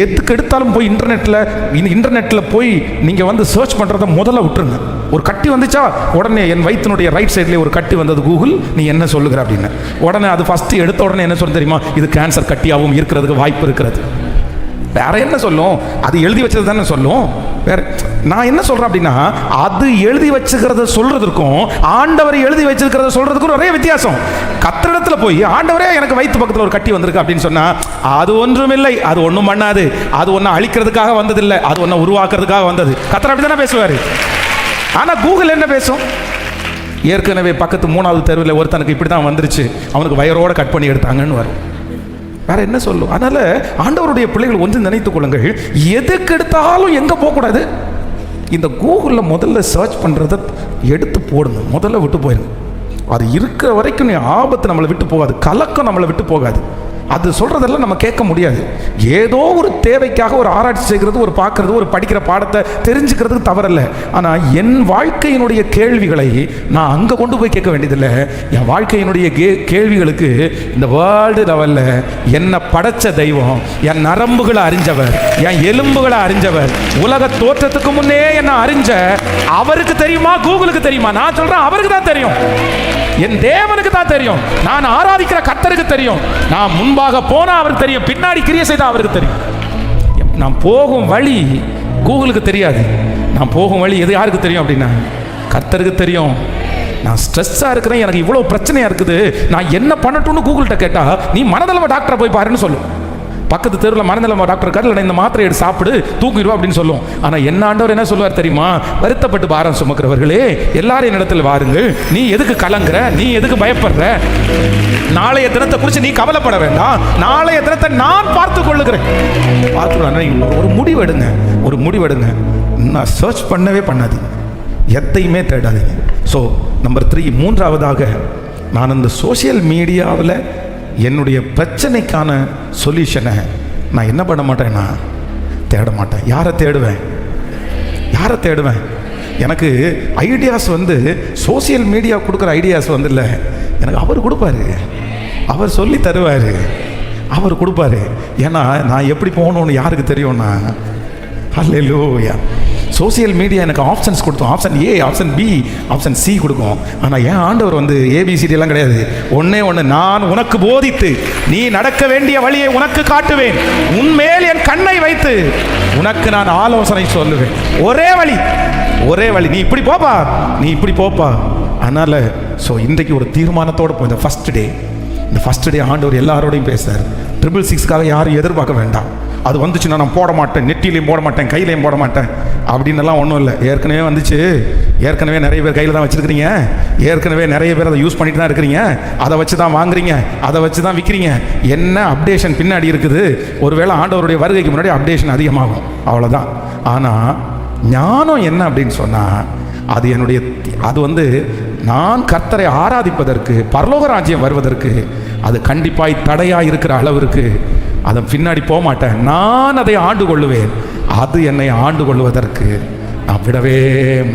எதுக்கு எடுத்தாலும் போய் இன்டர்நெட்டில் போய் நீங்கள் சர்ச் பண்ணுறத முதல்ல விட்டுருங்க. ஒரு கட்டி வந்துச்சா உடனே என் வயிற்றினுடைய ரைட் சைட்லேயே ஒரு கட்டி வந்தது, கூகுள் நீ என்ன சொல்லுகிற அப்படின்னு உடனே அது ஃபஸ்ட்டு எடுத்த உடனே என்ன சொல்ல தெரியுமா? இது கேன்சர் கட்டியாகவும் இருக்கிறதுக்கு வாய்ப்பு இருக்கிறது. வேற என்ன சொல்லும்? அது எழுதி வச்சது தானே சொல்லும். வேற நான் என்ன சொல்றேன் அப்படின்னா, அது எழுதி வச்சுக்கிறத சொல்றதுக்கும் ஆண்டவர் எழுதி வச்சிருக்கிறத சொல்றதுக்கும் நிறைய வித்தியாசம். கர்த்தரிடத்துல போய் ஆண்டவரே எனக்கு வயிற்று பக்கத்தில் ஒரு கட்டி வந்திருக்கு அப்படின்னு சொன்னா அது ஒன்றுமில்லை, அது ஒன்றும் பண்ணாது, அது ஒன்றும் அழிக்கிறதுக்காக வந்ததில்லை, அது ஒன்றும் உருவாக்குறதுக்காக வந்தது. கர்த்தர் அப்படி தானே பேசுவார். ஆனால் கூகுள் என்ன பேசும்? ஏற்கனவே பக்கத்து 3வது தெருவில் ஒருத்தனுக்கு இப்படி தான் வந்துருச்சு, அவனுக்கு வயரோட கட் பண்ணி எடுத்தாங்கன்னு வரும். வேற என்ன சொல்லும்? அதனால ஆண்டவருடைய பிள்ளைகள் ஒன்று நினைத்துக் கொள்ளுங்கள், எதுக்கு எடுத்தாலும் எங்கே போகக்கூடாது, இந்த கூகுளில் முதல்ல சர்ச் பண்ணுறதை எடுத்து போடுங்க, முதல்ல விட்டு போயிருங்க. அது இருக்கிற வரைக்கும் நீ ஆபத்து நம்மளை விட்டு போகாது, கலக்கம் நம்மளை விட்டு போகாது. அது சொல்கிறதெல்லாம் நம்ம கேட்க முடியாது. ஏதோ ஒரு தேவைக்காக ஒரு ஆராய்ச்சி செய்கிறது, ஒரு பார்க்குறது, ஒரு படிக்கிற பாடத்தை தெரிஞ்சுக்கிறதுக்கு தவறல்ல. ஆனால் என் வாழ்க்கையினுடைய கேள்விகளை நான் அங்கே கொண்டு போய் கேட்க வேண்டியதில்லை. என் வாழ்க்கையினுடைய கேள்விகளுக்கு இந்த வேர்ல்டு லெவலில் என்னை படைச்ச தெய்வம், என் நரம்புகளை அறிஞ்சவர், என் எலும்புகளை அறிஞ்சவர், உலக தோற்றத்துக்கு முன்னே என்னை அறிஞ்ச அவருக்கு தெரியுமா? கூகுளுக்கு தெரியுமா? நான் சொல்கிறேன், அவருக்கு தான் தெரியும். என் தேவனுக்கு தான் தெரியும். நான் ஆராதிக்கிற கர்த்தருக்கு தெரியும். நான் முன்பாக போனா அவருக்கு தெரியும், பின்னாடி கிரியை செய்தா அவருக்கு தெரியும். நான் போகும் வழி கூகுளுக்கு தெரியாது. நான் போகும் வழி எது யாருக்கு தெரியும் அப்படின்னா கர்த்தருக்கு தெரியும். நான் ஸ்ட்ரெஸ்ஸாக இருக்கிறேன், எனக்கு இவ்வளோ பிரச்சனையாக இருக்குது, நான் என்ன பண்ணட்டும்னு கூகுள்கிட்ட கேட்டால் நீ மனதளவு டாக்டரை போய் பாருன்னு சொல்லும். பக்கத்து தெருவில் மனநல டாக்டர் இருக்காரு, இல்லை இந்த மாத்திரை எடுத்து சாப்பிடு தூக்கிடுவா அப்படின்னு சொல்லும். ஆனால் என்ன ஆண்டவர் என்ன சொல்லுவார் தெரியுமா? வருத்தப்பட்டு பாரம் சுமக்கிறவர்களே எல்லாரும் என்னிடத்தில் வாருங்கள், நீ எதுக்கு கலங்குற, நீ எதுக்கு பயப்படுற, நாளைய தினத்தை குறித்து நீ கவலைப்பட வேண்டாம், நாளைய தினத்தை நான் பார்த்து கொள்ளுகிறேன். ஒரு முடிவெடுங்க. நான் சர்ச் பண்ணவே பண்ணாதீங்க, எதையுமே தேடாதீங்க. ஸோ நம்பர் 3, மூன்றாவதாக நான் இந்த சோசியல் மீடியாவில் என்னுடைய பிரச்சனைக்கான சொல்யூஷனை நான் என்ன பண்ண மாட்டேன்னா தேட மாட்டேன். யாரை தேடுவேன்? எனக்கு ஐடியாஸ் சோசியல் மீடியா கொடுக்குற ஐடியாஸ் இல்லை, எனக்கு அவர் கொடுப்பாரு, அவர் சொல்லி தருவார், அவர் கொடுப்பாரு. ஏன்னா நான் எப்படி போகணும்னு யாருக்கு தெரியும்னா, ஹல்லேலூயா. சோசியல் மீடியா எனக்கு ஆப்ஷன்ஸ் கொடுத்தோம், option A, option B, option C கொடுக்கும். ஆனால் ஏன் ஆண்டவர் ஏபிசிடி எல்லாம் கிடையாது. ஒன்னே ஒன்று, நான் உனக்கு போதித்து நீ நடக்க வேண்டிய வழியை உனக்கு காட்டுவேன், உன்மேல் என் கண்ணை வைத்து உனக்கு நான் ஆலோசனை சொல்லுவேன். ஒரே வழி, நீ இப்படி போப்பா. அதனால் இன்றைக்கு ஒரு தீர்மானத்தோடு போய் இந்த ஃபஸ்ட் டே ஆண்டவர் எல்லாரோடையும் பேசுகிறார். 666 யாரும் எதிர்பார்க்க வேண்டாம். அது வந்துச்சுன்னா நான் போட மாட்டேன், நெட்டிலையும் போட மாட்டேன், கையிலையும் போட மாட்டேன் அப்படின்னலாம் ஒன்றும் இல்லை. ஏற்கனவே வந்துச்சு, ஏற்கனவே நிறைய பேர் கையில் தான் வச்சுருக்கிறீங்க, ஏற்கனவே நிறைய பேர் அதை யூஸ் பண்ணிட்டு தான் இருக்கிறீங்க, அதை வச்சு தான் வாங்குறீங்க, அதை வச்சு தான் விற்கிறீங்க. என்ன அப்டேஷன் பின்னாடி இருக்குது? ஒருவேளை ஆண்டவருடைய வருகைக்கு முன்னாடி அப்டேஷன் அதிகமாகும், அவ்வளோதான். ஆனால் ஞானம் என்ன அப்படின்னு சொன்னால், அது நான் கர்த்தரை ஆராதிப்பதற்கு, பரலோக ராஜ்யம் வருவதற்கு அது கண்டிப்பாய் தடையாக இருக்கிற அளவிற்கு அதன் பின்னாடி போக மாட்டேன். நான் அதை ஆண்டு கொள்ளுவேன், அது என்னை ஆண்டு கொள்வதற்கு நான் விடவே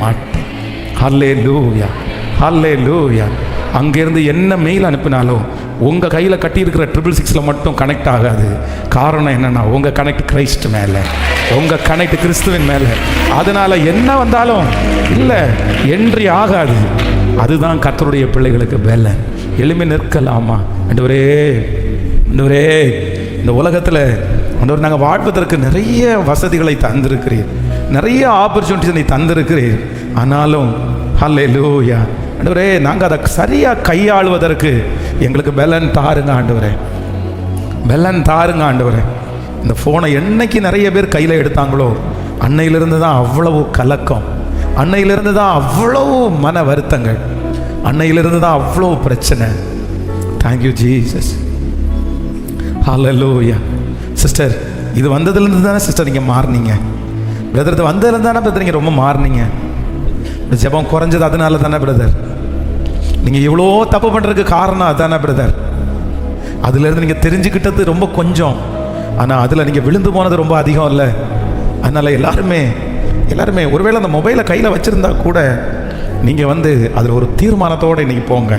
மாட்டேன். ஹல்லேலூயா. அங்கேருந்து என்ன மெயில் அனுப்பினாலும் உங்கள் கையில் கட்டியிருக்கிற 666 மட்டும் கனெக்ட் ஆகாது. காரணம் என்னென்னா, உங்கள் கனெக்ட் கிரைஸ்ட் மேலே, உங்கள் கனெக்ட் கிறிஸ்துவின் மேலே. அதனால் என்ன வந்தாலும் இல்லை என்ட்ரி ஆகாது. அதுதான் கர்த்தருடைய பிள்ளைகளுக்கு பலன். எழும்பி நிற்கலாமா? ஆண்டவரே, ஆண்டவரே, இந்த உலகத்தில் ஆண்டவர் நாங்கள் வாழ்வதற்கு நிறைய வசதிகளை தந்திருக்கிறீர், நிறைய ஆப்பர்ச்சுனிட்டிஸ் நீ தந்திருக்கிறீர். ஆனாலும் ஹல்லேலூயா ஆண்டவரே, நாங்கள் அதை சரியாக கையாளுவதற்கு எங்களுக்கு பலன் தாருங்க ஆண்டவரே, பலன் தாருங்க ஆண்டவரே. இந்த ஃபோனை என்னைக்கு நிறைய பேர் கையில் எடுத்தாங்களோ அன்னையிலிருந்து தான் அவ்வளவு கலக்கம், அன்னையிலிருந்து தான் அவ்வளவு மன வருத்தங்கள், அன்னையிலிருந்து தான் அவ்வளோ பிரச்சனை. Thank you Jesus. ஹல்லேலூயா. சிஸ்டர், இது வந்ததுலேருந்து தானே சிஸ்டர் நீங்கள் மாறினீங்க. பிரதர், இது வந்ததுலேருந்து தானே பிரதர் நீங்கள் ரொம்ப மாறினீங்க. ஜெபம் குறைஞ்சது அதனால தானே பிரதர். நீங்கள் இவ்வளோ தப்பு பண்ணுறதுக்கு காரணம் அதுதானே பிரதர். அதுலேருந்து நீங்கள் தெரிஞ்சுக்கிட்டது ரொம்ப கொஞ்சம், ஆனால் அதில் நீங்கள் விழுந்து போனது ரொம்ப அதிகம் இல்லை. அதனால் எல்லாருமே ஒருவேளை அந்த மொபைலை கையில் வச்சுருந்தா கூட நீங்கள் அதில் ஒரு தீர்மானத்தோடு இன்றைக்கி போங்க.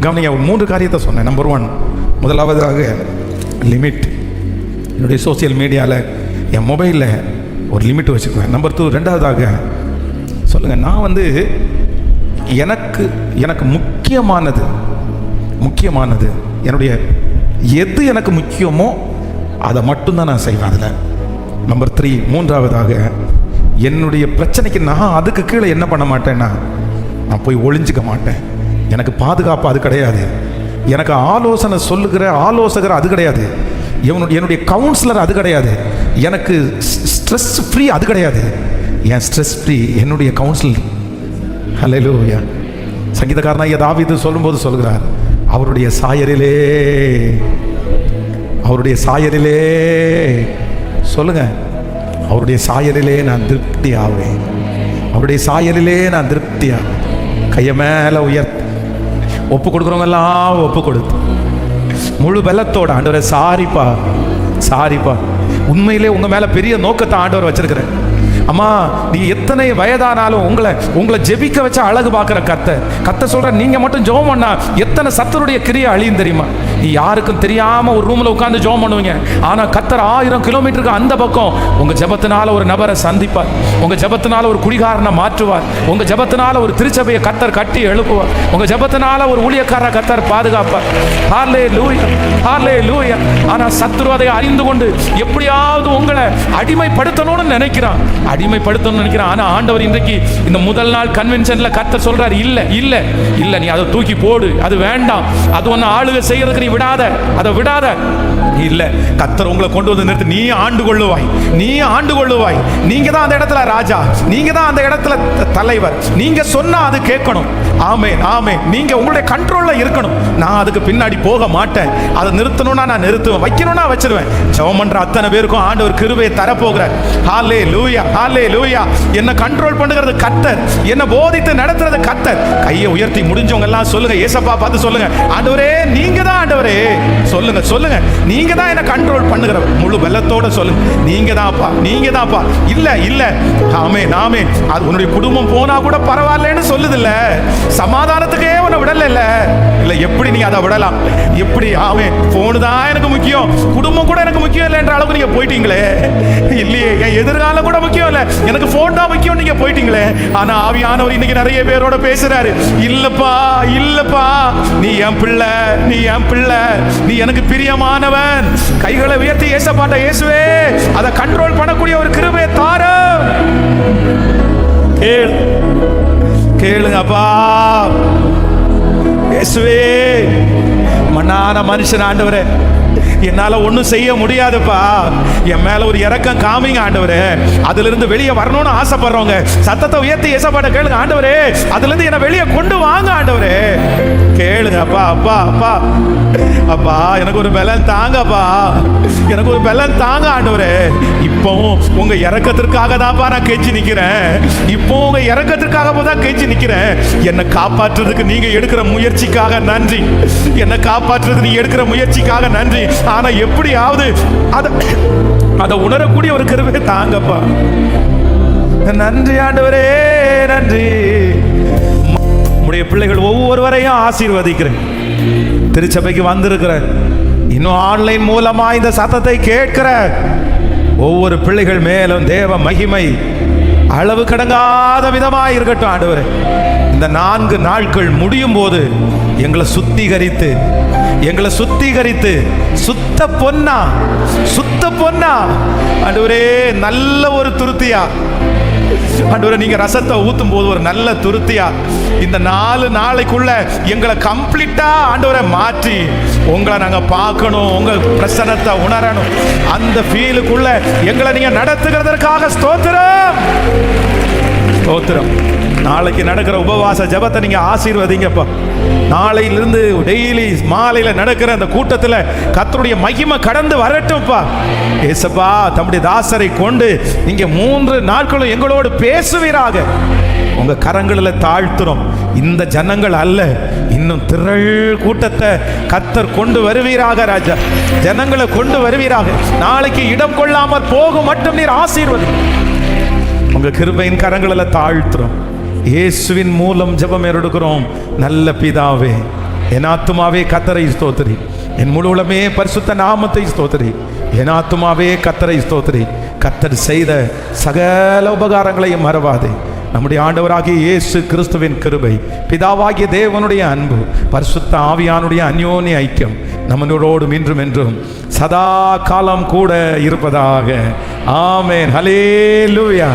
கவனிங்க, 3 காரியத்தை சொன்னேன். நம்பர் 1, முதலாவதாக லிமிட். என்னுடைய சோசியல் மீடியாவில் என் மொபைலில் ஒரு லிமிட் வச்சுக்குவேன். நம்பர் 2, ரெண்டாவதாக சொல்லுங்கள், நான் எனக்கு முக்கியமானது என்னுடைய எது எனக்கு முக்கியமோ அதை மட்டும்தான் நான் செய்வேன் அதில். நம்பர் 3, மூன்றாவதாக என்னுடைய பிரச்சனைக்கு நான் அதுக்கு கீழே என்ன பண்ண மாட்டேன்னா, நான் போய் ஒளிஞ்சிக்க மாட்டேன். எனக்கு பாதுகாப்பு அது கிடையாது, எனக்கு ஆலோசனை சொல்லுகிற ஆலோசகர் அது கிடையாது, என்னுடைய கவுன்சிலர் அது கிடையாது, எனக்கு ஸ்ட்ரெஸ் ஃப்ரீ அது கிடையாது. என் ஸ்ட்ரெஸ் ஃப்ரீ என்னுடைய கவுன்சிலர். ஹல்லேலூயா. சங்கீதக்காரனாகிய தாவீது சொல்லும்போது சொல்கிறார், அவருடைய சாயலிலே சொல்லுங்க, அவருடைய சாயலிலே நான் திருப்தி ஆவேன், அவருடைய சாயலிலே நான் திருப்தி ஆவேன். கையை மேலே உயர்த்து, ஒப்பு கொடுக்குறவங்கெல்லாம் ஒப்பு கொடுத்து முழு பலத்தோட, ஆண்டவரே சாரிப்பா, உண்மையிலே உங்க மேல பெரிய நோக்கத்தை ஆண்டவர் வச்சிருக்கிறேன். அம்மா, நீ எத்தனை வயதானாலும் உங்களை ஜெபிக்க வச்ச அழகு பார்க்குற கத்த சொல்ற, நீங்க மட்டும் ஜெபம் பண்ணா எத்தனை சத்தருடைய கிரியை அழியும் தெரியுமா? நீ யாருக்கும் தெரியாம ஒரு ரூம்ல உட்கார்ந்து ஜெபம் பண்ணுவீங்க, ஆனா கத்தர் 1000 கிலோமீட்டருக்கு அந்த பக்கம் உங்க ஜெபத்தினால ஒரு நபரை சந்திப்பார், உங்க ஜெபத்தினால ஒரு குடிகாரனை மாற்றுவார், உங்க ஜெபத்தினால ஒரு திருச்சபையை கத்தர் கட்டி எழுப்புவார், உங்க ஜெபத்தினால ஒரு ஊழியக்காரரை கத்தர் பாதுகாப்பார். ஹல்லேலூயா, ஹல்லேலூயா. ஆனா சத்துரு அதை அறிந்து கொண்டு எப்படியாவது உங்களை அடிமைப்படுத்தணும்னு நினைக்கிறான். ஆனா ஆண்டவர் இன்றைக்கு இந்த முதல் நாள் கன்வென்ஷன்ல கர்த்தர் சொல்றாரு, இல்ல நீ அதை தூக்கி போடு, அது வேண்டாம், அது ஒன்னு ஆளுகை செய்யறதுக்கு நீ விடாத, அதை விடாத. இல்ல, கர்த்தர் உங்களை கொண்டு வந்து நிறுத்தி, நீ ஆண்டு கொள்ளுவாய். நீங்க தான் அந்த இடத்துல ராஜா, நீங்க தான் அந்த இடத்துல தலைவர், நீங்க சொன்னா அது கேட்கணும். ஆமென். நீங்க உங்களுடைய கண்ட்ரோல்ல இருக்கணும். நான் அதுக்கு பின்னாடி போக மாட்டேன். அதை நிறுத்தணும்னா நான் நிறுத்துவேன், வைக்கணும்னா வச்சிருவேன். ஜெபம் பண்ற அத்தனை பேருக்கும் ஆண்டவர் கிருபையை தரப்போகிறார். ஹல்லேலூயா, ஹல்லேலூயா. என்ன கண்ட்ரோல் பண்ணுகிறது கர்த்தர், என்ன போதித்து நடத்துறது கர்த்தர். கையை உயர்த்தி முடிஞ்சவங்க எல்லாம் சொல்லுங்க, ஏசப்பா பார்த்து சொல்லுங்க, ஆண்டவரே நீங்க தான் ஆண்டவரே. சொல்லுங்க, நீங்க தான் என்ன கண்ட்ரோல் பண்ணுகிறவர். முழு பலத்தோட சொல்லுங்க, நீங்க தான்ப்பா. இல்ல ஆமென். அது உன்னுடைய குடும்பம் போனா கூட பரவாயில்லன்னு சொல்லுது இல்ல, சமாதானத்துக்கே உன்னை விடல இல்ல, எப்படி நீ அதை விடலாம்? எப்படி? ஆமென். போனு தான் எனக்கு முக்கியம், குடும்பம் கூட எனக்கு முக்கியம் இல்லை என்ற அளவுக்கு நீங்க போயிட்டீங்களே. இல்லையே, என் எதிர்காலம் கூட முக்கியம் இல்ல, எனக்கு போன் தான் முக்கியம், நீங்க போயிட்டீங்களே. ஆனா ஆவியானவர் இன்னைக்கு நிறைய பேரோட பேசுறாரு, இல்லப்பா, நீ என் பிள்ளை, நீ எனக்கு பிரியமானவன். கைகளை உயர்த்தி ஏசப்பாட்ட, இயேசுவே அதை கண்ட்ரோல் பண்ணக்கூடிய ஒரு கிருபையை தாரு. கேளுங்கப்பா. இயேசுவே, மண்ணான மனுஷன் ஆண்டவரே, என்னால ஒன்றும் செய்ய முடியாதுப்பா, என் மேல ஒரு இரக்கம் காமிங்க ஆண்டவரே. அதுல இருந்து வெளியே வரணும்னு ஆசைப்படுறவங்க சத்தத்தை உயர்த்தி ஏசப்பாட்ட கேளுங்க, ஆண்டவரே அதுல இருந்து என்ன வெளியே கொண்டு வாங்க ஆண்டவரே. கேளுங்க, அப்பா எனக்கு ஒரு பலன் தாங்கப்பா, எனக்கு ஒரு பலன் தாங்க ஆண்டவரே. இப்போ உங்க இரக்கத்திற்காக தான்ப்பா நான் கெஞ்சி நிக்கிறேன், இப்போ உங்க இரக்கத்திற்காக தான் கெஞ்சி நிக்கிறேன். என்னை காப்பாற்றுறதுக்கு நீங்க எடுக்கிற முயற்சிக்காக நன்றி, என்னை காப்பாற்றுறதுக்கு நீ எடுக்கிற முயற்சிக்காக நன்றி. ஆனா எப்படியாவது அதை உணரக்கூடிய ஒரு கிருபை தாங்கப்பா. நன்றி ஆண்டவரே, நன்றி. உடைய பிள்ளைகள் ஒவ்வொருவரையும் ஆசீர்வதிக்கிறேன். திருச்சபைக்கு வந்திருக்கிற, இன்னும் ஆன்லைன் மூலமா இந்த சத்தத்தை கேட்கிற ஒவ்வொரு பிள்ளைகள் மேலும் தேவ மகிமை அளவு கடங்காத விதமாக இருக்கட்டும் ஆண்டவரே. இந்த 4 நாட்கள் முடியும் போது எங்களை சுத்திகரித்து சுத்த பொன்னா ஆண்டவரே, நல்ல ஒரு துருத்தியா ஆண்டவரே, நீங்க ரசத்தை ஊத்தும் போது ஒரு நல்ல துருத்தியா இந்த 4 நாளைக்குள்ள எங்களை கம்ப்ளீட்டா ஆண்டவரை மாற்றி உங்களை நாங்க பார்க்கணும், உங்க பிரசன்னத்தை உணரணும். அந்த ஃபீலுக்குள்ள எங்களை நீங்க நடத்துகிறதற்காக ஸ்தோத்திரம். நாளைக்கு நடக்கிற உபவாச ஜெபத்தை நீங்க ஆசீர்வதிங்கப்பா. நாளையிலிருந்து டெய்லி மாலையில நடக்கிற அந்த கூட்டத்தில் கர்த்தருடைய மகிமை கடந்து வரட்டும்ப்பா. ஏசப்பா, தம்முடைய தாசரை கொண்டு நீங்க 3 நாட்களும் எங்களோடு பேசுவீராக. உங்க கரங்களில் தாழ்த்துறோம். இந்த ஜனங்கள் அல்ல, இன்னும் திரள் கூட்டத்தை கர்த்தர் கொண்டு வருவீராக. ராஜா, ஜனங்களை கொண்டு வருவீராக. நாளைக்கு இடம் கொள்ளாமல் போகும் மட்டும் நீர் ஆசீர்வதி. உங்க கிருபையின் கரங்களில் தாழ்த்துறோம். இயேசுவின் மூலம் ஜெபம் எடுக்கிறோம் நல்ல பிதாவே. என் ஆத்துமாவே கர்த்தரை ஸ்தோத்திரி, என் முழு உலகமே பரிசுத்த நாமத்தை ஸ்தோத்திரி. என் ஆத்துமாவே கர்த்தரை ஸ்தோத்திரி. கர்த்தர் செய்த சகல உபகாரங்களையும் மறவாதே. நம்முடைய ஆண்டவராகிய இயேசு கிறிஸ்துவின் கிருபை, பிதாவாகிய தேவனுடைய அன்பு, பரிசுத்த ஆவியானுடைய அந்யோன்ய ஐக்கியம் நம்மளோடும் இன்றும் என்றும் சதா காலம் கூட இருப்பதாக. ஆமென். ஹல்லேலூயா.